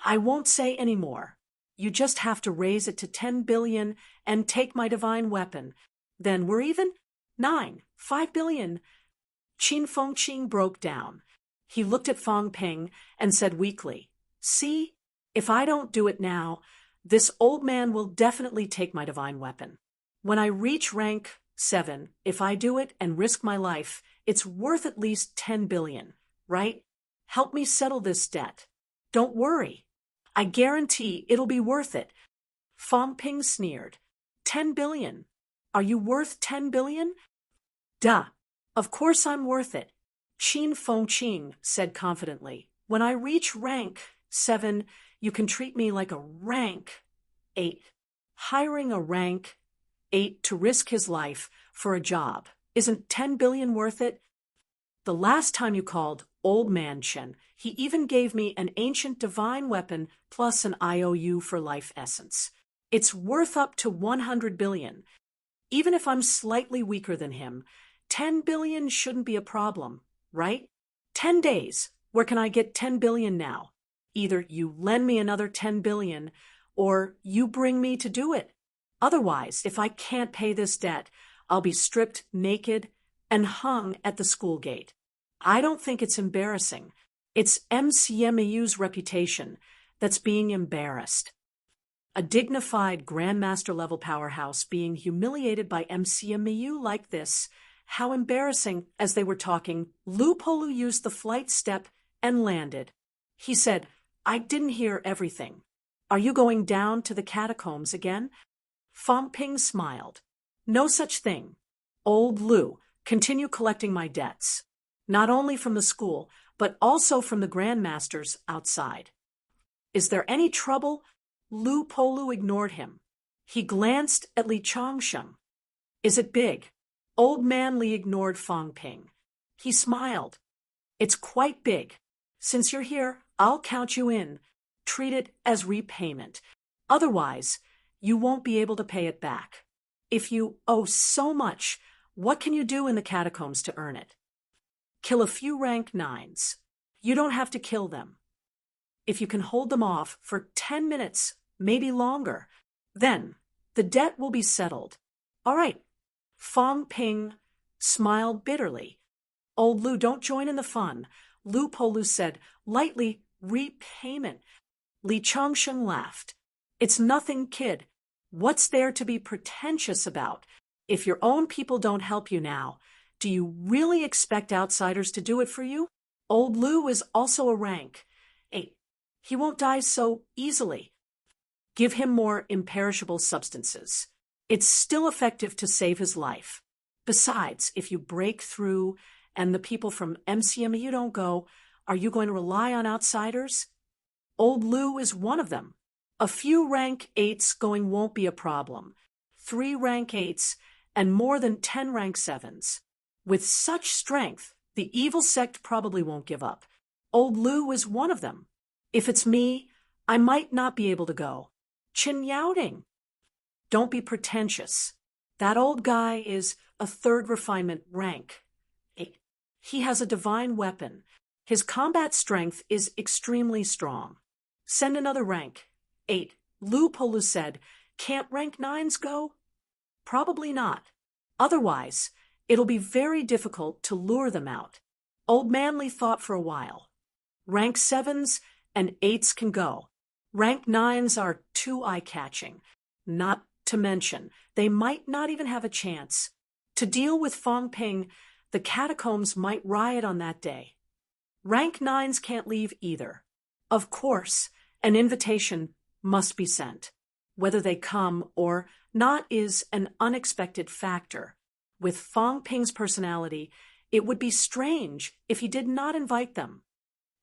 I won't say any more. You just have to raise it to 10 billion and take my divine weapon. Then we're even? 5 billion. Qin Fengqing broke down. He looked at Fang Ping and said weakly, See, if I don't do it now, this old man will definitely take my divine weapon. When I reach rank 7, if I do it and risk my life, it's worth at least 10 billion, right? Help me settle this debt. Don't worry. I guarantee it'll be worth it. Fang Ping sneered. 10 billion. Are you worth 10 billion? Duh. Of course I'm worth it. Qin Fengqing said confidently. When I reach rank 7, you can treat me like a rank 8. Hiring a rank 8 to risk his life for a job. Isn't 10 billion worth it? The last time you called Old Man Chen, he even gave me an ancient divine weapon plus an IOU for life essence. It's worth up to 100 billion. Even if I'm slightly weaker than him, 10 billion shouldn't be a problem, right? 10 days. Where can I get 10 billion now? Either you lend me another 10 billion or you bring me to do it. Otherwise, if I can't pay this debt, I'll be stripped naked and hung at the school gate. I don't think it's embarrassing. It's MCMEU's reputation that's being embarrassed. A dignified Grandmaster-level powerhouse being humiliated by MCMEU like this. How embarrassing. As they were talking, Lu Polu used the flight step and landed. He said, I didn't hear everything. Are you going down to the catacombs again? Fang Ping smiled. No such thing. Old Lu, continue collecting my debts. Not only from the school, but also from the grandmasters outside. Is there any trouble? Lu Polu ignored him. He glanced at Li Changsheng. Is it big? Old Man Li ignored Fang Ping. He smiled. It's quite big. Since you're here, I'll count you in. Treat it as repayment. Otherwise, you won't be able to pay it back. If you owe so much, what can you do in the catacombs to earn it? Kill a few rank 9s. You don't have to kill them. If you can hold them off for 10 minutes, maybe longer, then the debt will be settled. All right. Fang Ping smiled bitterly. Old Lu, don't join in the fun. Lu Polu said, lightly, repayment. Li Changsheng laughed. It's nothing, kid. What's there to be pretentious about? If your own people don't help you now, do you really expect outsiders to do it for you? Old Lu is also a rank 8. He won't die so easily. Give him more imperishable substances. It's still effective to save his life. Besides, if you break through and the people from MCMU don't go, are you going to rely on outsiders? Old Lu is one of them. A few rank 8s going won't be a problem. 3 rank 8s and more than 10 rank 7s. With such strength, the evil sect probably won't give up. Old Lu is one of them. If it's me, I might not be able to go. Qin Yaoding. Don't be pretentious. That old guy is a 3rd refinement rank 8. He has a divine weapon. His combat strength is extremely strong. Send another rank 8. Lu Polu said, can't rank 9s go? Probably not. Otherwise, it'll be very difficult to lure them out. Old Manly thought for a while. Rank 7s and 8s can go. Rank 9s are too eye-catching. Not to mention, they might not even have a chance. To deal with Fang Ping, the catacombs might riot on that day. Rank 9s can't leave either. Of course, an invitation must be sent. Whether they come or not is an unexpected factor. With Fang Ping's personality, it would be strange if he did not invite them.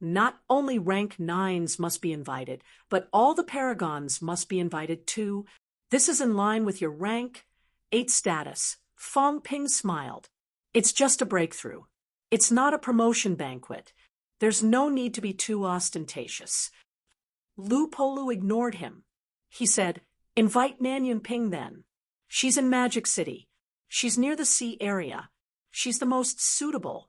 Not only rank 9s must be invited, but all the paragons must be invited too. This is in line with your rank 8 status. Fang Ping smiled. It's just a breakthrough. It's not a promotion banquet. There's no need to be too ostentatious. Lu Polu ignored him. He said, invite Nan Yunping then. She's in Magic City. She's near the sea area. She's the most suitable.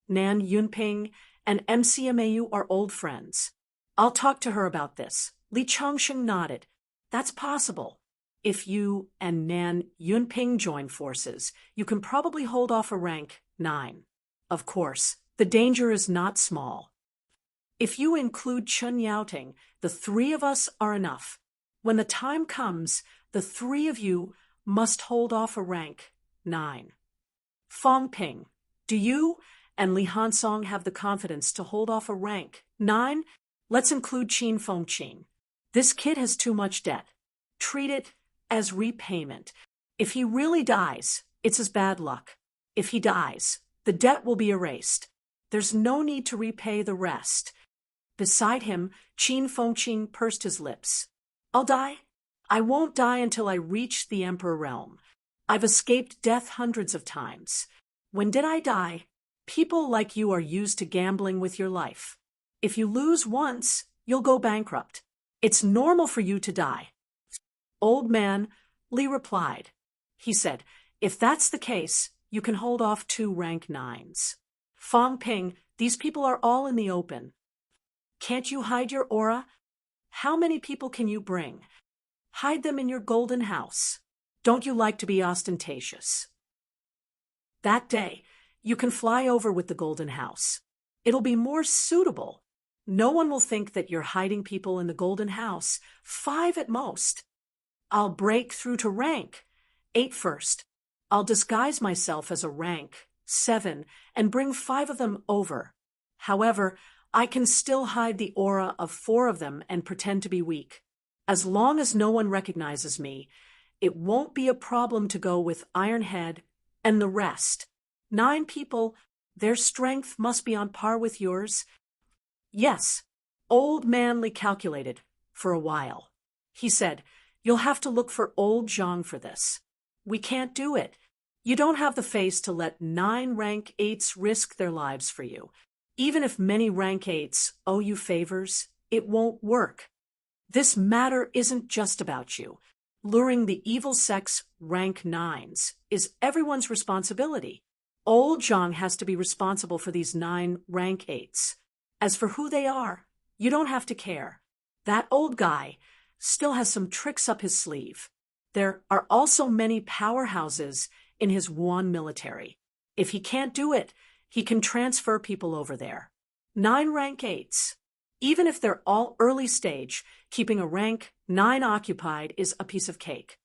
Nan Yunping and MCMAU are old friends. I'll talk to her about this. Li Chongsheng nodded. That's possible. If you and Nan Yunping join forces, you can probably hold off a rank 9. Of course, the danger is not small. If you include Chun Yaoting, the 3 of us are enough. When the time comes, the 3 of you must hold off a rank 9. Fang Ping, do you and Li Hansong have the confidence to hold off a rank 9? Let's include Qin Fengqin. This kid has too much debt. Treat it as repayment. If he really dies, it's his bad luck. If he dies, the debt will be erased. There's no need to repay the rest. Beside him, Qin Fengqin pursed his lips. I'll die. I won't die until I reach the Emperor realm. I've escaped death hundreds of times. When did I die? People like you are used to gambling with your life. If you lose once, you'll go bankrupt. It's normal for you to die. Old man, Li replied. He said, if that's the case, you can hold off 2 rank 9s. Fang Ping, these people are all in the open. Can't you hide your aura? How many people can you bring? Hide them in your golden house. Don't you like to be ostentatious? That day, you can fly over with the golden house. It'll be more suitable. No one will think that you're hiding people in the golden house. 5 at most. I'll break through to rank 8 first. I'll disguise myself as a rank 7 and bring 5 of them over. However, I can still hide the aura of 4 of them and pretend to be weak. As long as no one recognizes me, it won't be a problem to go with Ironhead and the rest. 9 people, their strength must be on par with yours. Yes, Old Manly calculated for a while. He said, you'll have to look for Old Zhang for this. We can't do it. You don't have the face to let 9 rank 8s risk their lives for you. Even if many rank 8s owe you favors, it won't work. This matter isn't just about you. Luring the evil sex rank 9s is everyone's responsibility. Old Zhang has to be responsible for these 9 rank 8s. As for who they are, you don't have to care. That old guy still has some tricks up his sleeve. There are also many powerhouses in his Wuan military. If he can't do it, he can transfer people over there. 9 rank 8s. Even if they're all early stage, keeping a rank 9 occupied is a piece of cake.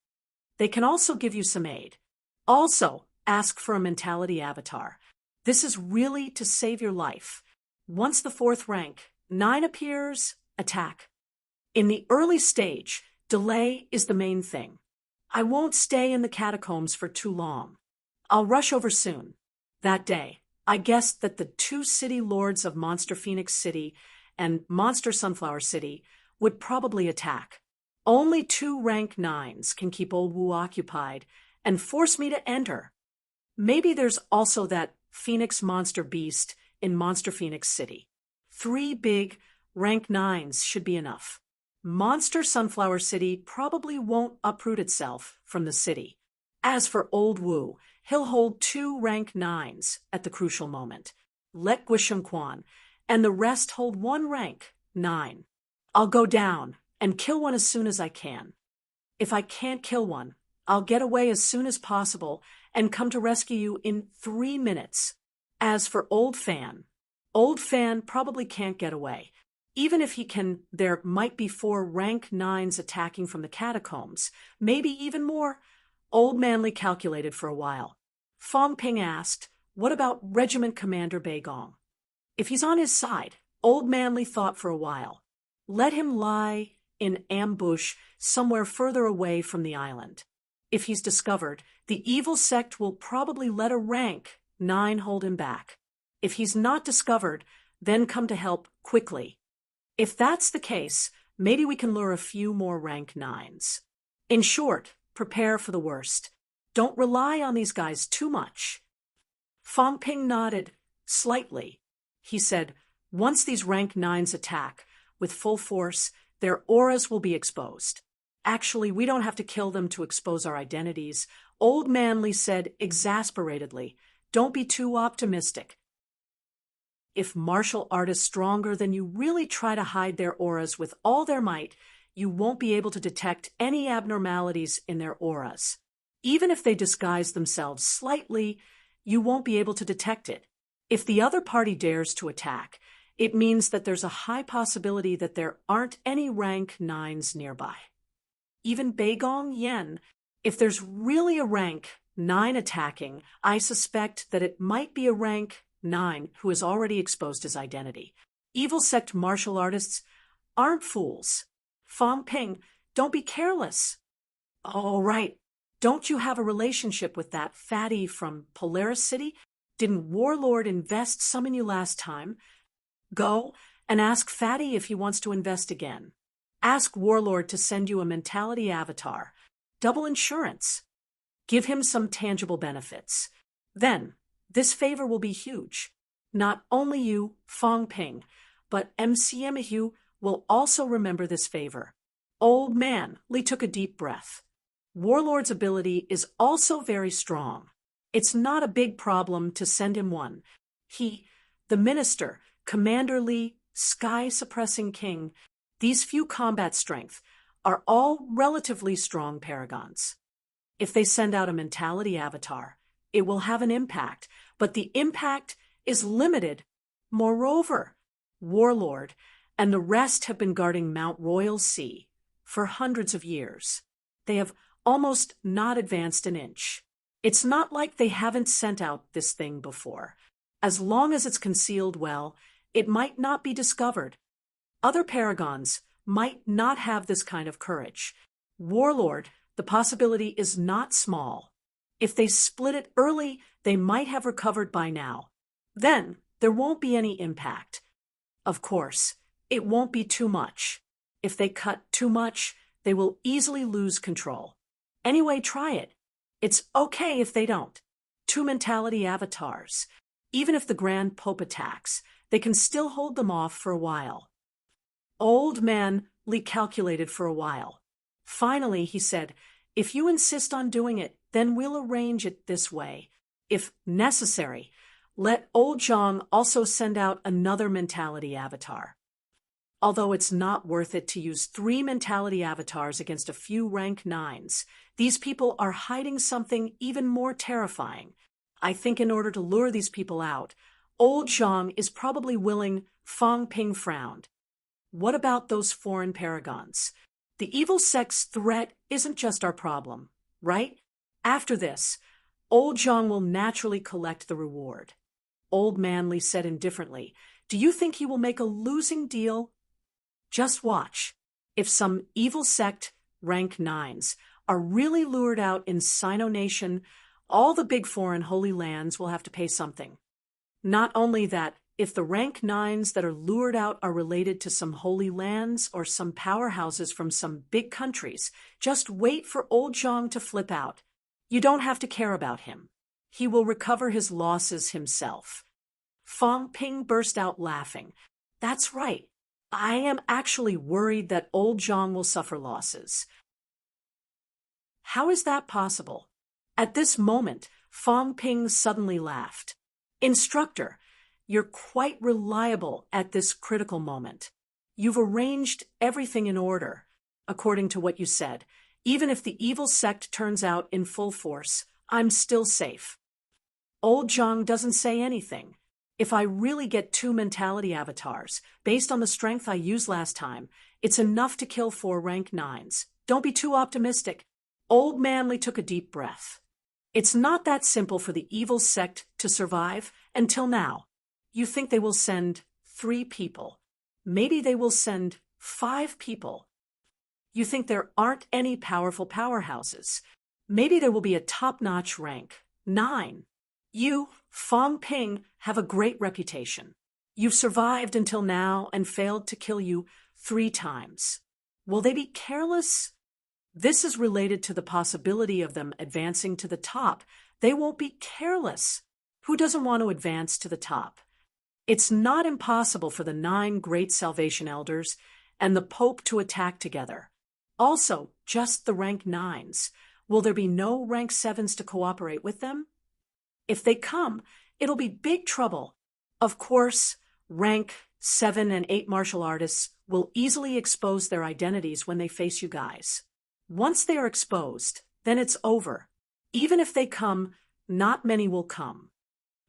They can also give you some aid. Also, ask for a mentality avatar. This is really to save your life. Once the 4th rank 9 appears, attack. In the early stage, delay is the main thing. I won't stay in the catacombs for too long. I'll rush over soon. That day, I guessed that the 2 city lords of Monster Phoenix City and Monster Sunflower City would probably attack. Only 2 rank 9s can keep Old Wu occupied and force me to enter. Maybe there's also that Phoenix Monster Beast in Monster Phoenix City. 3 big rank 9s should be enough. Monster Sunflower City probably won't uproot itself from the city. As for Old Wu, he'll hold 2 rank 9s at the crucial moment. Let Guisheng Quan and the rest hold 1 rank 9. I'll go down and kill one as soon as I can. If I can't kill one, I'll get away as soon as possible and come to rescue you in 3 minutes. As for Old Fan probably can't get away. Even if he can, there might be 4 rank 9s attacking from the catacombs, maybe even more. Old Manly calculated for a while. Fang Ping asked, what about Regiment Commander Beigong? If he's on his side, Old Manly thought for a while. Let him lie in ambush somewhere further away from the island. If he's discovered, the evil sect will probably let a rank 9 hold him back. If he's not discovered, then come to help quickly. If that's the case, maybe we can lure a few more rank 9s. In short, prepare for the worst. Don't rely on these guys too much. Fang Ping nodded slightly. He said, once these rank 9s attack, with full force, their auras will be exposed. Actually, we don't have to kill them to expose our identities. Old Man Li said exasperatedly, don't be too optimistic. If martial artists stronger than you really try to hide their auras with all their might, you won't be able to detect any abnormalities in their auras. Even if they disguise themselves slightly, you won't be able to detect it. If the other party dares to attack, it means that there's a high possibility that there aren't any rank 9s nearby. Even Beigong Yen, if there's really a rank 9 attacking, I suspect that it might be a rank 9 who has already exposed his identity. Evil sect martial artists aren't fools. Fang Ping, don't be careless. Oh, right. Don't you have a relationship with that fatty from Polaris City? Didn't Warlord invest some in you last time? Go and ask Fatty if he wants to invest again. Ask Warlord to send you a mentality avatar. Double insurance. Give him some tangible benefits. Then, this favor will be huge. Not only you, Fang Ping, but MCMHU will also remember this favor. Old Man Li took a deep breath. Warlord's ability is also very strong. It's not a big problem to send him one. The minister, Commander Li, sky-suppressing king, these few combat strength are all relatively strong paragons. If they send out a mentality avatar, it will have an impact, but the impact is limited. Moreover, Warlord and the rest have been guarding Mount Royal Sea for hundreds of years. They have almost not advanced an inch. It's not like they haven't sent out this thing before. As long as it's concealed well, it might not be discovered. Other paragons might not have this kind of courage. Warlord, the possibility is not small. If they split it early, they might have recovered by now. Then, there won't be any impact. Of course, it won't be too much. If they cut too much, they will easily lose control. Anyway, try it. It's okay if they don't. 2 mentality avatars. Even if the Grand Pope attacks, they can still hold them off for a while. Old Man Li calculated for a while. Finally, he said, if you insist on doing it, then we'll arrange it this way. If necessary, let Old Zhang also send out another mentality avatar. Although it's not worth it to use 3 mentality avatars against a few rank 9s, these people are hiding something even more terrifying. I think in order to lure these people out, Old Zhang is probably willing. Fang Ping frowned. What about those foreign paragons? The evil sect's threat isn't just our problem, right? After this, Old Zhang will naturally collect the reward. Old Man Li said indifferently, do you think he will make a losing deal? Just watch. If some evil sect, rank 9s, are really lured out in Sino Nation, all the big foreign holy lands will have to pay something. Not only that, if the rank 9s that are lured out are related to some holy lands or some powerhouses from some big countries, just wait for Old Zhang to flip out. You don't have to care about him. He will recover his losses himself. Fang Ping burst out laughing. That's right. I am actually worried that Old Zhang will suffer losses. How is that possible? At this moment, Fang Ping suddenly laughed. Instructor, you're quite reliable at this critical moment. You've arranged everything in order, according to what you said. Even if the evil sect turns out in full force, I'm still safe. Old Zhang doesn't say anything. If I really get 2 mentality avatars, based on the strength I used last time, it's enough to kill 4 rank 9s. Don't be too optimistic. Old Man Li took a deep breath. It's not that simple for the evil sect to survive until now. You think they will send 3 people. Maybe they will send 5 people. You think there aren't any powerful powerhouses. Maybe there will be a top-notch rank. 9. You, Fong Ping, have a great reputation. You've survived until now and failed to kill you 3 times. Will they be careless? This is related to the possibility of them advancing to the top. They won't be careless. Who doesn't want to advance to the top? It's not impossible for the 9 great Salvation Elders and the Pope to attack together. Also, just the rank 9s. Will there be no rank 7s to cooperate with them? If they come, it'll be big trouble. Of course, rank 7 and 8 martial artists will easily expose their identities when they face you guys. Once they are exposed, then it's over. Even if they come, not many will come.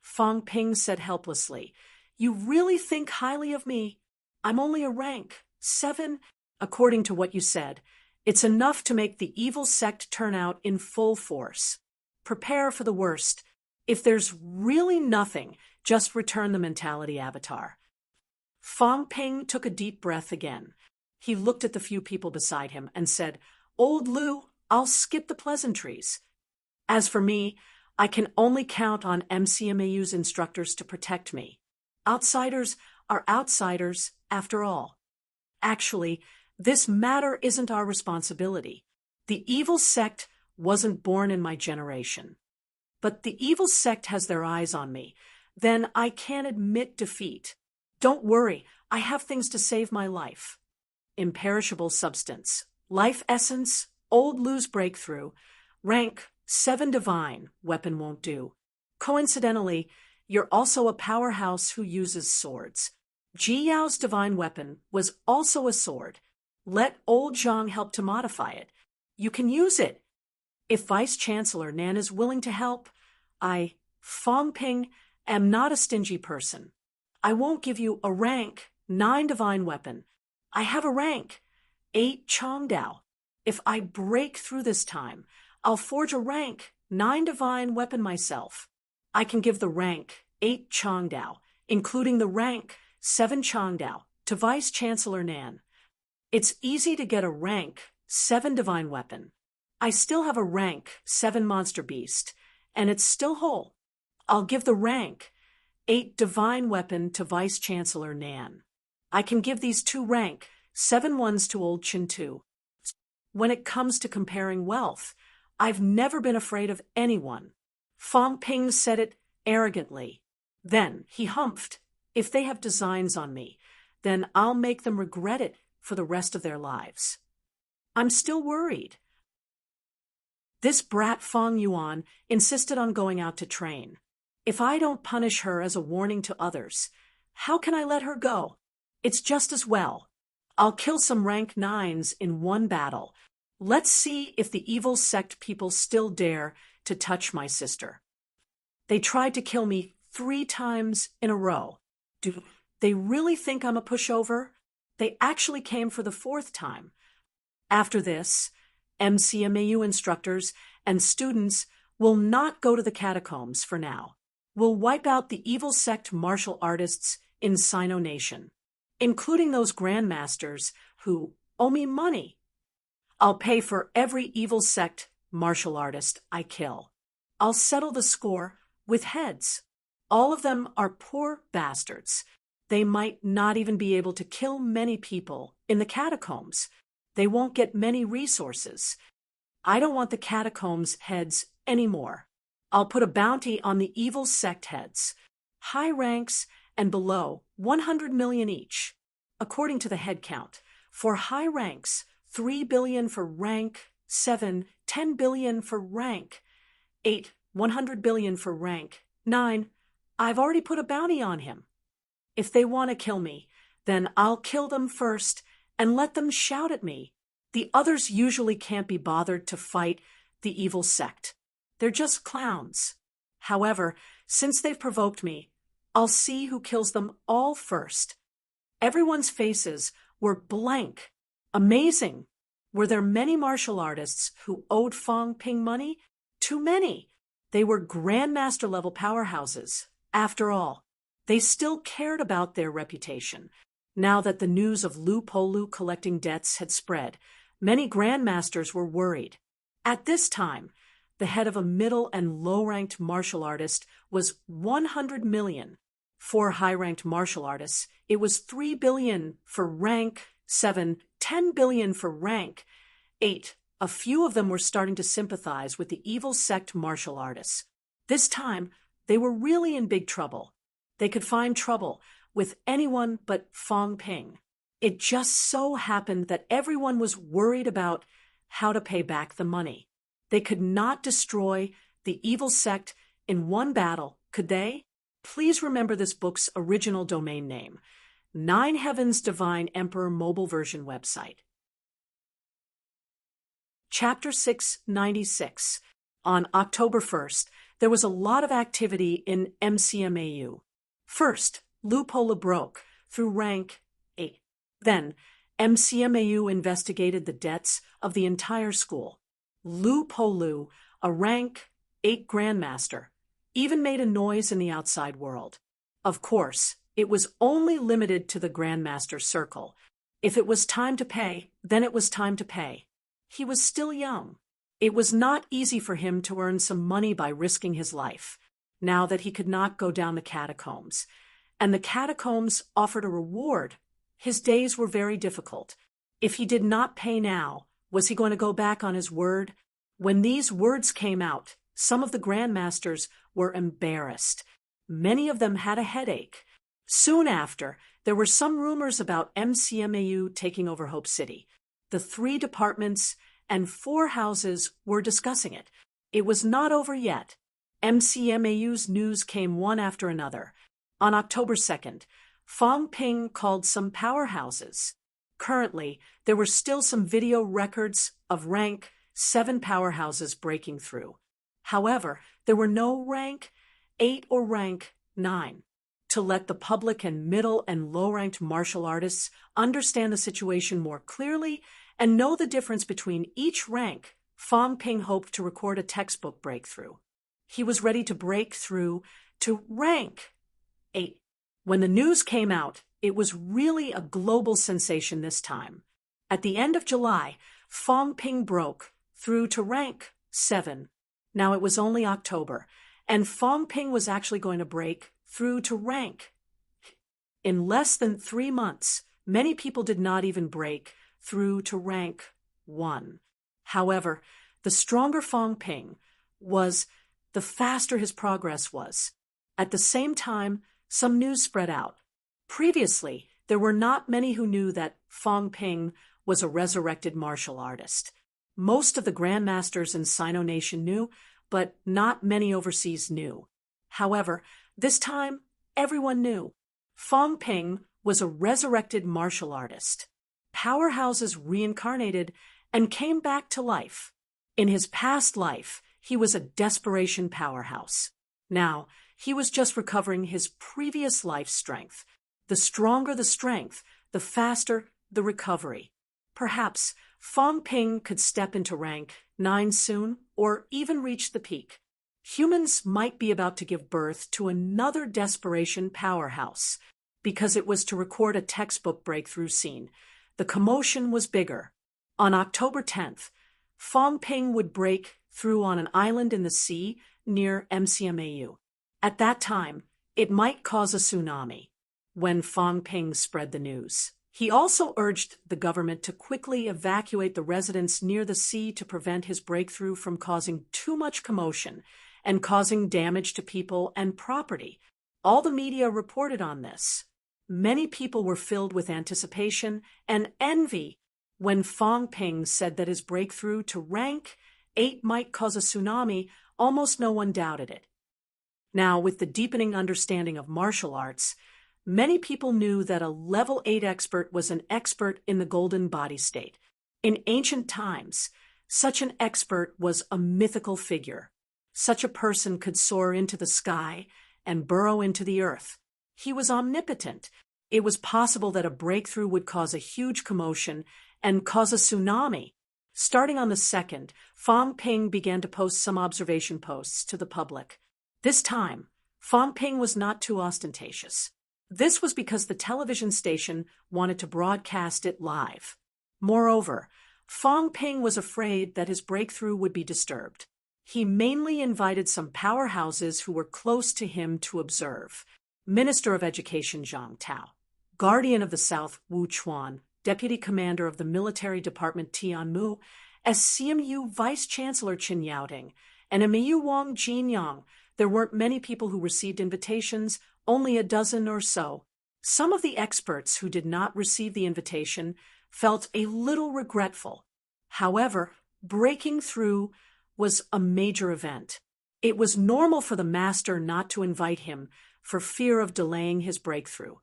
Fong Ping said helplessly, "You really think highly of me? I'm only a rank 7. According to what you said, it's enough to make the evil sect turn out in full force. Prepare for the worst. If there's really nothing, just return the mentality avatar." Fong Ping took a deep breath again. He looked at the few people beside him and said, "Old Lu, I'll skip the pleasantries. As for me, I can only count on MCMAU's instructors to protect me. Outsiders are outsiders, after all. Actually, this matter isn't our responsibility. The evil sect wasn't born in my generation. But the evil sect has their eyes on me. Then I can't admit defeat. Don't worry, I have things to save my life. Imperishable substance, life essence, Old Lu's breakthrough, rank 7 divine, weapon won't do. Coincidentally, you're also a powerhouse who uses swords. Ji Yao's divine weapon was also a sword. Let old Zhang help to modify it. You can use it. If Vice Chancellor Nan is willing to help, I, Fong Ping, am not a stingy person. I won't give you a rank 9 divine weapon. I have a rank 8 Chongdao. If I break through this time, I'll forge a rank 9 divine weapon myself. I can give the rank 8 Chongdao, including the rank 7 Chongdao, to Vice Chancellor Nan. It's easy to get a rank 7 divine weapon. I still have a rank 7 monster beast, and it's still whole. I'll give the rank 8 divine weapon to Vice Chancellor Nan. I can give these 2 rank 7 ones to old Chin too. When it comes to comparing wealth, I've never been afraid of anyone." Fong Ping said it arrogantly. Then he humphed, "If they have designs on me, then I'll make them regret it for the rest of their lives. I'm still worried." This brat Fong Yuan insisted on going out to train. If I don't punish her as a warning to others, how can I let her go? It's just as well. I'll kill some rank 9s in one battle. Let's see if the evil sect people still dare to touch my sister. They tried to kill me 3 times in a row. Do they really think I'm a pushover? They actually came for the 4th time. After this, MCMAU instructors and students will not go to the catacombs for now. We'll wipe out the evil sect martial artists in Sino Nation, including those grandmasters who owe me money. I'll pay for every evil sect martial artist I kill. I'll settle the score with heads. All of them are poor bastards. They might not even be able to kill many people in the catacombs. They won't get many resources. I don't want the catacombs heads anymore. I'll put a bounty on the evil sect heads. High ranks and below 100 million each. According to the head count, for high ranks, 3 billion for rank 7, 10 billion for rank 8, 100 billion for rank 9. I've already put a bounty on him. If they want to kill me, then I'll kill them first and let them shout at me. The others usually can't be bothered to fight the evil sect. They're just clowns. However, since they've provoked me, I'll see who kills them all first. Everyone's faces were blank. Amazing. Were there many martial artists who owed Fong Ping money? Too many. They were grandmaster-level powerhouses. After all, they still cared about their reputation. Now that the news of Lu Polu collecting debts had spread, many grandmasters were worried. At this time, the head of a middle and low-ranked martial artist, was 100 million. For high-ranked martial artists, it was 3 billion for rank 7, 10 billion for rank 8. A few of them were starting to sympathize with the evil sect martial artists. This time, they were really in big trouble. They could find trouble with anyone but Fong Ping. It just so happened that everyone was worried about how to pay back the money. They could not destroy the evil sect in one battle, could they? Please remember this book's original domain name, Nine Heavens Divine Emperor mobile version website. Chapter 696. On October 1st, there was a lot of activity in MCMAU. First, loophole broke through rank 8. Then, MCMAU investigated the debts of the entire school. Lu Polu, a rank 8 grandmaster, even made a noise in the outside world. Of course, it was only limited to the grandmaster circle. If it was time to pay, then it was time to pay. He was still young. It was not easy for him to earn some money by risking his life, now that he could not go down the catacombs. And the catacombs offered a reward. His days were very difficult. If he did not pay now, was he going to go back on his word? When these words came out, some of the grandmasters were embarrassed. Many of them had a headache. Soon after, there were some rumors about MCMAU taking over Hope City. The 3 departments and 4 houses were discussing it. It was not over yet. MCMAU's news came one after another. On October 2nd, Fong Ping called some powerhouses. Currently, there were still some video records of rank 7 powerhouses breaking through. However, there were no rank 8 or rank 9. To let the public and middle and low-ranked martial artists understand the situation more clearly and know the difference between each rank, Fong Ping hoped to record a textbook breakthrough. He was ready to break through to rank 8. When the news came out, it was really a global sensation this time. At the end of July, Fong Ping broke through to rank 7. Now it was only October, and Fong Ping was actually going to break through to rank. In less than 3 months, many people did not even break through to rank 1. However, the stronger Fong Ping was, the faster his progress was. At the same time, some news spread out. Previously, there were not many who knew that Fong Ping was a resurrected martial artist. Most of the grandmasters in Sino Nation knew, but not many overseas knew. However, this time, everyone knew. Fong Ping was a resurrected martial artist. Powerhouses reincarnated and came back to life. In his past life, he was a desperation powerhouse. Now, he was just recovering his previous life strength. The stronger the strength, the faster the recovery. Perhaps Fong Ping could step into rank 9 soon, or even reach the peak. Humans might be about to give birth to another desperation powerhouse, because it was to record a textbook breakthrough scene. The commotion was bigger. On October 10th, Fong Ping would break through on an island in the sea near MCMAU. At that time, it might cause a tsunami. When Fong Ping spread the news, he also urged the government to quickly evacuate the residents near the sea to prevent his breakthrough from causing too much commotion and causing damage to people and property. All the media reported on this. Many people were filled with anticipation and envy when Fong Ping said that his breakthrough to rank 8 might cause a tsunami. Almost no one doubted it. Now, with the deepening understanding of martial arts, many people knew that a level 8 expert was an expert in the golden body state. In ancient times, such an expert was a mythical figure. Such a person could soar into the sky and burrow into the earth. He was omnipotent. It was possible that a breakthrough would cause a huge commotion and cause a tsunami. Starting on the 2nd, Fong Ping began to post some observation posts to the public. This time, Fong Ping was not too ostentatious. This was because the television station wanted to broadcast it live. Moreover, Fong Ping was afraid that his breakthrough would be disturbed. He mainly invited some powerhouses who were close to him to observe. Minister of Education Zhang Tao, Guardian of the South Wu Chuan, Deputy Commander of the Military Department Tian Mu, as CMU Vice Chancellor Qin Yaoding, and Emiyu Wang Jinyang. There weren't many people who received invitations, only a dozen or so. Some of the experts who did not receive the invitation felt a little regretful. However, breaking through was a major event. It was normal for the master not to invite him for fear of delaying his breakthrough.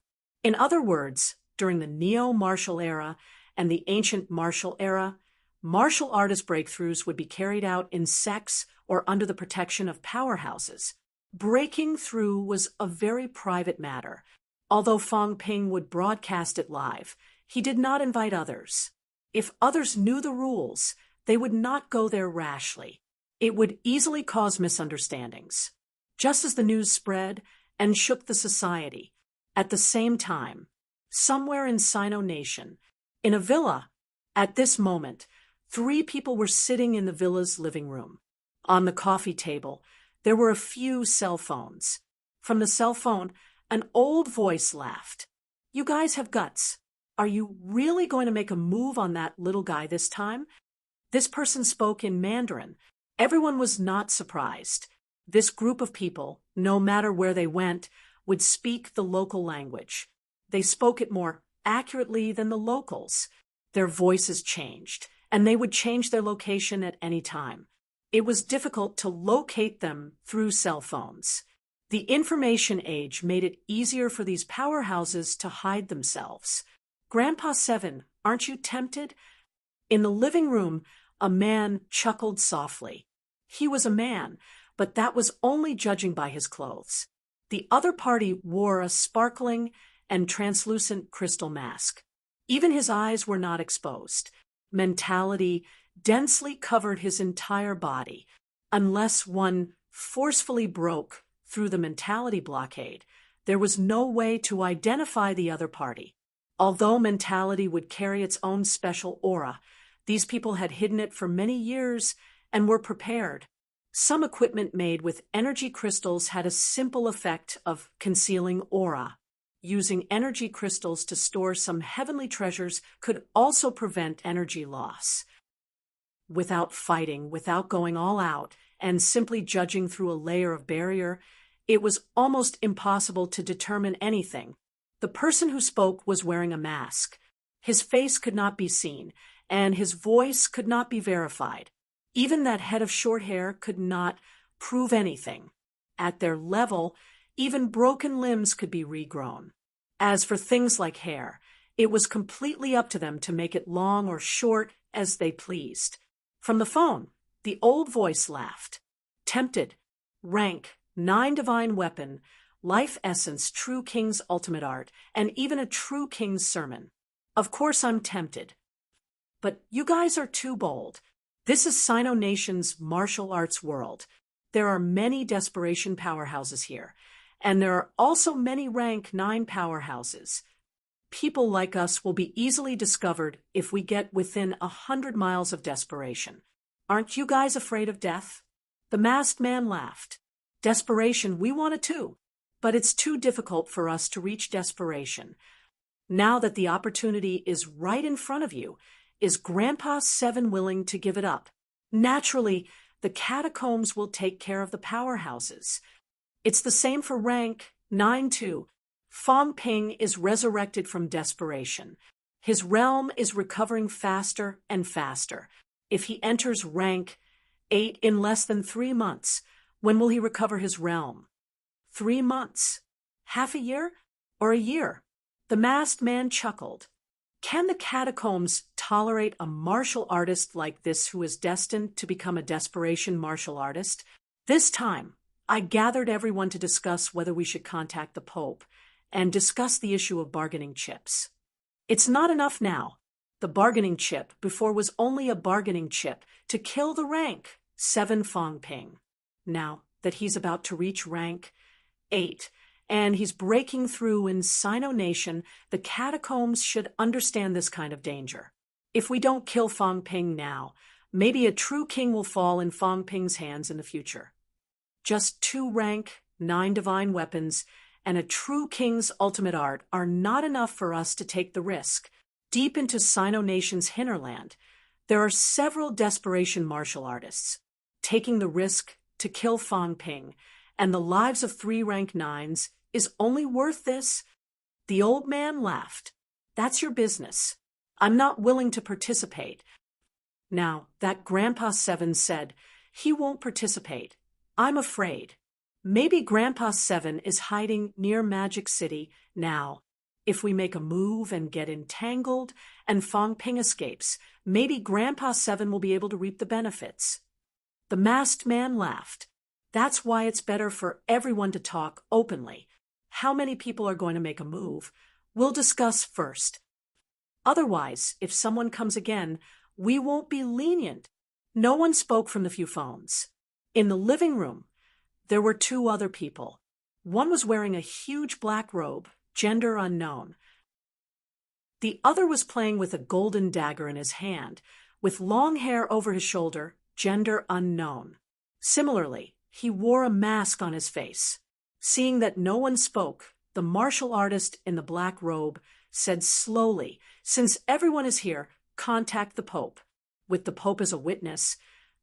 In other words, during the neo-martial era and the ancient martial era, martial artist breakthroughs would be carried out in sects or under the protection of powerhouses. Breaking through was a very private matter. Although Fang Ping would broadcast it live, he did not invite others. If others knew the rules, they would not go there rashly. It would easily cause misunderstandings. Just as the news spread and shook the society, at the same time, somewhere in Sino Nation, in a villa, at this moment, 3 people were sitting in the villa's living room. On the coffee table, there were a few cell phones. From the cell phone, an old voice laughed. "You guys have guts. Are you really going to make a move on that little guy this time?" This person spoke in Mandarin. Everyone was not surprised. This group of people, no matter where they went, would speak the local language. They spoke it more accurately than the locals. Their voices changed, and they would change their location at any time. It was difficult to locate them through cell phones. The information age made it easier for these powerhouses to hide themselves. "Grandpa Seven, aren't you tempted?" In the living room, a man chuckled softly. He was a man, but that was only judging by his clothes. The other party wore a sparkling and translucent crystal mask. Even his eyes were not exposed. Mentality densely covered his entire body. Unless one forcefully broke through the mentality blockade, there was no way to identify the other party. Although mentality would carry its own special aura, these people had hidden it for many years and were prepared. Some equipment made with energy crystals had a simple effect of concealing aura. Using energy crystals to store some heavenly treasures could also prevent energy loss. Without fighting, without going all out, and simply judging through a layer of barrier, it was almost impossible to determine anything. The person who spoke was wearing a mask. His face could not be seen, and his voice could not be verified. Even that head of short hair could not prove anything. At their level, even broken limbs could be regrown. As for things like hair, it was completely up to them to make it long or short as they pleased. From the phone, the old voice laughed. "Tempted. Rank, 9 divine weapon, life essence, true king's ultimate art, and even a true king's sermon. Of course I'm tempted. But you guys are too bold. This is Sino Nation's martial arts world. There are many desperation powerhouses here, and there are also many rank 9 powerhouses. People like us will be easily discovered if we get within 100 miles of desperation. Aren't you guys afraid of death?" The masked man laughed. "Desperation, we want it too, but it's too difficult for us to reach desperation. Now that the opportunity is right in front of you, is Grandpa Seven willing to give it up? Naturally, the catacombs will take care of the powerhouses. It's the same for rank 9 too. Fang Ping is resurrected from desperation. His realm is recovering faster and faster. If he enters rank 8 in less than 3 months, when will he recover his realm? 3 months? Half a year? Or a year?" The masked man chuckled. "Can the catacombs tolerate a martial artist like this who is destined to become a desperation martial artist? This time, I gathered everyone to discuss whether we should contact the Pope and discuss the issue of bargaining chips. It's not enough now. The bargaining chip before was only a bargaining chip to kill the rank 7 Fang Ping. Now that he's about to reach rank 8, and he's breaking through in Sino Nation, the catacombs should understand this kind of danger. If we don't kill Fang Ping now, Maybe a true king will fall in Fang Ping's hands in the future. Just 2 rank, 9 divine weapons, and a true king's ultimate art are not enough for us to take the risk. Deep into Sino Nation's hinterland, there are several desperation martial artists, taking the risk to kill Fang Ping, and the lives of 3 rank 9s is only worth this. The old man laughed. That's your business. I'm not willing to participate. Now, that Grandpa 7 said he won't participate. I'm afraid. Maybe Grandpa 7 is hiding near Magic City now. If we make a move and get entangled and Fang Ping escapes, maybe Grandpa 7 will be able to reap the benefits. The masked man laughed. That's why it's better for everyone to talk openly. How many people are going to make a move? We'll discuss first. Otherwise, if someone comes again, we won't be lenient. No one spoke from the few phones. In the living room, there were 2 other people. One was wearing a huge black robe, gender unknown. The other was playing with a golden dagger in his hand, with long hair over his shoulder, gender unknown. Similarly, he wore a mask on his face. Seeing that no one spoke, the martial artist in the black robe said slowly, "Since everyone is here, contact the Pope. With the Pope as a witness,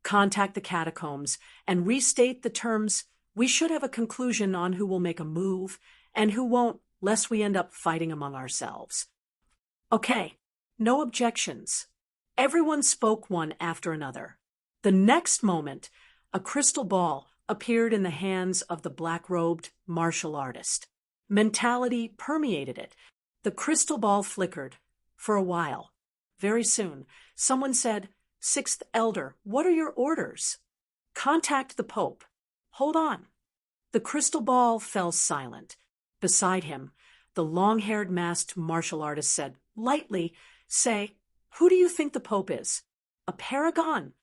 contact the catacombs and restate the terms. We should have a conclusion on who will make a move and who won't, lest we end up fighting among ourselves." Okay, no objections. Everyone spoke one after another. The next moment, a crystal ball appeared in the hands of the black-robed martial artist. Mentality permeated it. The crystal ball flickered for a while. Very soon, someone said, "Sixth Elder, what are your orders?" "Contact the Pope." "Hold on." The crystal ball fell silent. Beside him, the long-haired masked martial artist said, lightly, "Say, who do you think the Pope is?" "A paragon."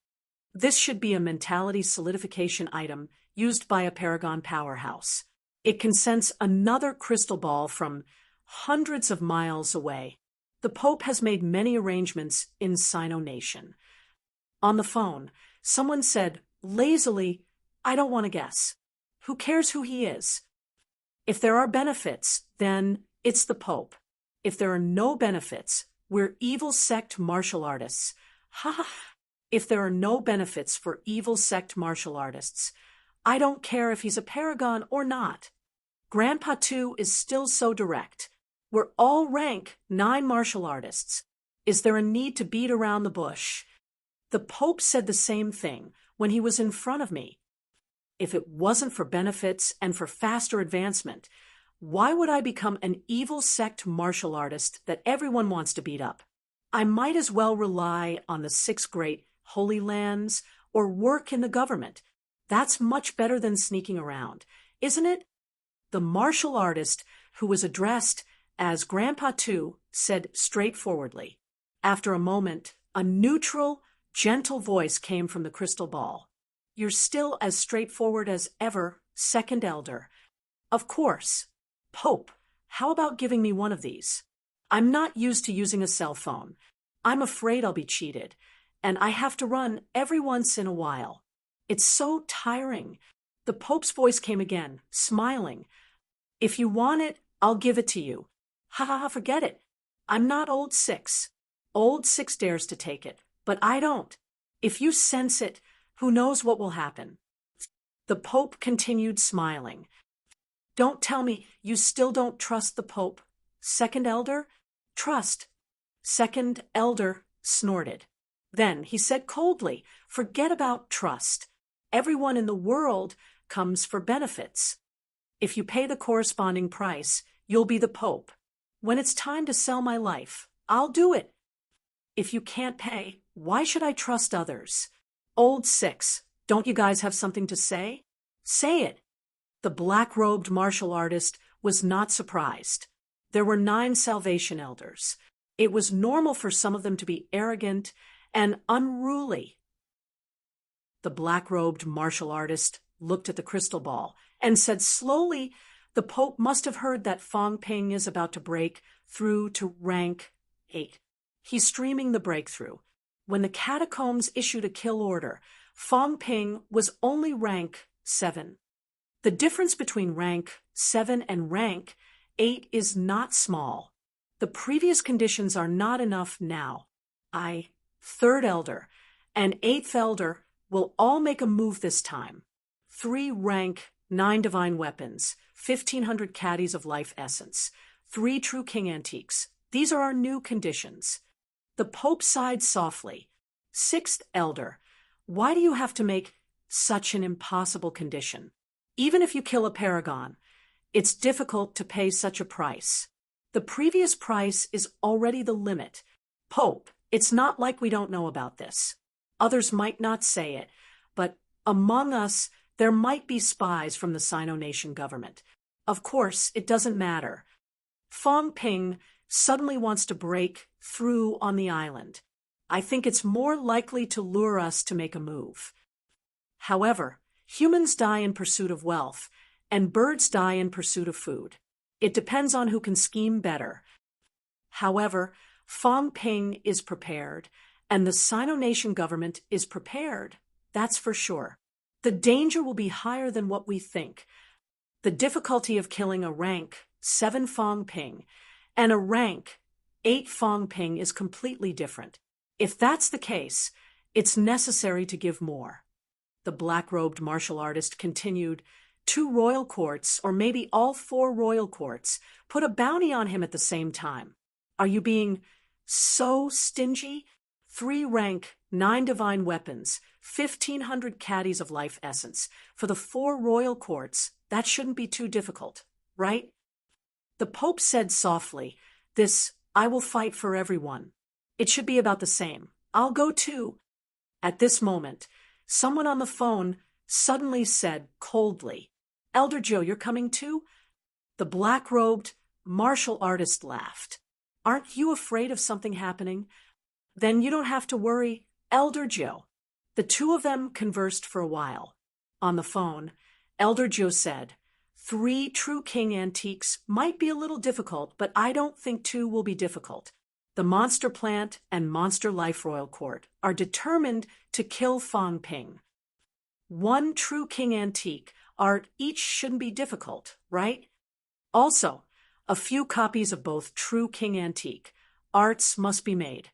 This should be a mentality solidification item used by a paragon powerhouse. It can sense another crystal ball from hundreds of miles away. The Pope has made many arrangements in Sino Nation. On the phone, someone said, lazily, "I don't want to guess. Who cares who he is? If there are benefits, then it's the Pope. If there are no benefits, we're evil sect martial artists." Ha ha! If there are no benefits for evil sect martial artists, I don't care if he's a paragon or not. Grandpa 2 is still so direct. We're all rank 9 martial artists. Is there a need to beat around the bush? The Pope said the same thing when he was in front of me. If it wasn't for benefits and for faster advancement, why would I become an evil sect martial artist that everyone wants to beat up? I might as well rely on the 6 great Holy Lands or work in the government. That's much better than sneaking around, isn't it? The martial artist, who was addressed as Grandpa 2, said straightforwardly. After a moment, a neutral, gentle voice came from the crystal ball. "You're still as straightforward as ever, Second Elder." "Of course." "Pope, how about giving me one of these? I'm not used to using a cell phone. I'm afraid I'll be cheated, and I have to run every once in a while. It's so tiring." The Pope's voice came again, smiling. "If you want it, I'll give it to you." "Ha ha ha, forget it. I'm not old 6. Old 6 dares to take it, but I don't. If you sense it, who knows what will happen." The Pope continued smiling. "Don't tell me you still don't trust the Pope, Second Elder?" "Trust." Second Elder snorted. Then he said coldly, "Forget about trust. Everyone in the world comes for benefits. If you pay the corresponding price, you'll be the Pope. When it's time to sell my life, I'll do it. If you can't pay, why should I trust others? Old 6, don't you guys have something to say? Say it." The black-robed martial artist was not surprised. There were 9 Salvation Elders. It was normal for some of them to be arrogant and unruly. The black-robed martial artist looked at the crystal ball and said slowly, "The Pope must have heard that Fang Ping is about to break through to rank 8. He's streaming the breakthrough. When the catacombs issued a kill order, Fong Ping was only rank 7. The difference between rank 7 and rank 8 is not small. The previous conditions are not enough now. Third Elder and 8th Elder will all make a move this time. 3 rank 9 divine weapons, 1,500 caddies of life essence, 3 true king antiques. These are our new conditions. The Pope sighed softly. 6th Elder, why do you have to make such an impossible condition? Even if you kill a paragon, it's difficult to pay such a price. The previous price is already the limit. Pope, it's not like we don't know about this. Others might not say it, but among us, there might be spies from the Sino-Nation government. Of course, it doesn't matter. Fong Ping suddenly wants to break through on the island. I think it's more likely to lure us to make a move. However, humans die in pursuit of wealth, and birds die in pursuit of food. It depends on who can scheme better. However, Fong Ping is prepared, and the Sino-Nation government is prepared. That's for sure. The danger will be higher than what we think. The difficulty of killing a rank 7 Fong Ping and a rank 8 Fong Ping is completely different. If that's the case, it's necessary to give more. The black-robed martial artist continued. 2 royal courts, or maybe all 4 royal courts, put a bounty on him at the same time. Are you being so stingy? 3 rank 9 divine weapons, 1,500 caddies of life essence. For the 4 royal courts, that shouldn't be too difficult, right? The Pope said softly, I will fight for everyone. It should be about the same. I'll go too. At this moment, someone on the phone suddenly said coldly, Elder Joe, you're coming too? The black-robed martial artist laughed. Aren't you afraid of something happening? Then you don't have to worry, Elder Joe. The 2 of them conversed for a while. On the phone, Elder Joe said, 3 true king antiques might be a little difficult, but I don't think 2 will be difficult. The Monster Plant and Monster Life Royal Court are determined to kill Fong Ping. 1 true king antique art each shouldn't be difficult, right? Also, a few copies of both true king antique arts must be made.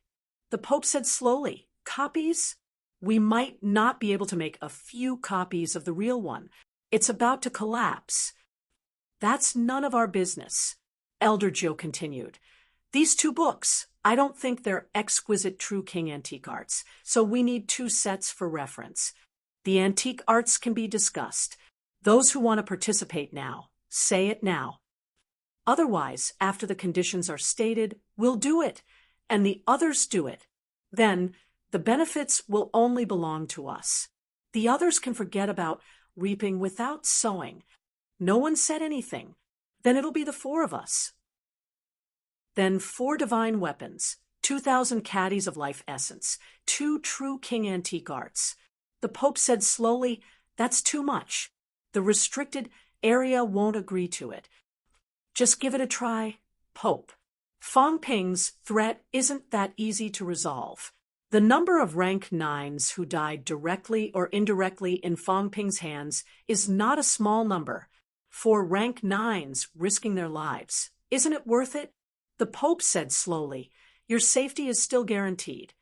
The Pope said slowly, copies? We might not be able to make a few copies of the real one. It's about to collapse. That's none of our business, Elder Joe continued. These 2 books, I don't think they're exquisite true king antique arts, so we need 2 sets for reference. The antique arts can be discussed. Those who want to participate now, say it now. Otherwise, after the conditions are stated, we'll do it, and the others do it. Then, the benefits will only belong to us. The others can forget about reaping without sowing. No one said anything. Then it'll be the 4 of us. Then 4 divine weapons, 2,000 caddies of life essence, 2 true king antique arts. The Pope said slowly, that's too much. The restricted area won't agree to it. Just give it a try, Pope. Fong Ping's threat isn't that easy to resolve. The number of rank 9s who died directly or indirectly in Fong Ping's hands is not a small number. 4 rank 9s risking their lives. Isn't it worth it? The Pope said slowly, your safety is still guaranteed.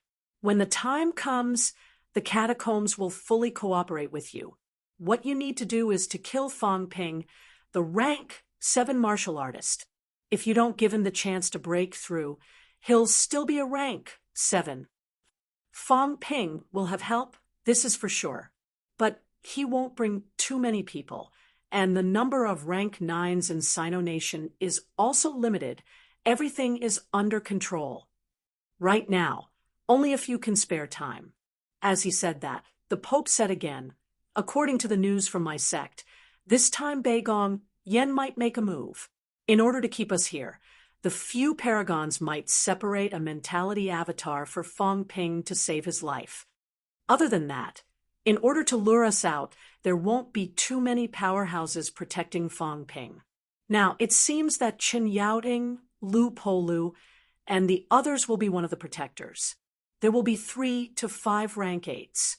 When the time comes, the catacombs will fully cooperate with you. What you need to do is to kill Fong Ping, the rank 7 martial artist. If you don't give him the chance to break through, he'll still be a rank 7. Fong Ping will have help, this is for sure. But he won't bring too many people, and the number of rank 9s in Sino-Nation is also limited. Everything is under control. Right now, only a few can spare time. As he said that, the Pope said again, according to the news from my sect, this time Beigong, Yen might make a move. In order to keep us here, the few paragons might separate a mentality avatar for Fong Ping to save his life. Other than that, in order to lure us out, there won't be too many powerhouses protecting Fong Ping. Now, it seems that Chen Yaoding, Lu Polu, and the others will be one of the protectors. There will be 3 to 5 rank 8s.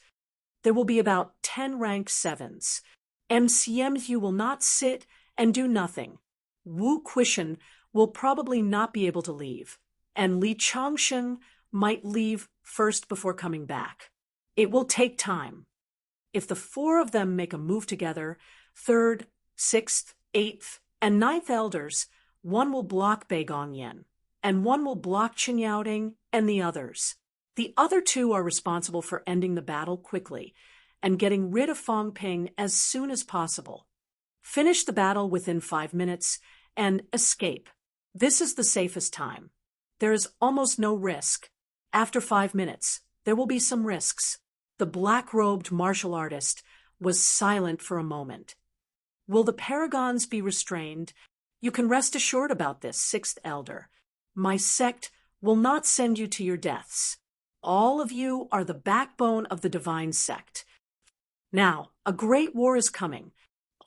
There will be about 10 rank 7s. MCMU will not sit and do nothing. Wu Quishan will probably not be able to leave, and Li Changsheng might leave first before coming back. It will take time. If the 4 of them make a move together, 3rd, 6th, 8th, and 9th elders, one will block Bei Gongyan, and one will block Qin Yaoding and the others. The other 2 are responsible for ending the battle quickly and getting rid of Fang Ping as soon as possible. Finish the battle within 5 minutes and escape. This is the safest time. There is almost no risk. After 5 minutes, there will be some risks. The black-robed martial artist was silent for a moment. Will the paragons be restrained? You can rest assured about this, 6th elder. My sect will not send you to your deaths. All of you are the backbone of the divine sect. Now, a great war is coming.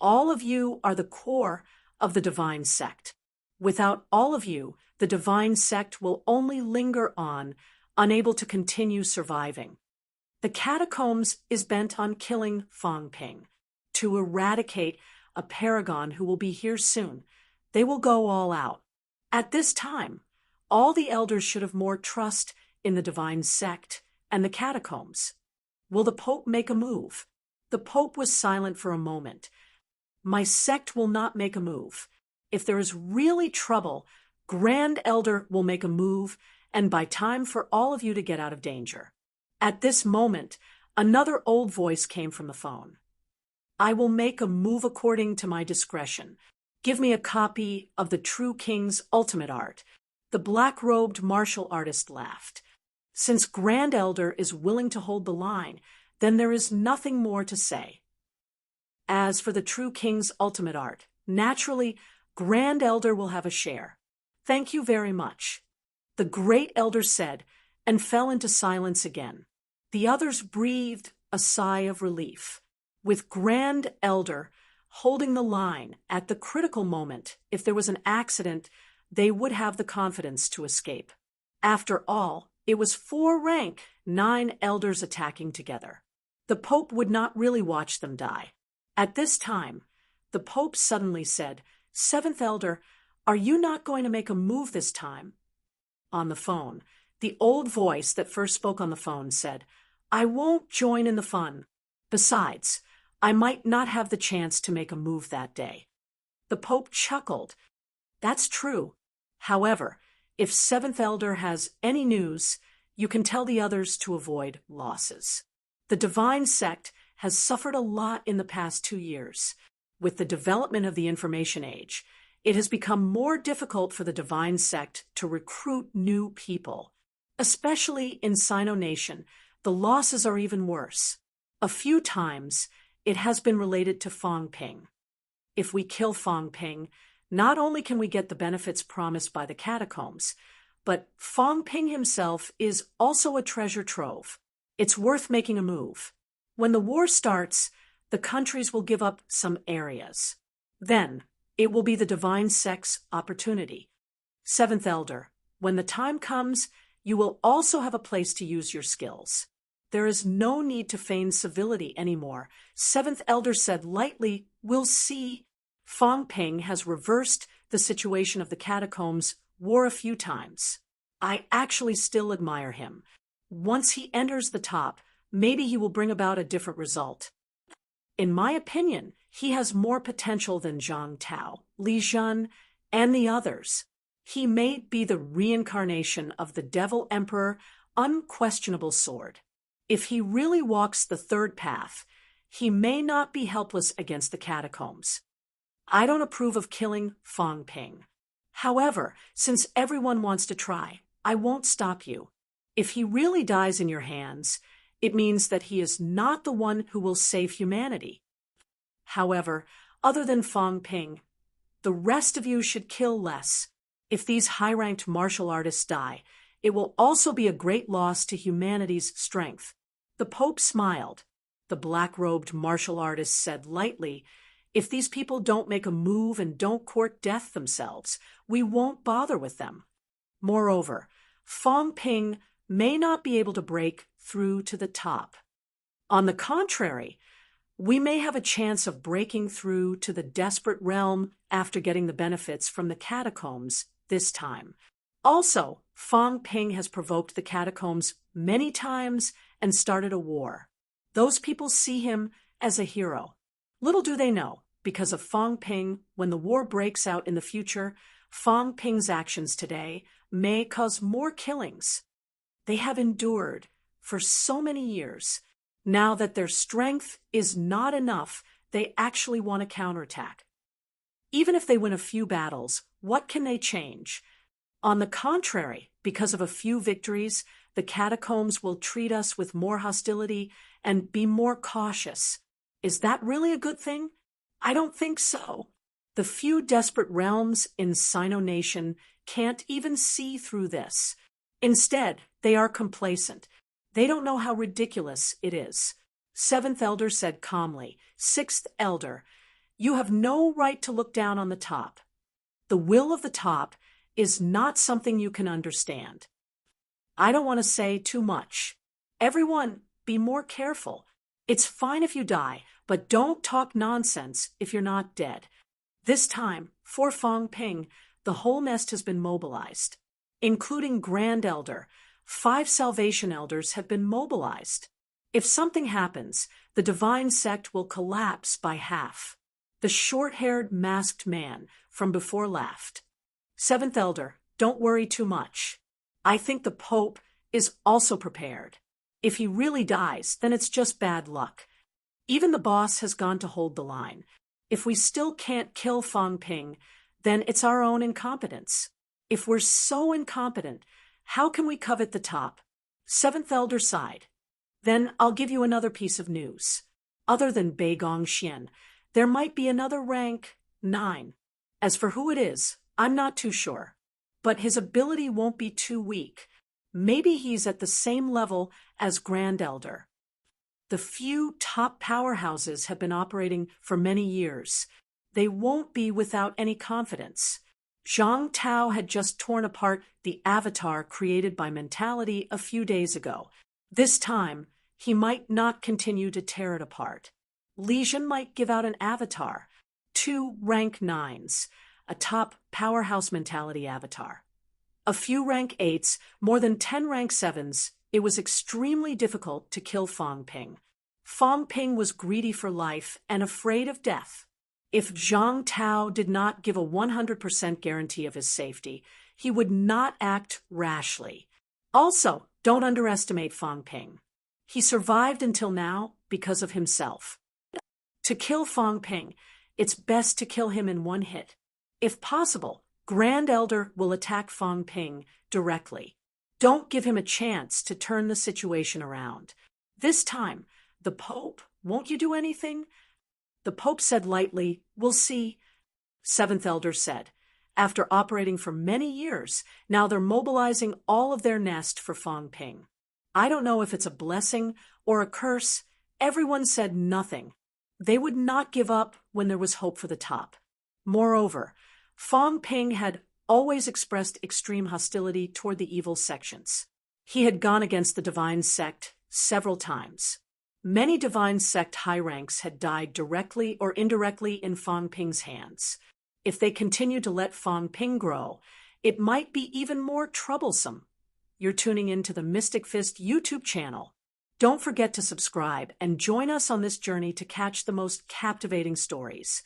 All of you are the core of the divine sect. Without all of you, the divine sect will only linger on, unable to continue surviving. The catacombs is bent on killing Fang Ping. To eradicate a paragon who will be here soon, they will go all out. At this time, all the elders should have more trust in the divine sect and the catacombs. Will the Pope make a move? The Pope was silent for a moment. My sect will not make a move. If there is really trouble, Grand Elder will make a move and buy time for all of you to get out of danger. At this moment, another old voice came from the phone. I will make a move according to my discretion. Give me a copy of the True King's ultimate art. The black-robed martial artist laughed. Since Grand Elder is willing to hold the line, then there is nothing more to say. As for the True King's ultimate art, naturally, Grand Elder will have a share. Thank you very much. The Great Elder said, and fell into silence again. The others breathed a sigh of relief. With Grand Elder holding the line at the critical moment, if there was an accident, they would have the confidence to escape. After all, it was 4 rank 9 elders attacking together. The Pope would not really watch them die. At this time, the Pope suddenly said, 7th elder, are you not going to make a move this time? On the phone, the old voice that first spoke on the phone said, I won't join in the fun. Besides, I might not have the chance to make a move that day. The Pope chuckled. That's true. However, if 7th elder has any news, you can tell the others to avoid losses. The divine sect has suffered a lot in the past 2 years. With the development of the information age, it has become more difficult for the divine sect to recruit new people. Especially in Sino Nation, the losses are even worse. A few times, it has been related to Fang Ping. If we kill Fang Ping, not only can we get the benefits promised by the catacombs, but Fang Ping himself is also a treasure trove. It's worth making a move. When the war starts, the countries will give up some areas. Then, it will be the divine sect's opportunity. 7th elder, when the time comes, you will also have a place to use your skills. There is no need to feign civility anymore. 7th elder said lightly, we'll see. Fang Ping has reversed the situation of the catacombs war a few times. I actually still admire him. Once he enters the top, maybe he will bring about a different result. In my opinion, he has more potential than Zhang Tao, Li Zhen, and the others. He may be the reincarnation of the Devil Emperor, unquestionable sword. If he really walks the 3rd path, he may not be helpless against the catacombs. I don't approve of killing Fang Ping. However, since everyone wants to try, I won't stop you. If he really dies in your hands, it means that he is not the one who will save humanity. However, other than Fang Ping, the rest of you should kill less. If these high-ranked martial artists die, it will also be a great loss to humanity's strength. The Pope smiled. The black-robed martial artist said lightly, if these people don't make a move and don't court death themselves, we won't bother with them. Moreover, Fang Ping may not be able to break through to the top. On the contrary, we may have a chance of breaking through to the desperate realm after getting the benefits from the catacombs this time. Also, Fang Ping has provoked the catacombs many times and started a war. Those people see him as a hero. Little do they know, because of Fang Ping, when the war breaks out in the future, Fang Ping's actions today may cause more killings. They have endured for so many years. Now that their strength is not enough, they actually want to counterattack. Even if they win a few battles, what can they change? On the contrary, because of a few victories, the catacombs will treat us with more hostility and be more cautious. Is that really a good thing? I don't think so. The few desperate realms in Sino Nation can't even see through this. Instead, they are complacent. They don't know how ridiculous it is. Seventh Elder said calmly, Sixth Elder, you have no right to look down on the top. The will of the top is not something you can understand. I don't want to say too much. Everyone, be more careful. It's fine if you die, but don't talk nonsense if you're not dead. This time, for Fang Ping, the whole nest has been mobilized, including Grand Elder. 5 Salvation Elders have been mobilized. If something happens, the divine sect will collapse by half. The short-haired masked man from before laughed. Seventh Elder, don't worry too much. I think the Pope is also prepared. If he really dies, then it's just bad luck. Even the boss has gone to hold the line. If we still can't kill Fang Ping, then it's our own incompetence. If we're so incompetent, how can we covet the top? Seventh Elder sighed. Then I'll give you another piece of news. Other than Beigong Xian, there might be another rank 9. As for who it is, I'm not too sure. But his ability won't be too weak. Maybe he's at the same level as Grand Elder. The few top powerhouses have been operating for many years. They won't be without any confidence. Zhang Tao had just torn apart the avatar created by mentality a few days ago. This time, he might not continue to tear it apart. Li Jun might give out an avatar. 2 rank 9s, a top powerhouse mentality avatar. A few rank 8s, more than 10 rank 7s. It was extremely difficult to kill Fang Ping. Fang Ping was greedy for life and afraid of death. If Zhang Tao did not give a 100% guarantee of his safety, he would not act rashly. Also, don't underestimate Fang Ping. He survived until now because of himself. To kill Fang Ping, it's best to kill him in one hit. If possible, Grand Elder will attack Fang Ping directly. Don't give him a chance to turn the situation around. This time, the Pope, won't you do anything? The Pope said lightly, we'll see. Seventh Elder said, after operating for many years, now they're mobilizing all of their nest for Fang Ping. I don't know if it's a blessing or a curse. Everyone said nothing. They would not give up when there was hope for the top. Moreover, Fang Ping had always expressed extreme hostility toward the evil sections. He had gone against the divine sect several times. Many divine sect high ranks had died directly or indirectly in Fang Ping's hands. If they continued to let Fang Ping grow, it might be even more troublesome. You're tuning into the Mystic Fist YouTube channel. Don't forget to subscribe and join us on this journey to catch the most captivating stories.